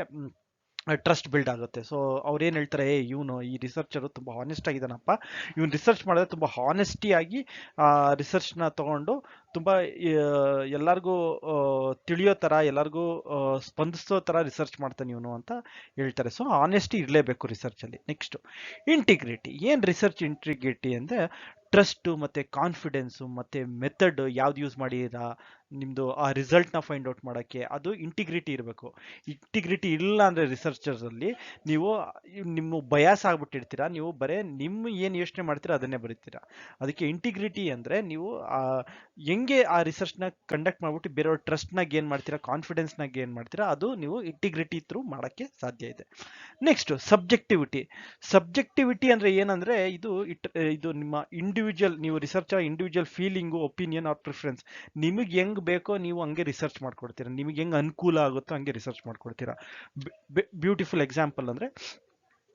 ಟ್ರಸ್ಟ್ ಬಿಲ್ಡ್ ಆಗುತ್ತೆ. ಸೊ ಅವ್ರು ಏನ್ ಹೇಳ್ತಾರೆ, ಇವನು ಈ ರಿಸರ್ಚರು ತುಂಬಾ ಹಾನೆಸ್ಟ್ ಆಗಿದ್ದಾನಪ್ಪ, ಇವನು ರಿಸರ್ಚ್ ಮಾಡಿದ್ರೆ ತುಂಬಾ ಹಾನೆಸ್ಟಿ ಆಗಿ ರಿಸರ್ಚ್ನ ತಗೊಂಡು ತುಂಬಾ ಎಲ್ಲರಿಗೂ ತಿಳಿಯೋ ತರ, ಎಲ್ಲರಿಗೂ ಸ್ಪಂದಿಸೋ ತರ ರಿಸರ್ಚ್ ಮಾಡ್ತಾನೆ ಇವನು ಅಂತ ಹೇಳ್ತಾರೆ. ಸೊ ಹಾನೆಸ್ಟಿ ಇರಲೇಬೇಕು ರಿಸರ್ಚ್ ಅಲ್ಲಿ. Next integrity. ಏನ್ ರಿಸರ್ಚ್ ಇಂಟಿಗ್ರಿಟಿ ಅಂದ್ರೆ ಟ್ರಸ್ಟ್ ಮತ್ತೆ ಕಾನ್ಫಿಡೆನ್ಸ್ ಮತ್ತೆ ಮೆಥಡ್ ಯಾವ್ದು ಯೂಸ್ ಮಾಡಿರಾ ನಿಮ್ದು ಆ ರಿಸಲ್ಟ್ ನ ಫೈಂಡ್ ಔಟ್ ಮಾಡಕ್ಕೆ, ಅದು ಇಂಟಿಗ್ರಿಟಿ ಇರಬೇಕು. ಇಂಟಿಗ್ರಿಟಿ ಇಲ್ಲ ಅಂದ್ರೆ ರಿಸರ್ಚರ್ಸ್ ಅಲ್ಲಿ ನೀವು ನಿಮ್ಮ ಬಯಾಸ್ ಆಗ್ಬಿಟ್ಟಿರ್ತೀರಾ, ನೀವು ಬರೇ ನಿಮ್ಮ ಏನ್ ಯೋಚನೆ ಮಾಡ್ತೀರಾ ಅದನ್ನೇ ಬರೀತೀರಾ. ಅದಕ್ಕೆ ಇಂಟಿಗ್ರಿಟಿ ಅಂದ್ರೆ ನೀವು ಹೆಂಗೆ ಆ ರಿಸರ್ಚ್ ನ ಕಂಡಕ್ಟ್ ಮಾಡ್ಬಿಟ್ಟು ಬೇರೆಯವ್ರ ಟ್ರಸ್ಟ್ ನ ಗೇನ್ ಮಾಡ್ತೀರಾ, ಕಾನ್ಫಿಡೆನ್ಸ್ ನ ಗೇನ್ ಮಾಡ್ತೀರಾ, ಅದು ನೀವು ಇಂಟಿಗ್ರಿಟಿ ಥ್ರೂ ಮಾಡಕ್ಕೆ ಸಾಧ್ಯ ಇದೆ. ನೆಕ್ಸ್ಟ್ ಸಬ್ಜೆಕ್ಟಿವಿಟಿ ಅಂದ್ರೆ ಏನಂದ್ರೆ ಇದು ನಿಮ್ಮ ಇಂಡಿವಿಜುವಲ್, ನೀವು researcher individual feeling, opinion or preference, ನಿಮಗೆ ಹೆಂಗ್ ಬೇಕೋ ನೀವು ಹಂಗೆ ರಿಸರ್ಚ್ ಮಾಡ್ಕೊಡ್ತೀರಾ, ನಿಮಗೆ ಹೆಂಗ್ ಅನುಕೂಲ ಆಗುತ್ತೋ ಹಂಗೆ ರಿಸರ್ಚ್ ಮಾಡ್ಕೊಡ್ತೀರಾ. ಬ್ಯೂಟಿಫುಲ್ ಎಕ್ಸಾಂಪಲ್ ಅಂದ್ರೆ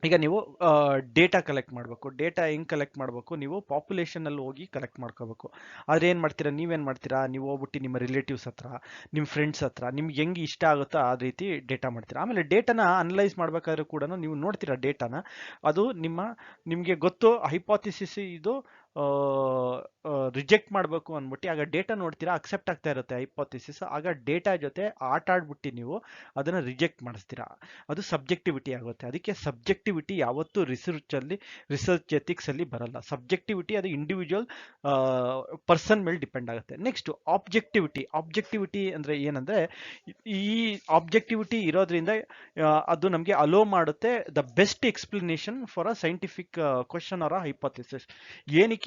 ಈಗ ನೀವು ಡೇಟಾ ಕಲೆಕ್ಟ್ ಮಾಡಬೇಕು. ಡೇಟಾ ಹೆಂಗ್ ಕಲೆಕ್ಟ್ ಮಾಡಬೇಕು, ನೀವು ಪಾಪ್ಯುಲೇಷನ್ ಅಲ್ಲಿ ಹೋಗಿ ಕಲೆಕ್ಟ್ ಮಾಡ್ಕೋಬೇಕು. ಆದ್ರೆ ಏನ್ ಮಾಡ್ತೀರಾ, ನೀವೇನ್ ಮಾಡ್ತೀರಾ, ನೀವು ಹೋಗ್ಬಿಟ್ಟು ನಿಮ್ಮ ರಿಲೇಟಿವ್ಸ್ ಹತ್ರ, ನಿಮ್ಮ ಫ್ರೆಂಡ್ಸ್ ಹತ್ರ ನಿಮ್ಗೆ ಹೆಂಗ್ ಇಷ್ಟ ಆಗುತ್ತೋ ಆ ರೀತಿ ಡೇಟಾ ಮಾಡ್ತೀರಾ. ಆಮೇಲೆ ಡೇಟಾನ ಅನಲೈಸ್ ಮಾಡ್ಬೇಕಾದ್ರೂ ಕೂಡ ನೀವು ನೋಡ್ತೀರಾ ಡೇಟಾನ, ಅದು ನಿಮ್ಗೆ ಗೊತ್ತು ಹೈಪಾಥಿಸಿಸ್ ಇದು ರಿಜೆಕ್ಟ್ ಮಾಡಬೇಕು ಅಂದ್ಬಿಟ್ಟು, ಆಗ ಡೇಟಾ ನೋಡ್ತೀರಾ ಅಕ್ಸೆಪ್ಟ್ ಆಗ್ತಾ ಇರುತ್ತೆ ಹೈಪಾಥಿಸಿಸ್, ಆಗ ಡೇಟಾ ಜೊತೆ ಆಟ ಆಡ್ಬಿಟ್ಟು ನೀವು ಅದನ್ನ ರಿಜೆಕ್ಟ್ ಮಾಡಿಸ್ತೀರಾ, ಅದು ಸಬ್ಜೆಕ್ಟಿವಿಟಿ ಆಗುತ್ತೆ. ಅದಕ್ಕೆ ಸಬ್ಜೆಕ್ಟಿವಿಟಿ ಯಾವತ್ತೂ ರಿಸರ್ಚ್ ಎಥಿಕ್ಸ್ ಅಲ್ಲಿ ಬರಲ್ಲ. ಸಬ್ಜೆಕ್ಟಿವಿಟಿ ಅದು ಇಂಡಿವಿಜುವಲ್ ಪರ್ಸನ್ ಮೇಲೆ ಡಿಪೆಂಡ್ ಆಗುತ್ತೆ. ನೆಕ್ಸ್ಟ್ ಆಬ್ಜೆಕ್ಟಿವಿಟಿ ಅಂದ್ರೆ ಏನಂದ್ರೆ, ಈ ಆಬ್ಜೆಕ್ಟಿವಿಟಿ ಇರೋದ್ರಿಂದ ಅದು ನಮಗೆ ಅಲೋ ಮಾಡುತ್ತೆ the best explanation for a scientific question or hypothesis. ಏನಕ್ಕೆ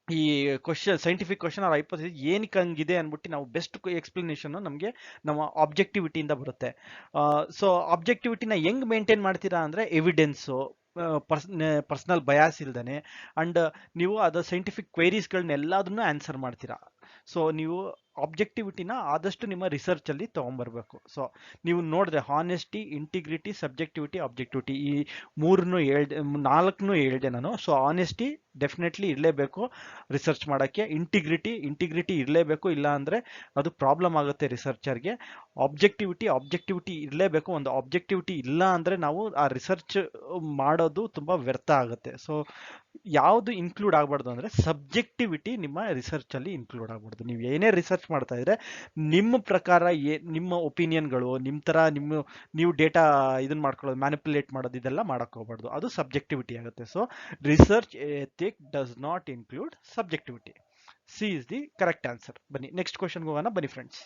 ಈ question, scientific question or hypothesis ಏನಕ್ಕೆ ಹಂಗಿದೆ ಅಂದ್ಬಿಟ್ಟು ನಾವು ಬೆಸ್ಟ್ ಎಕ್ಸ್ಪ್ಲನೇಷನ್ ನಮಗೆ ನಮ್ಮ ಆಬ್ಜೆಕ್ಟಿವಿಟಿಯಿಂದ ಬರುತ್ತೆ. ಸೊ ಆಬ್ಜೆಕ್ಟಿವಿಟಿನ ಹೆಂಗ್ ಮೇಂಟೈನ್ ಮಾಡ್ತೀರಾ ಅಂದ್ರೆ ಎವಿಡೆನ್ಸು, ಪರ್ಸನಲ್ ಬಯಾಸ್ ಇಲ್ದಾನೆ, ಅಂಡ್ ನೀವು ಅದು ಸೈಂಟಿಫಿಕ್ ಕ್ವೈರೀಸ್ಗಳನ್ನ ಎಲ್ಲದನ್ನು ಆನ್ಸರ್ ಮಾಡ್ತೀರಾ. ಸೊ ನೀವು ಆಬ್ಜೆಕ್ಟಿವಿಟಿನ ಆದಷ್ಟು ನಿಮ್ಮ ರಿಸರ್ಚ್ ಅಲ್ಲಿ ತಗೊಂಡ್ಬರ್ಬೇಕು. ಸೊ ನೀವು ನೋಡಿದ್ರೆ ಹಾನೆಸ್ಟಿ, ಇಂಟಿಗ್ರಿಟಿ, ಸಬ್ಜೆಕ್ಟಿವಿಟಿ, ಆಬ್ಜೆಕ್ಟಿವಿಟಿ, ಈ ನಾಲ್ಕನ್ನು ಹೇಳ್ದೆ ನಾನು. ಸೊ ಹಾನೆಸ್ಟಿ ಡೆಫಿನೆಟ್ಲಿ ಇರಲೇಬೇಕು ರಿಸರ್ಚ್ ಮಾಡಕ್ಕೆ. ಇಂಟಿಗ್ರಿಟಿ ಇರಲೇಬೇಕು, ಇಲ್ಲ ಅಂದ್ರೆ ಅದು ಪ್ರಾಬ್ಲಮ್ ಆಗುತ್ತೆ ರಿಸರ್ಚರ್ಗೆ. ಆಬ್ಜೆಕ್ಟಿವಿಟಿ ಇರಲೇಬೇಕು. ಒಂದು ಆಬ್ಜೆಕ್ಟಿವಿಟಿ ಇಲ್ಲ ಅಂದ್ರೆ ನಾವು ಆ ರಿಸರ್ಚ್ ಮಾಡೋದು ತುಂಬಾ ವ್ಯರ್ಥ ಆಗುತ್ತೆ. ಸೊ ಯಾವುದು ಇನ್ಕ್ಲೂಡ್ ಆಗ್ಬಾರ್ದು ಅಂದ್ರೆ ಸಬ್ಜೆಕ್ಟಿವಿಟಿ ನಿಮ್ಮ ರಿಸರ್ಚ್ ಅಲ್ಲಿ ಇನ್ಕ್ಲೂಡ್ ಆಗ್ಬಾರ್ದು. ನೀವು ಏನೇ ರಿಸರ್ಚ್ ಮಾಡ್ತಾ ಇದ್ರೆ ನಿಮ್ಮ ಪ್ರಕಾರ ನಿಮ್ಮ ಒಪಿನಿಯನ್ಗಳು, ನಿಮ್ಮ ತರ ನೀವು ಡೇಟಾ ಇದನ್ನ ಮಾಡ್ಕೊಳ್ಳೋದು, ಮ್ಯಾನಿಪುಲೇಟ್ ಮಾಡೋದು, ಇದೆಲ್ಲ ಮಾಡಕ್ ಹೋಗ್ಬಾರ್ದು, ಅದು ಸಬ್ಜೆಕ್ಟಿವಿಟಿ ಆಗುತ್ತೆ. So research ethic does not include subjectivity. C is the correct answer. ಬನ್ನಿ ನೆಕ್ಸ್ಟ್ ಕ್ವಶನ್ ಹೋಗೋಣ. ಬನ್ನಿ ಫ್ರೆಂಡ್ಸ್.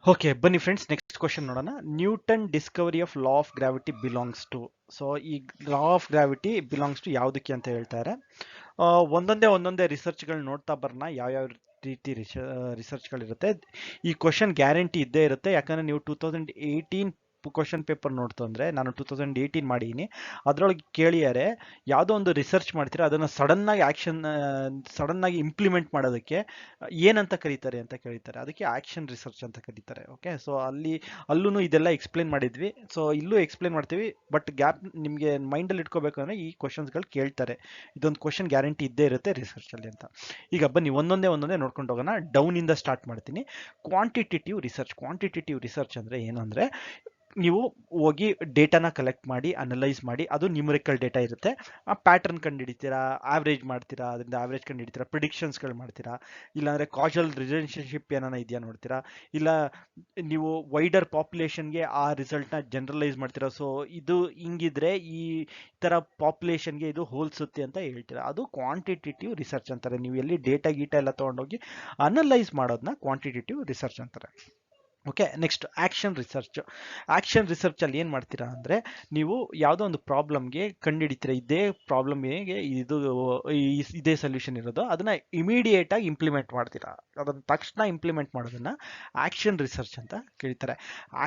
ಓಕೆ, ಬನ್ನಿ ಫ್ರೆಂಡ್ಸ್ ನೆಕ್ಸ್ಟ್ ಕ್ವಶನ್ ನೋಡೋಣ. Newton discovery of law of gravity belongs to. So ಈ law of gravity belongs to ಯಾವುದಕ್ಕೆ ಅಂತ ಹೇಳ್ತಾರೆ. ಒಂದೊಂದೇ ರಿಸರ್ಚ್ಗಳು ನೋಡ್ತಾ ಬರೋಣ, ಯಾವ್ಯಾವ ರೀತಿ ರಿಸರ್ಚ್ಗಳಿರುತ್ತೆ. ಈ ಕ್ವಶನ್ ಗ್ಯಾರಂಟಿ ಇದ್ದೇ ಇರುತ್ತೆ, ಯಾಕಂದ್ರೆ ನೀವು 2018 ಕ್ವಶನ್ ಪೇಪರ್ ನೋಡ್ತು ಅಂದರೆ ನಾನು 2018 ಮಾಡಿದ್ದೀನಿ, ಅದರೊಳಗೆ ಕೇಳಿಯಾರೆ ಯಾವುದೋ ಒಂದು ರಿಸರ್ಚ್ ಮಾಡ್ತೀರಾ ಅದನ್ನು ಸಡನ್ನಾಗಿ ಇಂಪ್ಲಿಮೆಂಟ್ ಮಾಡೋದಕ್ಕೆ ಏನಂತ ಕರೀತಾರೆ ಅಂತ ಕೇಳ್ತಾರೆ, ಅದಕ್ಕೆ ಆಕ್ಷನ್ ರಿಸರ್ಚ್ ಅಂತ ಕರೀತಾರೆ. ಓಕೆ, ಸೊ ಅಲ್ಲೂ ಇದೆಲ್ಲ ಎಕ್ಸ್ಪ್ಲೇನ್ ಮಾಡಿದ್ವಿ, ಸೊ ಇಲ್ಲೂ ಎಕ್ಸ್ಪ್ಲೇನ್ ಮಾಡ್ತೀವಿ. ಬಟ್ ಗ್ಯಾಪ್ ನಿಮಗೆ ಮೈಂಡಲ್ಲಿ ಇಟ್ಕೋಬೇಕು ಅಂದರೆ ಈ ಕ್ವಶನ್ಸ್ಗಳು ಕೇಳ್ತಾರೆ, ಇದೊಂದು ಕ್ವಶನ್ ಗ್ಯಾರಂಟಿ ಇದ್ದೇ ಇರುತ್ತೆ ರಿಸರ್ಚಲ್ಲಿ ಅಂತ. ಈಗ ಬನ್ನಿ ಒಂದೊಂದೇ ನೋಡ್ಕೊಂಡು ಹೋಗೋಣ. ಡೌನಿಂದ ಸ್ಟಾರ್ಟ್ ಮಾಡ್ತೀನಿ. ಕ್ವಾಂಟಿಟೇಟಿವ್ ರಿಸರ್ಚ್ ಅಂದರೆ ಏನು ಅಂದರೆ, ನೀವು ಹೋಗಿ ಡೇಟಾನ ಕಲೆಕ್ಟ್ ಮಾಡಿ ಅನಲೈಸ್ ಮಾಡಿ, ಅದು ನ್ಯೂಮರಿಕಲ್ ಡೇಟಾ ಇರುತ್ತೆ, ಆ ಪ್ಯಾಟರ್ನ್ ಕಂಡುಹಿಡಿತೀರಾ, ಆವ್ರೇಜ್ ಮಾಡ್ತೀರಾ, ಅದರಿಂದ ಆವ್ರೇಜ್ ಕಂಡುಹಿಡಿತೀರಾ, ಪ್ರಿಡಿಕ್ಷನ್ಸ್ಗಳು ಮಾಡ್ತೀರಾ, ಇಲ್ಲಾಂದರೆ ಕಾಜಲ್ ರಿಲೇಷನ್ಶಿಪ್ ಏನಾನ ಇದೆಯಾ ನೋಡ್ತೀರಾ, ಇಲ್ಲ ನೀವು ವೈಡರ್ ಪಾಪ್ಯುಲೇಷನ್ಗೆ ಆ ರಿಸಲ್ಟ್ನ ಜನರಲೈಸ್ ಮಾಡ್ತೀರಾ. ಸೊ ಇದು ಹಿಂಗಿದ್ರೆ ಈ ಥರ ಪಾಪ್ಯುಲೇಷನ್ಗೆ ಇದು ಹೋಲಿಸುತ್ತೆ ಅಂತ ಹೇಳ್ತೀರಾ, ಅದು ಕ್ವಾಂಟಿಟೇಟಿವ್ ರಿಸರ್ಚ್ ಅಂತಾರೆ. ನೀವು ಎಲ್ಲಿ ಡೇಟಾ ಎಲ್ಲ ತೊಗೊಂಡೋಗಿ ಅನಲೈಸ್ ಮಾಡೋದನ್ನ ಕ್ವಾಂಟಿಟೇಟಿವ್ ರಿಸರ್ಚ್ ಅಂತಾರೆ. ಓಕೆ, ನೆಕ್ಸ್ಟ್ ಆಕ್ಷನ್ ರಿಸರ್ಚ್ ಅಲ್ಲಿ ಏನು ಮಾಡ್ತೀರಾ ಅಂದರೆ, ನೀವು ಯಾವುದೋ ಒಂದು ಪ್ರಾಬ್ಲಮ್ಗೆ ಕಂಡುಹಿಡಿತೀರಾ, ಇದೇ ಪ್ರಾಬ್ಲಮ್ಗೆ ಇದೇ ಸೊಲ್ಯೂಷನ್ ಇರೋದು, ಅದನ್ನ ಇಮಿಡಿಯೇಟ್ ಆಗಿ ಇಂಪ್ಲಿಮೆಂಟ್ ಮಾಡ್ತೀರಾ, ಅದನ್ನ ತಕ್ಷಣ ಇಂಪ್ಲಿಮೆಂಟ್ ಮಾಡೋದನ್ನ ಆಕ್ಷನ್ ರಿಸರ್ಚ್ ಅಂತ ಕರೀತಾರೆ.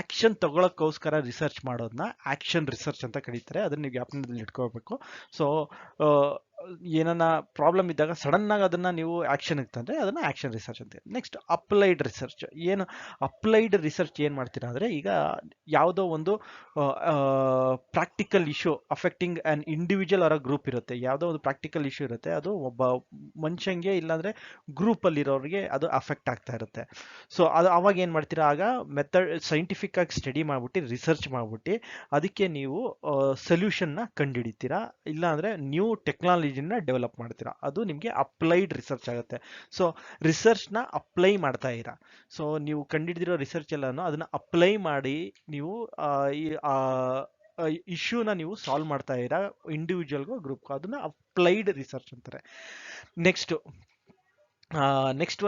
ಆಕ್ಷನ್ ತಗೊಳ್ಳೋಕ್ಕೋಸ್ಕರ ರಿಸರ್ಚ್ ಮಾಡೋದನ್ನ ಆಕ್ಷನ್ ರಿಸರ್ಚ್ ಅಂತ ಕರೀತಾರೆ, ಅದನ್ನ ನೀವು ಜ್ಞಾಪಕದಲ್ಲಿ ಇಟ್ಕೋಬೇಕು. ಸೊ ಏನನ್ನ ಪ್ರಾಬ್ಲಮ್ ಇದ್ದಾಗ ಸಡನ್ ಆಗಿ ಅದನ್ನ ನೀವು ಆಕ್ಷನ್ ತಂದ್ರೆ ಅದನ್ನ ಆಕ್ಷನ್ ರಿಸರ್ಚ್ ಅಂತ. ನೆಕ್ಸ್ಟ್ ಅಪ್ಲೈಡ್ ರಿಸರ್ಚ್ ಏನು ಮಾಡ್ತೀರಾ ಅಂದರೆ, ಈಗ ಯಾವುದೋ ಒಂದು practical issue affecting on individual or group ಇರುತ್ತೆ, ಯಾವುದೋ ಒಂದು ಪ್ರಾಕ್ಟಿಕಲ್ ಇಶ್ಯೂ ಇರುತ್ತೆ, ಅದು ಒಬ್ಬ ಮನುಷ್ಯಂಗೆ ಇಲ್ಲಾಂದ್ರೆ ಗ್ರೂಪಲ್ಲಿರೋರಿಗೆ ಅದು ಅಫೆಕ್ಟ್ ಆಗ್ತಾ ಇರುತ್ತೆ. ಸೊ ಅದು ಅವಾಗ ಏನು ಮಾಡ್ತೀರಾ, ಆಗ ಸೈಂಟಿಫಿಕ್ ಆಗಿ ಸ್ಟಡಿ ಮಾಡ್ಬಿಟ್ಟು ರಿಸರ್ಚ್ ಮಾಡ್ಬಿಟ್ಟು ಅದಕ್ಕೆ ನೀವು ಸೊಲ್ಯೂಷನ್ನ ಕಂಡುಹಿಡಿತೀರಾ, ಇಲ್ಲಾಂದ್ರೆ ನ್ಯೂ ಟೆಕ್ನಾಲಜಿನ ಡೆವಲಪ್ ಮಾಡ್ತೀರಾ, ಅದು ನಿಮಗೆ ಅಪ್ಲೈಡ್ ರಿಸರ್ಚ್ ಆಗುತ್ತೆ. ಸೊ ರಿಸರ್ಚ್ನ ಅಪ್ಲೈ ಮಾಡ್ತಾ ಇರಾ, ಸೊ ನೀವು ಕಂಡುಹಿಡಿದಿರೋ ರಿಸರ್ಚ್ ಎಲ್ಲಾನು ಅದನ್ನ ಅಪ್ಲೈ ಮಾಡಿ ನೀವು ಇಶ್ಯೂನ ನೀವು ಸಾಲ್ವ್ ಮಾಡ್ತಾ ಇರಾ, ಇಂಡಿವಿಜುವಲ್ಗೂ ಗ್ರೂಪ್ಗೂ, ಅದನ್ನ ಅಪ್ಲೈಡ್ ರಿಸರ್ಚ್ ಅಂತಾರೆ. ನೆಕ್ಸ್ಟ್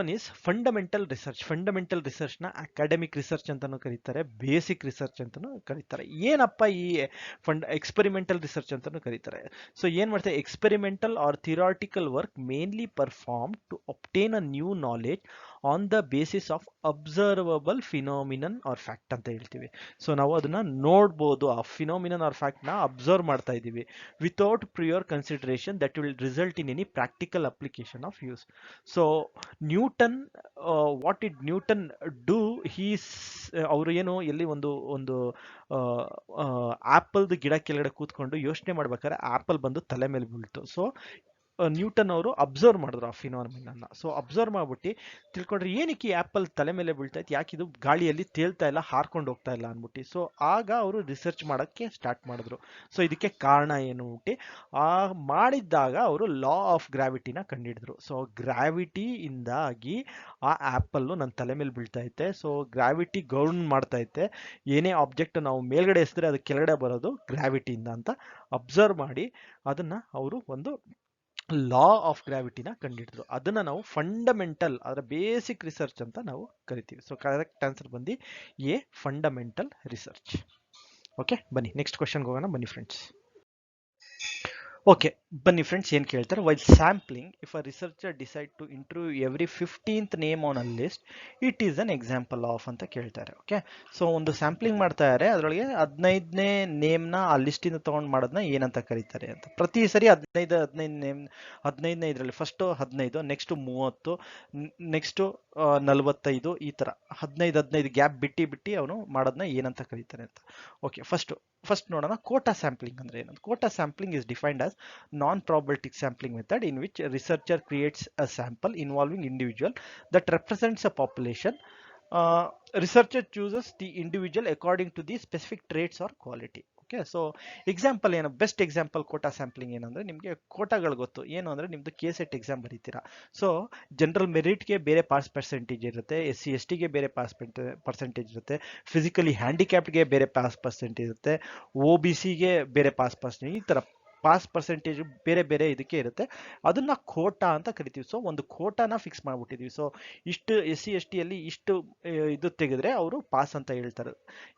ಒನ್ ಈಸ್ ಫಂಡಮೆಂಟಲ್ ರಿಸರ್ಚ್ನ ಅಕಾಡೆಮಿಕ್ ರಿಸರ್ಚ್ ಅಂತಾನೂ ಕರೀತಾರೆ, ಬೇಸಿಕ್ ರಿಸರ್ಚ್ ಅಂತಾನೂ ಕರೀತಾರೆ. ಏನಪ್ಪ ಈ ಎಕ್ಸ್ಪೆರಿಮೆಂಟಲ್ ರಿಸರ್ಚ್ ಅಂತಾನೂ ಕರೀತಾರೆ. ಸೊ ಏನು ಮಾಡ್ತಾರೆ, experimental or theoretical work mainly perform to obtain a new knowledge on the basis of observable phenomenon or fact ಅಂತ ಹೇಳ್ತೀವಿ. ಸೊ ನಾವು ಅದನ್ನ ನೋಡ್ಬೋದು, ಆ ಫಿನಾಮಿನನ್ ಆರ್ ಫ್ಯಾಕ್ಟ್ನ ಅಬ್ಸರ್ವ್ ಮಾಡ್ತಾ ಇದ್ದೀವಿ, without prior consideration that will result in any practical application of use. So Newton, what did Newton do, ಅವರು ಏನು ಎಲ್ಲಿ ಒಂದು ಆಪಲ್ದು ಗಿಡ ಕೆಳಗಡೆ ಕೂತ್ಕೊಂಡು ಯೋಚನೆ ಮಾಡ್ಬೇಕಾದ್ರೆ ಆಪಲ್ ಬಂದು ತಲೆ ಮೇಲೆ ಬೀಳ್ತು. ಸೊ ನ್ಯೂಟನ್ ಅವರು ಅಬ್ಸರ್ವ್ ಮಾಡಿದ್ರು ಆ ಫಿನಾಮಿನನ್ನ. ಸೊ ಅಬ್ಸರ್ವ್ ಮಾಡ್ಬಿಟ್ಟು ತಿಳ್ಕೊಂಡ್ರೆ ಏನಕ್ಕೆ ಈ ಆಪಲ್ ತಲೆ ಮೇಲೆ ಬೀಳ್ತಾ ಇತ್ತು, ಯಾಕೆ ಇದು ಗಾಳಿಯಲ್ಲಿ ತೇಲ್ತಾ ಇಲ್ಲ, ಹಾರ್ಕೊಂಡು ಹೋಗ್ತಾ ಇಲ್ಲ ಅಂದ್ಬಿಟ್ಟು. ಸೊ ಆಗ ಅವರು ರಿಸರ್ಚ್ ಮಾಡೋಕ್ಕೆ ಸ್ಟಾರ್ಟ್ ಮಾಡಿದ್ರು. ಸೊ ಇದಕ್ಕೆ ಕಾರಣ ಏನು ಅಂದ್ಬಿಟ್ಟು ಮಾಡಿದ್ದಾಗ ಅವರು ಲಾ ಆಫ್ ಗ್ರಾವಿಟಿನ ಕಂಡುಹಿಡಿದ್ರು. ಸೊ ಗ್ರಾವಿಟಿಯಿಂದಾಗಿ ಆ ಆ್ಯಪಲ್ಲು ನನ್ನ ತಲೆ ಮೇಲೆ ಬೀಳ್ತಾ ಐತೆ, ಸೊ ಗ್ರಾವಿಟಿ ಗೌರ್ನ್ ಮಾಡ್ತಾ ಐತೆ, ಏನೇ ಆಬ್ಜೆಕ್ಟ್ ನಾವು ಮೇಲ್ಗಡೆ ಎಸಿದ್ರೆ ಅದು ಕೆಳಗಡೆ ಬರೋದು ಗ್ರಾವಿಟಿಯಿಂದ ಅಂತ ಅಬ್ಸರ್ವ್ ಮಾಡಿ ಅದನ್ನ ಅವರು ಒಂದು ಲಾ ಆಫ್ ಗ್ರಾವಿಟಿನ ಕಂಡುಹಿಡಿದ್ರು. ಅದನ್ನ ನಾವು ಫಂಡಮೆಂಟಲ್, ಅದರ ಬೇಸಿಕ್ ರಿಸರ್ಚ್ ಅಂತ ನಾವು ಕರಿತೀವಿ. ಸೊ ಕರೆಕ್ಟ್ ಆನ್ಸರ್ ಬಂದು ಎ, ಫಂಡಮೆಂಟಲ್ ರಿಸರ್ಚ್. ಓಕೆ, ಬನ್ನಿ ನೆಕ್ಸ್ಟ್ ಕ್ವಶನ್ಗೆ ಹೋಗೋಣ. ಬನ್ನಿ ಫ್ರೆಂಡ್ಸ್. ಓಕೆ, ಬನ್ನಿ ಫ್ರೆಂಡ್ಸ್, ಏನು ಕೇಳ್ತಾರೆ, while sampling if a researcher decide to interview every 15th name on a list it is an example of ಅಂತ ಕೇಳ್ತಾರೆ. ಓಕೆ, ಸೊ ಒಂದು ಸ್ಯಾಂಪ್ಲಿಂಗ್ ಮಾಡ್ತಾ ಇದ್ದಾರೆ, ಅದರೊಳಗೆ 15ನೇ ನೇಮ್ನ ಆ ಲಿಸ್ಟಿಂದ ತೊಗೊಂಡು ಮಾಡೋದನ್ನ ಏನಂತ ಕರೀತಾರೆ ಅಂತ. ಪ್ರತಿ ಸರಿ 15 ನೇಮ್, 15ನೇ ಇದರಲ್ಲಿ ಫಸ್ಟು 15, ನೆಕ್ಸ್ಟು 30, ನೆಕ್ಸ್ಟು 45, ಈ ಥರ 15 ಗ್ಯಾಪ್ ಬಿಟ್ಟು ಅವನು ಮಾಡೋದನ್ನ ಏನಂತ ಕರೀತಾರೆ ಅಂತ. ಓಕೆ, ಫಸ್ಟ್ ನೋಡೋಣ, ಕೋಟಾ ಸ್ಯಾಂಪ್ಲಿಂಗ್ ಅಂದ್ರೆ ಏನಂತ. Quota sampling is defined as non-probabilistic sampling method in which a researcher creates a sample involving individual that represents a population. Researcher chooses the individual according to the specific traits or quality. Okay, so example ಏನು, best example quota sampling ಏನಂದ್ರೆ, ನಿಮಗೆ ಕೋಟಾಗಳು ಗೊತ್ತು ಏನು ಅಂದರೆ, ನಿಮ್ಮದು KSET exam ಬರೀತೀರಾ. So general ಮೆರಿಟ್ಗೆ ಬೇರೆ pass percentage ಇರುತ್ತೆ, SC/STಗೆ ಬೇರೆ ಪಾಸ್ ಪರ್ಸೆಂಟೇಜ್ ಇರುತ್ತೆ, ಫಿಸಿಕಲಿ ಹ್ಯಾಂಡಿಕ್ಯಾಪ್ಡ್ಗೆ ಬೇರೆ ಪಾಸ್ ಪರ್ಸೆಂಟೇಜ್ ಇರುತ್ತೆ, OBCಗೆ ಬೇರೆ ಪಾಸ್ ಪರ್ಸೆಂಟೇಜ್, ಈ ಥರ ಪಾಸ್ ಪರ್ಸೆಂಟೇಜ್ ಬೇರೆ ಬೇರೆ ಇದಕ್ಕೆ ಇರುತ್ತೆ, ಅದನ್ನ ಕೋಟಾ ಅಂತ ಕರಿತೀವಿ. ಸೊ ಒಂದು ಕೋಟಾನ ಫಿಕ್ಸ್ ಮಾಡ್ಬಿಟ್ಟಿದೀವಿ. ಸೊ ಇಷ್ಟು SC/STಯಲ್ಲಿ ಇಷ್ಟು ಇದು ತೆಗೆದ್ರೆ ಅವರು ಪಾಸ್ ಅಂತ ಹೇಳ್ತಾರೆ,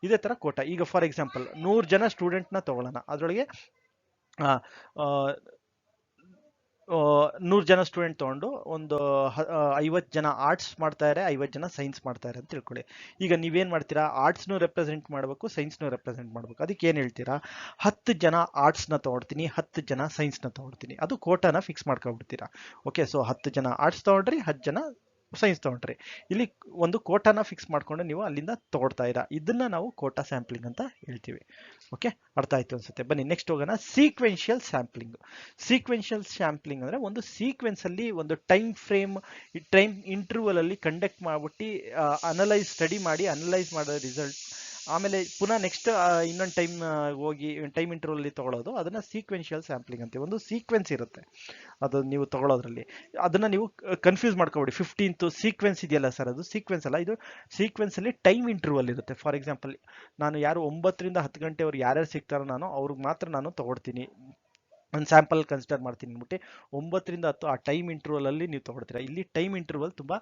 ಇದೇ ತರ ಕೋಟಾ. ಈಗ ಫಾರ್ ಎಕ್ಸಾಂಪಲ್ 100 ಜನ ಸ್ಟೂಡೆಂಟ್ನ ತಗೊಳ್ಳೋಣ, ಅದರೊಳಗೆ 100 ಜನ ಸ್ಟೂಡೆಂಟ್ ತೊಗೊಂಡು ಒಂದು 50 ಜನ ಆರ್ಟ್ಸ್ ಮಾಡ್ತಾರೆ, 50 ಜನ ಸೈನ್ಸ್ ಮಾಡ್ತಾರೆ ಅಂತ ತಿಳ್ಕೊಳ್ಳಿ. ಈಗ ನೀವೇನು ಮಾಡ್ತೀರಾ, ಆರ್ಟ್ಸ್ನು ರೆಪ್ರೆಸೆಂಟ್ ಮಾಡಬೇಕು, ಸೈನ್ಸ್ನು ರೆಪ್ರೆಸೆಂಟ್ ಮಾಡಬೇಕು. ಅದಕ್ಕೆ ಏನು ಹೇಳ್ತೀರಾ, 10 ಜನ ಆರ್ಟ್ಸ್ನ ತೊಗೊಳ್ತೀನಿ, 10 ಜನ ಸೈನ್ಸ್ನ ತೊಗೊಳ್ತೀನಿ, ಅದು ಕೋಟಾನ ಫಿಕ್ಸ್ ಮಾಡ್ಕೊಬಿಡ್ತೀರಾ. ಓಕೆ, ಸೊ 10 ಜನ ಆರ್ಟ್ಸ್ ತೊಗೊಂಡ್ರಿ, 10 ಜನ ಸೈನ್ಸ್ ತೊಗೊಂಡ್ರಿ. ಇಲ್ಲಿ ಒಂದು ಕೋಟಾನ ಫಿಕ್ಸ್ ಮಾಡ್ಕೊಂಡು ನೀವು ಅಲ್ಲಿಂದ ತಗೊಳ್ತಾ ಇರಾ, ಇದನ್ನ ನಾವು ಕೋಟಾ ಸ್ಯಾಂಪ್ಲಿಂಗ್ ಅಂತ ಹೇಳ್ತೀವಿ. ಓಕೆ, ಅರ್ಥ ಆಯ್ತು ಅನ್ಸುತ್ತೆ. ಬನ್ನಿ ನೆಕ್ಸ್ಟ್ ಹೋಗೋಣ, ಸೀಕ್ವೆನ್ಷಿಯಲ್ ಸ್ಯಾಂಪ್ಲಿಂಗ್. ಸೀಕ್ವೆನ್ಷಿಯಲ್ ಸ್ಯಾಂಪ್ಲಿಂಗ್ ಅಂದ್ರೆ ಒಂದು ಸೀಕ್ವೆನ್ಸ್ ಅಲ್ಲಿ ಒಂದು ಟೈಮ್ ಇಂಟರ್ವಲ್ ಅಲ್ಲಿ ಕಂಡಕ್ಟ್ ಮಾಡ್ಬಿಟ್ಟು ಸ್ಟಡಿ ಮಾಡಿ ಅನಲೈಸ್ ಮಾಡೋ ರಿಸಲ್ಟ್, ಆಮೇಲೆ ಪುನಃ ನೆಕ್ಸ್ಟ್ ಇನ್ನೊಂದು ಹೋಗಿ ಟೈಮ್ ಇಂಟರ್ವಲ್ ಅಲ್ಲಿ ತಗೊಳ್ಳೋದು, ಅದನ್ನ ಸೀಕ್ವೆನ್ಷಿಯಲ್ ಸ್ಯಾಂಪ್ಲಿಂಗ್ ಅಂತೀವಿ. ಒಂದು ಸೀಕ್ವೆನ್ಸ್ ಇರುತ್ತೆ ಅದು ನೀವು ತಗೊಳ್ಳೋದ್ರಲ್ಲಿ, ಅದನ್ನ ನೀವು ಕನ್ಫ್ಯೂಸ್ ಮಾಡ್ಕೊಬೇಡಿ. 15th ಸೀಕ್ವೆನ್ಸ್ ಇದೆಯಲ್ಲ ಸರ್, ಅದು ಸೀಕ್ವೆನ್ಸ್ ಅಲ್ಲ, ಇದು ಸೀಕ್ವೆನ್ಸ್ ಅಲ್ಲಿ ಟೈಮ್ ಇಂಟರ್ವಲ್ ಇರುತ್ತೆ. ಫಾರ್ ಎಕ್ಸಾಂಪಲ್, ನಾನು ಯಾರು 9 ರಿಂದ 10 ಗಂಟೆವರೆಗೆ ಯಾರ್ಯಾರು ಸಿಗ್ತಾರೋ ಅವ್ರಿಗೆ ಮಾತ್ರ ನಾನು ತಗೊಳ್ತೀನಿ, ಒಂದು ಸ್ಯಾಂಪಲ್ ಕನ್ಸಿಡರ್ ಮಾಡ್ತೀನಿ ಅಂದ್ಬಿಟ್ಟು 9 ರಿಂದ 10 ಆ ಟೈಮ್ ಇಂಟರ್ವಲ್ ಅಲ್ಲಿ ನೀವು ತಗೊಳ್ತೀರಾ. ಇಲ್ಲಿ ಟೈಮ್ ಇಂಟರ್ವಲ್ ತುಂಬಾ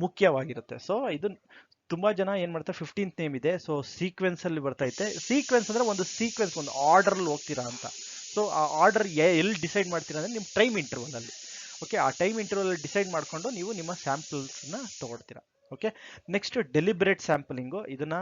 ಮುಖ್ಯವಾಗಿರುತ್ತೆ. ಸೊ ಇದು ತುಂಬಾ ಜನ ಏನ್ ಮಾಡ್ತಾರೆ, 15th ನೇಮ್ ಇದೆ, ಸೊ ಸೀಕ್ವೆನ್ಸ್ ಅಲ್ಲಿ ಬರ್ತೈತೆ. ಸೀಕ್ವೆನ್ಸ್ ಅಂದ್ರೆ ಒಂದು ಸೀಕ್ವೆನ್ಸ್, ಒಂದು ಆರ್ಡರ್ ಅಲ್ಲಿ ಹೋಗ್ತೀರಾ ಅಂತ. ಸೊ ಆ ಆರ್ಡರ್ ಎಲ್ಲಿ ಡಿಸೈಡ್ ಮಾಡ್ತೀರಾ ಅಂದ್ರೆ ನಿಮ್ಮ ಟೈಮ್ ಇಂಟರ್ವಲ್ ಅಲ್ಲಿ. ಓಕೆ, ಆ ಟೈಮ್ ಇಂಟರ್ವಲ್ ಅಲ್ಲಿ ಡಿಸೈಡ್ ಮಾಡ್ಕೊಂಡು ನೀವು ನಿಮ್ಮ ಸ್ಯಾಂಪಲ್ಸ್ ನ ತಗೊಳ್ತೀರಾ. ಓಕೆ, ನೆಕ್ಸ್ಟ್ ಡೆಲಿಬ್ರೇಟ್ ಸ್ಯಾಂಪಲಿಂಗು, ಇದನ್ನ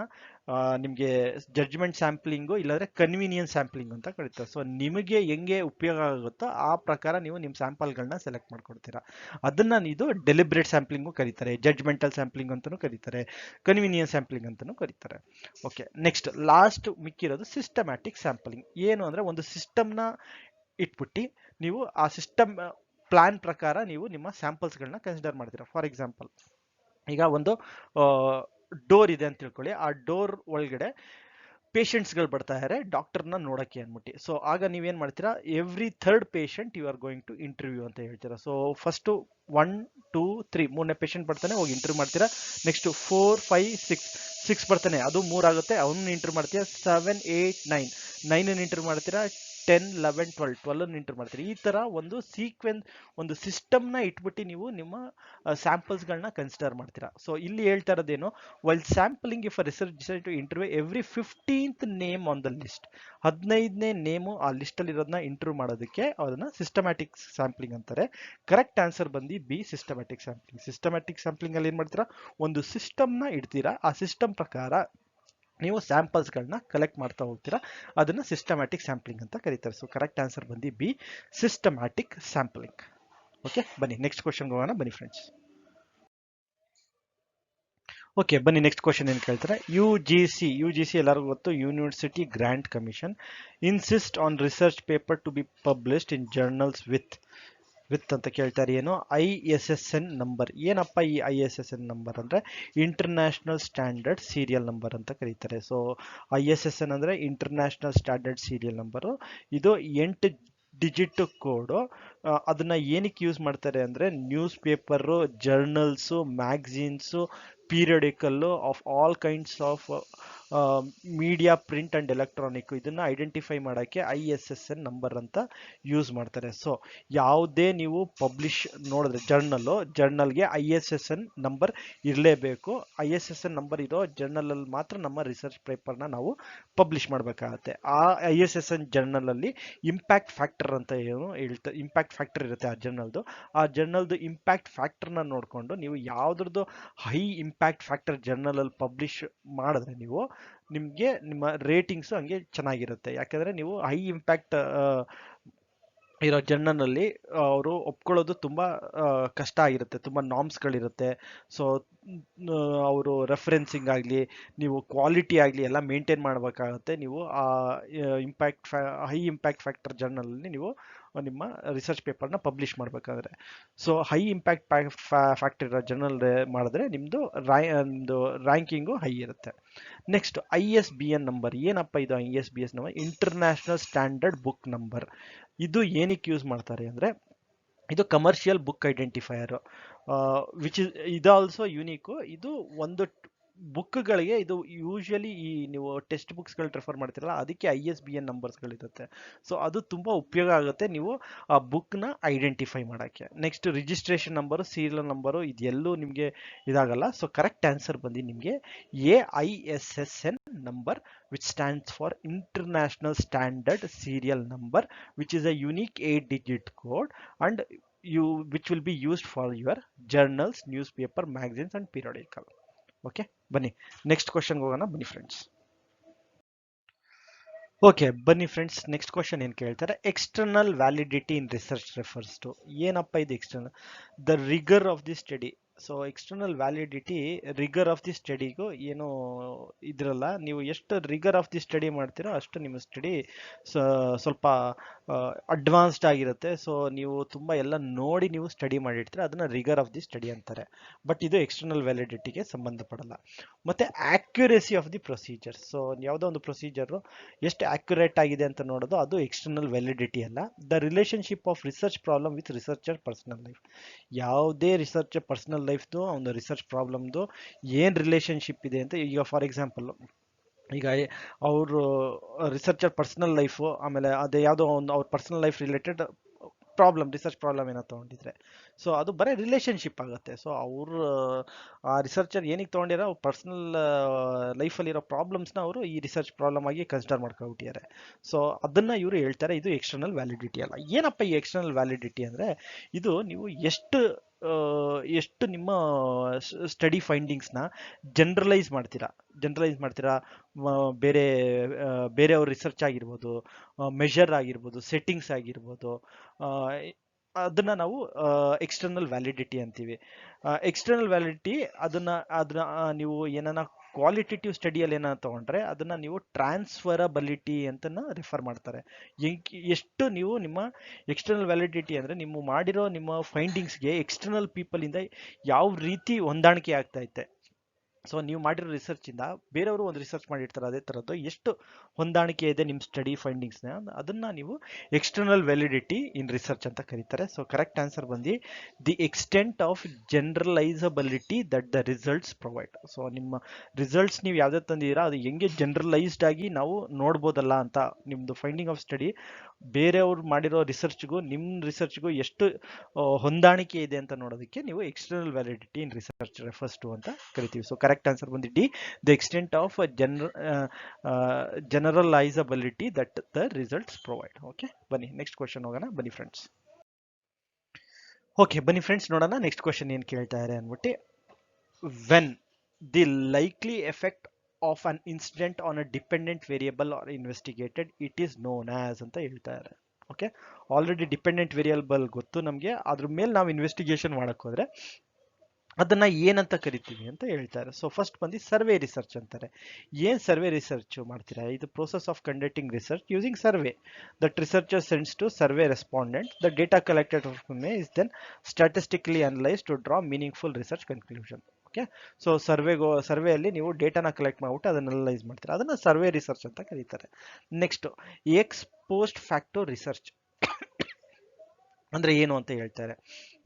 ನಿಮಗೆ ಜಡ್ಜ್ಮೆಂಟ್ ಸ್ಯಾಂಪ್ಲಿಂಗು ಇಲ್ಲಾಂದ್ರೆ ಕನ್ವೀನಿಯನ್ಸ್ ಸ್ಯಾಂಪ್ಲಿಂಗ್ ಅಂತ ಕರೀತಾರೆ. ಸೊ ನಿಮಗೆ ಹೆಂಗೆ ಉಪಯೋಗ ಆಗುತ್ತೋ ಆ ಪ್ರಕಾರ ನೀವು ನಿಮ್ಮ ಸ್ಯಾಂಪಲ್ಗಳನ್ನ ಸೆಲೆಕ್ಟ್ ಮಾಡ್ಕೊಡ್ತೀರಾ. ಅದನ್ನ ಇದು ಡೆಲಿಬ್ರೇಟ್ ಸ್ಯಾಂಪ್ಲಿಂಗು ಕರೀತಾರೆ, ಜಡ್ಜ್ಮೆಂಟಲ್ ಸ್ಯಾಂಪ್ಲಿಂಗ್ ಅಂತಾನೂ ಕರೀತಾರೆ, ಕನ್ವೀನಿಯನ್ಸ್ ಸ್ಯಾಂಪ್ಲಿಂಗ್ ಅಂತಾನೂ ಕರೀತಾರೆ. ಓಕೆ, ನೆಕ್ಸ್ಟ್ ಲಾಸ್ಟ್ ಮಿಕ್ಕಿರೋದು ಸಿಸ್ಟಮ್ಯಾಟಿಕ್ ಸ್ಯಾಂಪ್ಲಿಂಗ್. ಏನು ಅಂದ್ರೆ ಒಂದು ಸಿಸ್ಟಮ್ನ ಇಟ್ಬಿಟ್ಟು ನೀವು ಆ ಸಿಸ್ಟಮ್ ಪ್ಲಾನ್ ಪ್ರಕಾರ ನೀವು ನಿಮ್ಮ ಸ್ಯಾಂಪಲ್ಸ್ಗಳನ್ನ ಕನ್ಸಿಡರ್ ಮಾಡ್ತೀರಾ. ಫಾರ್ ಎಕ್ಸಾಂಪಲ್, ಈಗ ಒಂದು ಡೋರ್ ಇದೆ ಅಂತ ತಿಳ್ಕೊಳ್ಳಿ, ಆ ಡೋರ್ ಒಳಗಡೆ ಪೇಷಂಟ್ಸ್ಗಳು ಬರ್ತಾ ಇದ್ದಾರೆ ಡಾಕ್ಟರ್ನ ನೋಡಕ್ಕೆ ಅಂದ್ಬಿಟ್ಟು. ಸೊ ಆಗ ನೀವೇನ್ ಮಾಡ್ತೀರಾ, every third patient you are going to interview ಅಂತ ಹೇಳ್ತೀರಾ. ಸೊ ಫಸ್ಟ್ 1 2 3 ಮೂರನೇ ಪೇಷಂಟ್ ಬರ್ತಾನೆ, ಹೋಗಿ ಇಂಟರ್ವ್ಯೂ ಮಾಡ್ತೀರಾ. ನೆಕ್ಸ್ಟ್ 4 5 6 ಬರ್ತಾನೆ, ಅದು 3 ಆಗುತ್ತೆ, ಅವನ್ನ ಇಂಟರ್ವ್ಯೂ ಮಾಡ್ತೀರಾ. 7 8 9 ಇಂಟರ್ವ್ಯೂ ಮಾಡ್ತೀರಾ. 10 11 12 ಇಂಟರ್ ಮಾಡ್ತೀರಿ. ಈ ತರ ಒಂದು ಸೀಕ್ವೆನ್ಸ್, ಒಂದು ಸಿಸ್ಟಮ್ನ ಇಟ್ಬಿಟ್ಟು ನೀವು ನಿಮ್ಮ ಸ್ಯಾಂಪಲ್ಸ್ಗಳನ್ನ ಕನ್ಸಿಡರ್ ಮಾಡ್ತೀರಾ. ಸೊ ಇಲ್ಲಿ ಹೇಳ್ತಾ ಇರೋದೇನು, while sampling if research decide to interview every 15th name on the list, 15ನೇ ನೇಮು ಆ ಲಿಸ್ಟ್ ಅಲ್ಲಿ ಇರೋದನ್ನ ಇಂಟರ್ವ್ಯೂ ಮಾಡೋದಕ್ಕೆ ಅದನ್ನ ಸಿಸ್ಟಮ್ಯಾಟಿಕ್ ಸ್ಯಾಂಪ್ಲಿಂಗ್ ಅಂತಾರೆ. ಕರೆಕ್ಟ್ ಆನ್ಸರ್ ಬಂದು B, systematic sampling. Systematic sampling ಅಲ್ಲಿ ಏನ್ ಮಾಡ್ತೀರಾ, ಒಂದು ಸಿಸ್ಟಮ್ನ ಇಡ್ತೀರಾ, ಆ ಸಿಸ್ಟಮ್ ಪ್ರಕಾರ ನೀವು ಸ್ಯಾಂಪಲ್ಸ್ಗಳನ್ನ ಕಲೆಕ್ಟ್ ಮಾಡ್ತಾ ಹೋಗ್ತೀರಾ, ಅದನ್ನ ಸಿಸ್ಟಮ್ಯಾಟಿಕ್ ಸ್ಯಾಂಪ್ಲಿಂಗ್ ಅಂತ ಕರೀತಾರೆ. ಸೊ ಕರೆಕ್ಟ್ ಆನ್ಸರ್ ಬಂದು ಬಿ, ಸಿಸ್ಟಮ್ಯಾಟಿಕ್ ಸ್ಯಾಂಪ್ಲಿಂಗ್. ಓಕೆ, ಬನ್ನಿ ನೆಕ್ಸ್ಟ್ ಕ್ವಶನ್ ಹೋಗೋಣ. ಬನ್ನಿ ಫ್ರೆಂಡ್ಸ್. ಓಕೆ, ಬನ್ನಿ ನೆಕ್ಸ್ಟ್ ಕ್ವಶನ್ ಏನು ಕೇಳ್ತಾರೆ, ಯು ಜಿ ಸಿ ಎಲ್ಲರಿಗೂ ಗೊತ್ತು, university grant commission insist on research paper two B published in journals with ಅಂತ ಕೇಳ್ತಾರೆ. ಏನು, ISSN ನಂಬರ್. ಏನಪ್ಪ ಈ ISSN ನಂಬರ್ ಅಂದ್ರೆ ಇಂಟರ್ನ್ಯಾಷನಲ್ ಸ್ಟ್ಯಾಂಡರ್ಡ್ ಸೀರಿಯಲ್ ನಂಬರ್ ಅಂತ ಕರೀತಾರೆ. ಸೊ ISSN ಅಂದ್ರೆ ಇಂಟರ್ನ್ಯಾಷನಲ್ ಸ್ಟ್ಯಾಂಡರ್ಡ್ ಸೀರಿಯಲ್ ನಂಬರು. ಇದು 8 ಡಿಜಿಟ್ ಕೋಡು. ಅದನ್ನ ಏನಕ್ಕೆ ಯೂಸ್ ಮಾಡ್ತಾರೆ ಅಂದ್ರೆ newspaper, journals, magazines, periodical of all kinds of media, print and electronic, ಇದನ್ನ ಐಡೆಂಟಿಫೈ ಮಾಡೋಕ್ಕೆ ISSN ನಂಬರ್ ಅಂತ ಯೂಸ್ ಮಾಡ್ತಾರೆ. ಸೊ ಯಾವುದೇ ನೀವು ಪಬ್ಲಿಷ್ ನೋಡಿದ್ರೆ ಜರ್ನಲ್ಗೆ ISSN ನಂಬರ್ ಇರಲೇಬೇಕು. ISSN ನಂಬರ್ ಇರೋ ಜರ್ನಲ್ ಅಲ್ಲಿ ಮಾತ್ರ ನಮ್ಮ ರಿಸರ್ಚ್ ಪೇಪರ್ನ ನಾವು ಪಬ್ಲಿಷ್ ಮಾಡಬೇಕಾಗತ್ತೆ. ಆ ISSN ಜರ್ನಲ್ ಅಲ್ಲಿ ಇಂಪ್ಯಾಕ್ಟ್ ಫ್ಯಾಕ್ಟರ್ ಅಂತ ಏನು ಹೇಳ್ತಾರೆ, ಇಂಪ್ಯಾಕ್ಟ್ ಫ್ಯಾಕ್ಟರ್ ಇರುತ್ತೆ ಆ ಜರ್ನಲ್ದು. ಆ ಜರ್ನಲ್ದು ಇಂಪ್ಯಾಕ್ಟ್ ಫ್ಯಾಕ್ಟರ್ನ ನೋಡಿಕೊಂಡು ನೀವು ಯಾವ್ದ್ರದ್ದು ಹೈ ಇಂಪ್ಯಾಕ್ಟ್ ಫ್ಯಾಕ್ಟರ್ ಜರ್ನಲ್ ಅಲ್ಲಿ ಪಬ್ಲಿಷ್ ಮಾಡಿದ್ರೆ ನೀವು ನಿಮಗೆ ನಿಮ್ಮ ರೇಟಿಂಗ್ಸ್ ಹಂಗೆ ಚೆನ್ನಾಗಿರುತ್ತೆ. ಯಾಕಂದ್ರೆ ನೀವು ಹೈ ಇಂಪ್ಯಾಕ್ಟ್ ಇರೋ ಜರ್ನಲ್ನಲ್ಲಿ ಅವರು ಒಪ್ಕೊಳ್ಳೋದು ತುಂಬ ಕಷ್ಟ ಆಗಿರುತ್ತೆ, ತುಂಬ ನಾರ್ಮ್ಸ್ಗಳಿರುತ್ತೆ. ಸೊ ಅವರು ರೆಫರೆನ್ಸಿಂಗ್ ಆಗಲಿ, ನೀವು ಕ್ವಾಲಿಟಿ ಆಗಲಿ ಎಲ್ಲ ಮೇಂಟೈನ್ ಮಾಡಬೇಕಾಗುತ್ತೆ. ನೀವು ಆ ಹೈ ಇಂಪ್ಯಾಕ್ಟ್ ಫ್ಯಾಕ್ಟರ್ ಜರ್ನಲಲ್ಲಿ ನೀವು ನಿಮ್ಮ ರಿಸರ್ಚ್ ಪೇಪರ್ನ ಪಬ್ಲಿಷ್ ಮಾಡಬೇಕಾದ್ರೆ. ಸೊ ಹೈ ಇಂಪ್ಯಾಕ್ಟ್ ಫ್ಯಾಕ್ಟರ್ ಇರೋ ಜರ್ನಲ್ ಮಾಡಿದ್ರೆ ನಿಮ್ಮದು ರ್ಯಾಂಕಿಂಗು ಹೈ ಇರುತ್ತೆ. Next ISBN number. ಏನಪ್ಪ ಇದು ISBN number, international standard book number. ಇದು ಏನಕ್ಕೆ ಯೂಸ್ ಮಾಡ್ತಾರೆ ಅಂದರೆ ಇದು commercial book identifier which is ಇದು ಆಲ್ಸೋ ಯುನೀಕು. ಇದು ಒಂದು ಬುಕ್ಗಳಿಗೆ ಇದು ಯೂಶಲಿ ಈ ನೀವು ಟೆಕ್ಸ್ಟ್ ಬುಕ್ಸ್ಗಳು ರೆಫರ್ ಮಾಡ್ತಿರಲ್ಲ ಅದಕ್ಕೆ ISBN ನಂಬರ್ಸ್ಗಳಿರುತ್ತೆ. ಸೊ ಅದು ತುಂಬ ಉಪಯೋಗ ಆಗುತ್ತೆ ನೀವು ಆ ಬುಕ್ನ ಐಡೆಂಟಿಫೈ ಮಾಡೋಕ್ಕೆ. Next registration number, serial number ಇದೆಲ್ಲೂ ನಿಮಗೆ ಇದಾಗಲ್ಲ. ಸೊ ಕರೆಕ್ಟ್ ಆನ್ಸರ್ ಬಂದು ನಿಮಗೆ AISSN number which stands for International Standard Serial Number, which is a unique 8-digit code and which will be used for your journals, newspaper, magazines and periodical. Okay, ಬನ್ನಿ next ಕ್ವಶನ್ಗೆ ಹೋಗೋಣ. ಬನ್ನಿ friends. Okay, ಬನ್ನಿ friends, next question ಏನು ಕೇಳ್ತಾರೆ, external validity in research refers to. ಏನಪ್ಪ ಇದು external? The rigor of the study. So external validity rigor of the ಸ್ಟಡಿಗೂ ಏನು ಇದ್ರಲ್ಲ, ನೀವು ಎಷ್ಟು ರಿಗರ್ ಆಫ್ ದಿ ಸ್ಟಡಿ ಮಾಡ್ತೀರೋ ಅಷ್ಟು ನಿಮ್ಮ ಸ್ಟಡಿ ಸ್ವಲ್ಪ ಅಡ್ವಾನ್ಸ್ಡ್ ಆಗಿರುತ್ತೆ. ಸೊ ನೀವು ತುಂಬ ಎಲ್ಲ ನೋಡಿ ನೀವು ಸ್ಟಡಿ ಮಾಡಿರ್ತೀರ, ಅದನ್ನ ರಿಗರ್ ಆಫ್ ದಿ ಸ್ಟಡಿ ಅಂತಾರೆ. ಬಟ್ ಇದು ಎಕ್ಸ್ಟರ್ನಲ್ ವ್ಯಾಲಿಡಿಟಿಗೆ ಸಂಬಂಧಪಡಲ್ಲ. ಮತ್ತೆ accuracy of the procedure. So ಯಾವುದೋ ಒಂದು ಪ್ರೊಸೀಜರು ಎಷ್ಟು ಆಕ್ಯುರೇಟ್ ಆಗಿದೆ ಅಂತ ನೋಡೋದು ಅದು ಎಕ್ಸ್ಟರ್ನಲ್ ವ್ಯಾಲಿಡಿಟಿ ಅಲ್ಲ. The relationship of research problem with researcher personal life. ಯಾವುದೇ ರಿಸರ್ಚರ್ ಪರ್ಸನಲ್ ಲೈಫ್ದು ಒಂದು ರಿಸರ್ಚ್ ಪ್ರಾಬ್ಲಮ್ದು ಏನು ರಿಲೇಶನ್ಶಿಪ್ ಇದೆ ಅಂತ. ಈಗ ಫಾರ್ ಎಕ್ಸಾಂಪಲ್, ಈಗ ಅವರು ರಿಸರ್ಚರ್ ಪರ್ಸನಲ್ ಲೈಫು, ಆಮೇಲೆ ಅದೇ ಯಾವುದೋ ಒಂದು ಅವ್ರ personal life related problem, research problem ಏನೋ ತೊಗೊಂಡಿದ್ರೆ, ಸೊ ಅದು ಬರೀ ರಿಲೇಶನ್ಶಿಪ್ ಆಗುತ್ತೆ. ಸೊ ಅವರು ಆ ರಿಸರ್ಚರ್ ಏನಕ್ಕೆ ತೊಗೊಂಡಿರೋ ಪರ್ಸನಲ್ ಲೈಫಲ್ಲಿರೋ ಪ್ರಾಬ್ಲಮ್ಸ್ನ ಅವರು ಈ ರಿಸರ್ಚ್ ಪ್ರಾಬ್ಲಮ್ ಆಗಿ ಕನ್ಸಿಡರ್ ಮಾಡ್ಕೊಬಿಟ್ಟಿದ್ದಾರೆ. ಸೊ ಅದನ್ನು ಇವರು ಹೇಳ್ತಾರೆ, ಇದು ಎಕ್ಸ್ಟರ್ನಲ್ ವ್ಯಾಲಿಡಿಟಿ ಅಲ್ಲ. ಏನಪ್ಪ ಈ ಎಕ್ಸ್ಟರ್ನಲ್ ವ್ಯಾಲಿಡಿಟಿ ಅಂದರೆ, ಇದು ನೀವು ಎಷ್ಟು ನಿಮ್ಮ ಸ್ಟಡಿ ಫೈಂಡಿಂಗ್ಸ್ನ ಜನರಲೈಸ್ ಮಾಡ್ತೀರಾ, ಬೇರೆಯವ್ರ ರಿಸರ್ಚ್ ಆಗಿರ್ಬೋದು, ಮೆಷರ್ ಆಗಿರ್ಬೋದು, ಸೆಟ್ಟಿಂಗ್ಸ್ ಆಗಿರ್ಬೋದು, ಅದನ್ನ ನಾವು ಎಕ್ಸ್ಟರ್ನಲ್ ವ್ಯಾಲಿಡಿಟಿ ಅಂತೀವಿ. ಎಕ್ಸ್ಟರ್ನಲ್ ವ್ಯಾಲಿಡಿಟಿ ಅದನ್ನ ನೀವು ಏನನ್ನ ಕ್ವಾಲಿಟೇಟಿವ್ ಸ್ಟಡಿಯಲ್ಲಿ ಏನಾದ್ರು ತಗೊಂಡ್ರೆ ಅದನ್ನ ನೀವು ಟ್ರಾನ್ಸ್ಫರಬಿಲಿಟಿ ಅಂತ ರೆಫರ್ ಮಾಡ್ತಾರೆ. ಎಷ್ಟು ನೀವು ನಿಮ್ಮ ಎಕ್ಸ್ಟರ್ನಲ್ ವ್ಯಾಲಿಡಿಟಿ ಅಂದರೆ ನಿಮ್ಮ ಮಾಡಿರೋ ನಿಮ್ಮ ಫೈಂಡಿಂಗ್ಸ್ಗೆ ಎಕ್ಸ್ಟರ್ನಲ್ ಪೀಪಲಿಂದ ಯಾವ ರೀತಿ ಹೊಂದಾಣಿಕೆ ಆಗ್ತಾ ಐತೆ. ಸೊ ನೀವು ಮಾಡಿರೋ ರಿಸರ್ಚಿಂದ ಬೇರೆಯವರು ಒಂದು ರಿಸರ್ಚ್ ಮಾಡಿರ್ತಾರೆ ಅದೇ ಥರದ್ದು ಎಷ್ಟು ಹೊಂದಾಣಿಕೆ ಇದೆ ನಿಮ್ಮ ಸ್ಟಡಿ ಫೈಂಡಿಂಗ್ಸ್ನ, ಅದನ್ನು ನೀವು ಎಕ್ಸ್ಟರ್ನಲ್ ವ್ಯಾಲಿಡಿಟಿ ಇನ್ ರಿಸರ್ಚ್ ಅಂತ ಕರೀತಾರೆ. ಸೊ ಕರೆಕ್ಟ್ ಆನ್ಸರ್ ಬಂದು the extent of generalisability that the results provide. So ನಿಮ್ಮ ರಿಸಲ್ಟ್ಸ್ ನೀವು ಯಾವುದೇ ತಂದಿದ್ದೀರಾ ಅದು ಹೆಂಗೆ ಜನರಲೈಸ್ಡ್ ಆಗಿ ನಾವು ನೋಡ್ಬೋದಲ್ಲ ಅಂತ, ನಿಮ್ಮದು ಫೈಂಡಿಂಗ್ ಆಫ್ ಸ್ಟಡಿ ಬೇರೆಯವ್ರು ಮಾಡಿರೋ ರಿಸರ್ಚ್ಗೂ ನಿಮ್ಮ ರಿಸರ್ಚ್ಗೂ ಎಷ್ಟು ಹೊಂದಾಣಿಕೆ ಇದೆ ಅಂತ ನೋಡೋದಕ್ಕೆ ನೀವು external validity in research refers to ಅಂತ ಕರಿತೀವಿ. ಸೊ ಕರೆಕ್ಟ್ ಆನ್ಸರ್ ಬಂದು D, the extent of generalisability that the results provide. Okay, ಬನ್ನಿ ನೆಕ್ಸ್ಟ್ ಕ್ವಶನ್ ಹೋಗೋಣ. ಬನ್ನಿ ಫ್ರೆಂಡ್ಸ್. ಓಕೆ, ಬನ್ನಿ ಫ್ರೆಂಡ್ಸ್ ನೋಡೋಣ ನೆಕ್ಸ್ಟ್ ಕ್ವಶನ್ ಏನು ಕೇಳ್ತಾ ಇದ್ದಾರೆ ಅಂದ್ಬಿಟ್ಟು. When the likely effect of an incident on a dependent variable are investigated it is known as ಅಂತ ಹೇಳ್ತಾ ಇದ್ದಾರೆ. ಓಕೆ, ಆಲ್ರೆಡಿ ಡಿಪೆಂಡೆಂಟ್ ವೇರಿಯಬಲ್ ಗೊತ್ತು ನಮಗೆ, ಅದ್ರ ಮೇಲೆ ನಾವು ಇನ್ವೆಸ್ಟಿಗೇಷನ್ ಮಾಡಕ್ ಹೋದ್ರೆ ಅದನ್ನ ಏನಂತ ಕರಿತೀವಿ ಅಂತ ಹೇಳ್ತಾರೆ. ಸೊ ಫಸ್ಟ್ ಬಂದು ಸರ್ವೆ ರಿಸರ್ಚ್ ಅಂತಾರೆ. ಏನ್ ಸರ್ವೆ ರಿಸರ್ಚ್ ಮಾಡ್ತೀರಾ? ಇದು process of conducting research using survey that researcher sends to survey respondent. The data collected from is then statistically analyse to draw meaningful research conclusion. Okay, so ಸರ್ವೆಯಲ್ಲಿ ನೀವು ಡೇಟಾನ collect ಮಾಡ್ಬಿಟ್ಟು ಅದನ್ನ analyse ಮಾಡ್ತೀರಾ, ಅದನ್ನ survey research ಅಂತ ಕರೀತಾರೆ. Next ex post facto research ಅಂದ್ರೆ ಏನು ಅಂತ ಹೇಳ್ತಾರೆ.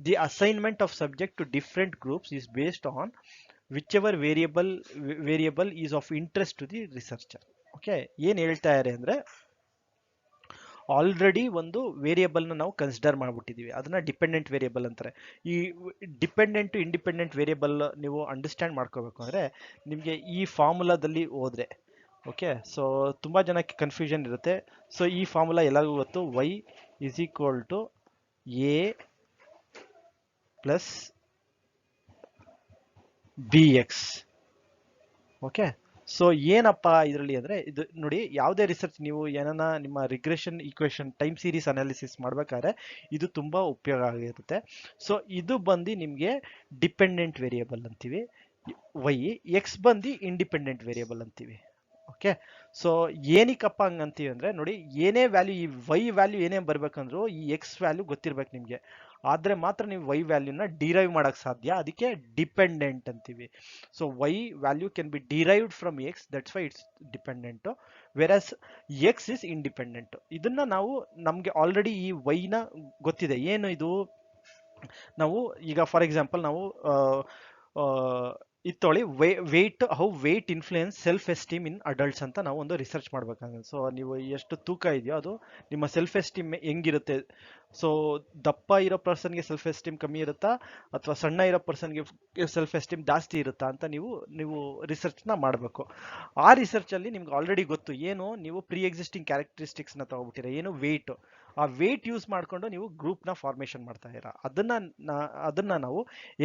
The assignment of subject to different groups is based on whichever variable is of interest to the researcher. Okay, ಏನ್ ಹೇಳ್ತಾ ಇದ್ದಾರೆ ಅಂದ್ರೆ, ಆಲ್ರೆಡಿ ಒಂದು ವೇರಿಯಬಲ್ನ ನಾವು ಕನ್ಸಿಡರ್ ಮಾಡ್ಬಿಟ್ಟಿದೀವಿ, ಅದನ್ನ ಡಿಪೆಂಡೆಂಟ್ ವೇರಿಯಬಲ್ ಅಂತಾರೆ. ಈ ಡಿಪೆಂಡೆಂಟ್ ಇಂಡಿಪೆಂಡೆಂಟ್ ವೇರಿಯಬಲ್ ನೀವು ಅಂಡರ್ಸ್ಟ್ಯಾಂಡ್ ಮಾಡ್ಕೋಬೇಕು ಅಂದ್ರೆ ನಿಮಗೆ ಈ ಫಾರ್ಮುಲಾದಲ್ಲಿ ಹೋದ್ರೆ, ಓಕೆ, ಸೊ ತುಂಬಾ ಜನಕ್ಕೆ ಕನ್ಫ್ಯೂಷನ್ ಇರುತ್ತೆ. ಸೊ ಈ ಫಾರ್ಮುಲಾ ಎಲ್ಲರಿಗೂ ಗೊತ್ತು, y is equal to a plus bx. Okay, so ಏನಪ್ಪಾ ಇದರಲ್ಲಿ ಅಂದ್ರೆ, ಇದು ನೋಡಿ, ಯಾವುದೇ ರಿಸರ್ಚ್ ನೀವು ಏನನ್ನ ನಿಮ್ಮ regression equation time series analysis ಮಾಡ್ಬೇಕಾದ್ರೆ ಇದು ತುಂಬಾ ಉಪಯೋಗ ಆಗಿರುತ್ತೆ. ಸೊ ಇದು ಬಂದು ನಿಮಗೆ ಡಿಪೆಂಡೆಂಟ್ ವೇರಿಯಬಲ್ ಅಂತೀವಿ, y, ಎಕ್ಸ್ ಬಂದು ಇಂಡಿಪೆಂಡೆಂಟ್ ವೇರಿಯಬಲ್ ಅಂತೀವಿ. ಓಕೆ, ಸೊ ಏನಕ್ಕಪ್ಪ ಹಂಗಂತೀವಿ ಅಂದ್ರೆ, ನೋಡಿ, ಏನೇ ವ್ಯಾಲ್ಯೂ, ಈ ವೈ ವ್ಯಾಲ್ಯೂ ಏನೇ ಬರ್ಬೇಕಂದ್ರೂ ಈ ಎಕ್ಸ್ ವ್ಯಾಲ್ಯೂ ಗೊತ್ತಿರ್ಬೇಕು ನಿಮ್ಗೆ, ಆದ್ರೆ ಮಾತ್ರ ನೀವು ವೈ ವ್ಯಾಲ್ಯೂನ ಡಿರೈವ್ ಮಾಡಕ್ ಸಾಧ್ಯ, ಅದಕ್ಕೆ ಡಿಪೆಂಡೆಂಟ್ ಅಂತೀವಿ. So Y value can be derived from X, that's why it's dependent, versus X is independent. ಇದನ್ನ ನಾವು ನಮ್ಗೆ ಆಲ್ರೆಡಿ ಈ ವೈನ ಗೊತ್ತಿದೆ, ಏನು ಇದು, ನಾವು ಈಗ ಫಾರ್ ಎಕ್ಸಾಂಪಲ್ ನಾವು ಇತ್ತೊಳಿ how weight influence self esteem in adults ಅಂತ ನಾವು ಒಂದು ರಿಸರ್ಚ್ ಮಾಡ್ಬೇಕಾಗುತ್ತೆ. ಸೊ ನೀವು ಎಷ್ಟು ತೂಕ ಇದೆಯೋ ಅದು ನಿಮ್ಮ ಸೆಲ್ಫ್ ಎಸ್ಟೀಮ್ ಹೆಂಗಿರುತ್ತೆ. ಸೊ ದಪ್ಪ ಇರೋ ಪರ್ಸನ್ಗೆ ಸೆಲ್ಫ್ ಎಸ್ಟೀಮ್ ಕಮ್ಮಿ ಇರುತ್ತಾ ಅಥವಾ ಸಣ್ಣ ಇರೋ ಪರ್ಸನ್ಗೆ ಸೆಲ್ಫ್ ಎಸ್ಟೀಮ್ ಜಾಸ್ತಿ ಇರುತ್ತಾ ಅಂತ ನೀವು ರಿಸರ್ಚ್ನ ಮಾಡಬೇಕು. ಆ ರಿಸರ್ಚಲ್ಲಿ ನಿಮ್ಗೆ ಆಲ್ರೆಡಿ ಗೊತ್ತು ಏನು, ನೀವು ಪ್ರೀ ಎಕ್ಸಿಸ್ಟಿಂಗ್ ಕ್ಯಾರೆಕ್ಟರಿಸ್ಟಿಕ್ಸ್ನ ತಗೊಬಿಟ್ಟಿರ, ಏನು ವೆಯ್ಟ್, ಆ ವೆಯ್ಟ್ ಯೂಸ್ ಮಾಡಿಕೊಂಡು ನೀವು ಗ್ರೂಪ್ನ ಫಾರ್ಮೇಷನ್ ಮಾಡ್ತಾ ಇರ, ಅದನ್ನ ನಾವು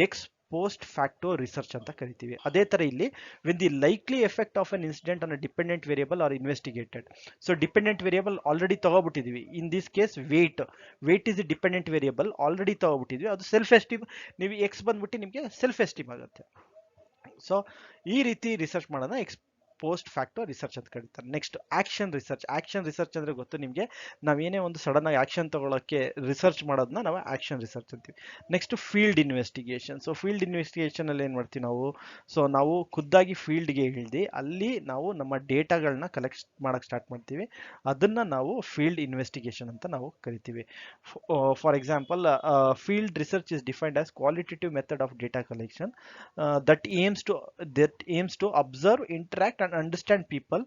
ಎಕ್ಸ್ ಪೋಸ್ಟ್ ಫ್ಯಾಕ್ಟೋ ರಿಸರ್ಚ್ ಅಂತ ಕರಿತೀವಿ. ಅದೇ ತರ ಇಲ್ಲಿ when the likely effect of an incident on a dependent variable are investigated. So dependent variable already ತಗೋಬಿಟ್ಟಿದೀವಿ. In this case weight is dependent variable already ತಗೋಬಿಟ್ಟಿದ್ವಿ, ಅದು ಸೆಲ್ಫ್ ಎಸ್ಟೀಮ್, ನೀವು X ಬಂದ್ಬಿಟ್ಟು ನಿಮಗೆ ಸೆಲ್ಫ್ ಎಸ್ಟೀಮ್ ಆಗುತ್ತೆ. ಸೊ ಈ ರೀತಿ research ಮಾಡೋಣ ಎಕ್ಸ್ ಪೋಸ್ಟ್ ಫ್ಯಾಕ್ಟೋ ರಿಸರ್ಚ್ ಅಂತ ಕರೀತಾರೆ. ನೆಕ್ಸ್ಟ್ ಆಕ್ಷನ್ ರಿಸರ್ಚ್ ಅಂದ್ರೆ ಗೊತ್ತು ನಿಮಗೆ, ನಾವೇನೇ ಒಂದು ಸಡನ್ ಆಗಿ ಆಕ್ಷನ್ ತಗೊಳ್ಳೋಕ್ಕೆ ರಿಸರ್ಚ್ ಮಾಡೋದನ್ನ ನಾವು ಆಕ್ಷನ್ ರಿಸರ್ಚ್ ಅಂತೀವಿ. Next field investigation. So field investigation ಅಲ್ಲಿ ಏನು ಮಾಡ್ತೀವಿ ನಾವು, ಸೊ ನಾವು ಖುದ್ದಾಗಿ ಫೀಲ್ಡ್ಗೆ ಇಳಿದು ಅಲ್ಲಿ ನಾವು ನಮ್ಮ ಡೇಟಾಗಳನ್ನ ಕಲೆಕ್ಟ್ ಮಾಡಕ್ಕೆ ಸ್ಟಾರ್ಟ್ ಮಾಡ್ತೀವಿ, ಅದನ್ನ ನಾವು ಫೀಲ್ಡ್ ಇನ್ವೆಸ್ಟಿಗೇಷನ್ ಅಂತ ನಾವು ಕರಿತೀವಿ. For example, field research is defined as qualitative method of data collection that aims to observe, interact and understand people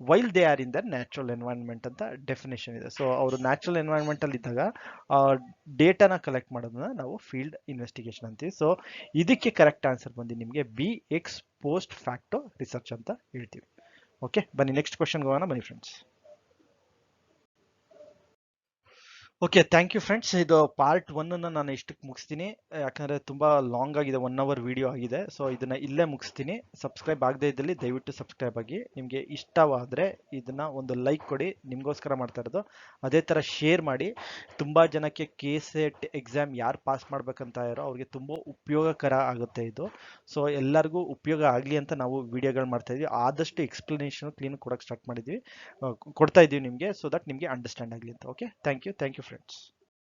while they are in their natural environment ಅಂತ definition ಇದೆ. So ಅವರು natural environment ಅಲ್ಲಿ ಇದ್ದಾಗ ಡೇಟಾನ collect ಮಾಡೋದನ್ನ ನಾವು field investigation ಅಂತೀವಿ. So ಇದಕ್ಕೆ ಕರೆಕ್ಟ್ ಆನ್ಸರ್ ಬಂದು ನಿಮಗೆ B ex post facto research ಅಂತ ಹೇಳ್ತೀವಿ. ಓಕೆ, ಬನ್ನಿ ನೆಕ್ಸ್ಟ್ ಕ್ವಶನ್ ಹೋಗೋಣ. ಬನ್ನಿ friends. Okay, thank you friends. ಇದು ಪಾರ್ಟ್ 1 ನಾನು ಇಷ್ಟಕ್ಕೆ ಮುಗಿಸ್ತೀನಿ, ಯಾಕಂದರೆ ತುಂಬ ಲಾಂಗ್ ಆಗಿದೆ, 1 hour ವಿಡಿಯೋ ಆಗಿದೆ. ಸೊ ಇದನ್ನು ಇಲ್ಲೇ ಮುಗಿಸ್ತೀನಿ. ಸಬ್ಸ್ಕ್ರೈಬ್ ಆಗದೇ ಇದ್ದಲ್ಲಿ ದಯವಿಟ್ಟು ಸಬ್ಸ್ಕ್ರೈಬ್ ಆಗಿ. ನಿಮಗೆ ಇಷ್ಟವಾದರೆ ಇದನ್ನು ಒಂದು ಲೈಕ್ ಕೊಡಿ, ನಿಮಗೋಸ್ಕರ ಮಾಡ್ತಾ ಇರೋದು. ಅದೇ ಥರ ಶೇರ್ ಮಾಡಿ. ತುಂಬ ಜನಕ್ಕೆ KSET ಎಕ್ಸಾಮ್ ಯಾರು ಪಾಸ್ ಮಾಡ್ಬೇಕಂತ ಇರೋ ಅವ್ರಿಗೆ ತುಂಬ ಉಪಯೋಗಕರ ಆಗುತ್ತೆ ಇದು. ಸೊ ಎಲ್ಲರಿಗೂ ಉಪಯೋಗ ಆಗಲಿ ಅಂತ ನಾವು ವಿಡಿಯೋಗಳು ಮಾಡ್ತಾಯಿದ್ವಿ. ಆದಷ್ಟು ಎಕ್ಸ್ಪ್ಲನೇಷನ್ ಕ್ಲೀನ್ ಕೊಡೋಕ್ಕೆ ಸ್ಟಾರ್ಟ್ ಮಾಡಿದ್ವಿ, ಕೊಡ್ತಾ ಇದ್ದೀವಿ ನಿಮಗೆ, ಸೊ ದಟ್ ನಿಮಗೆ ಅಂಡರ್ಸ್ಟ್ಯಾಂಡ್ ಆಗಲಿ ಅಂತ. Okay, thank you friends.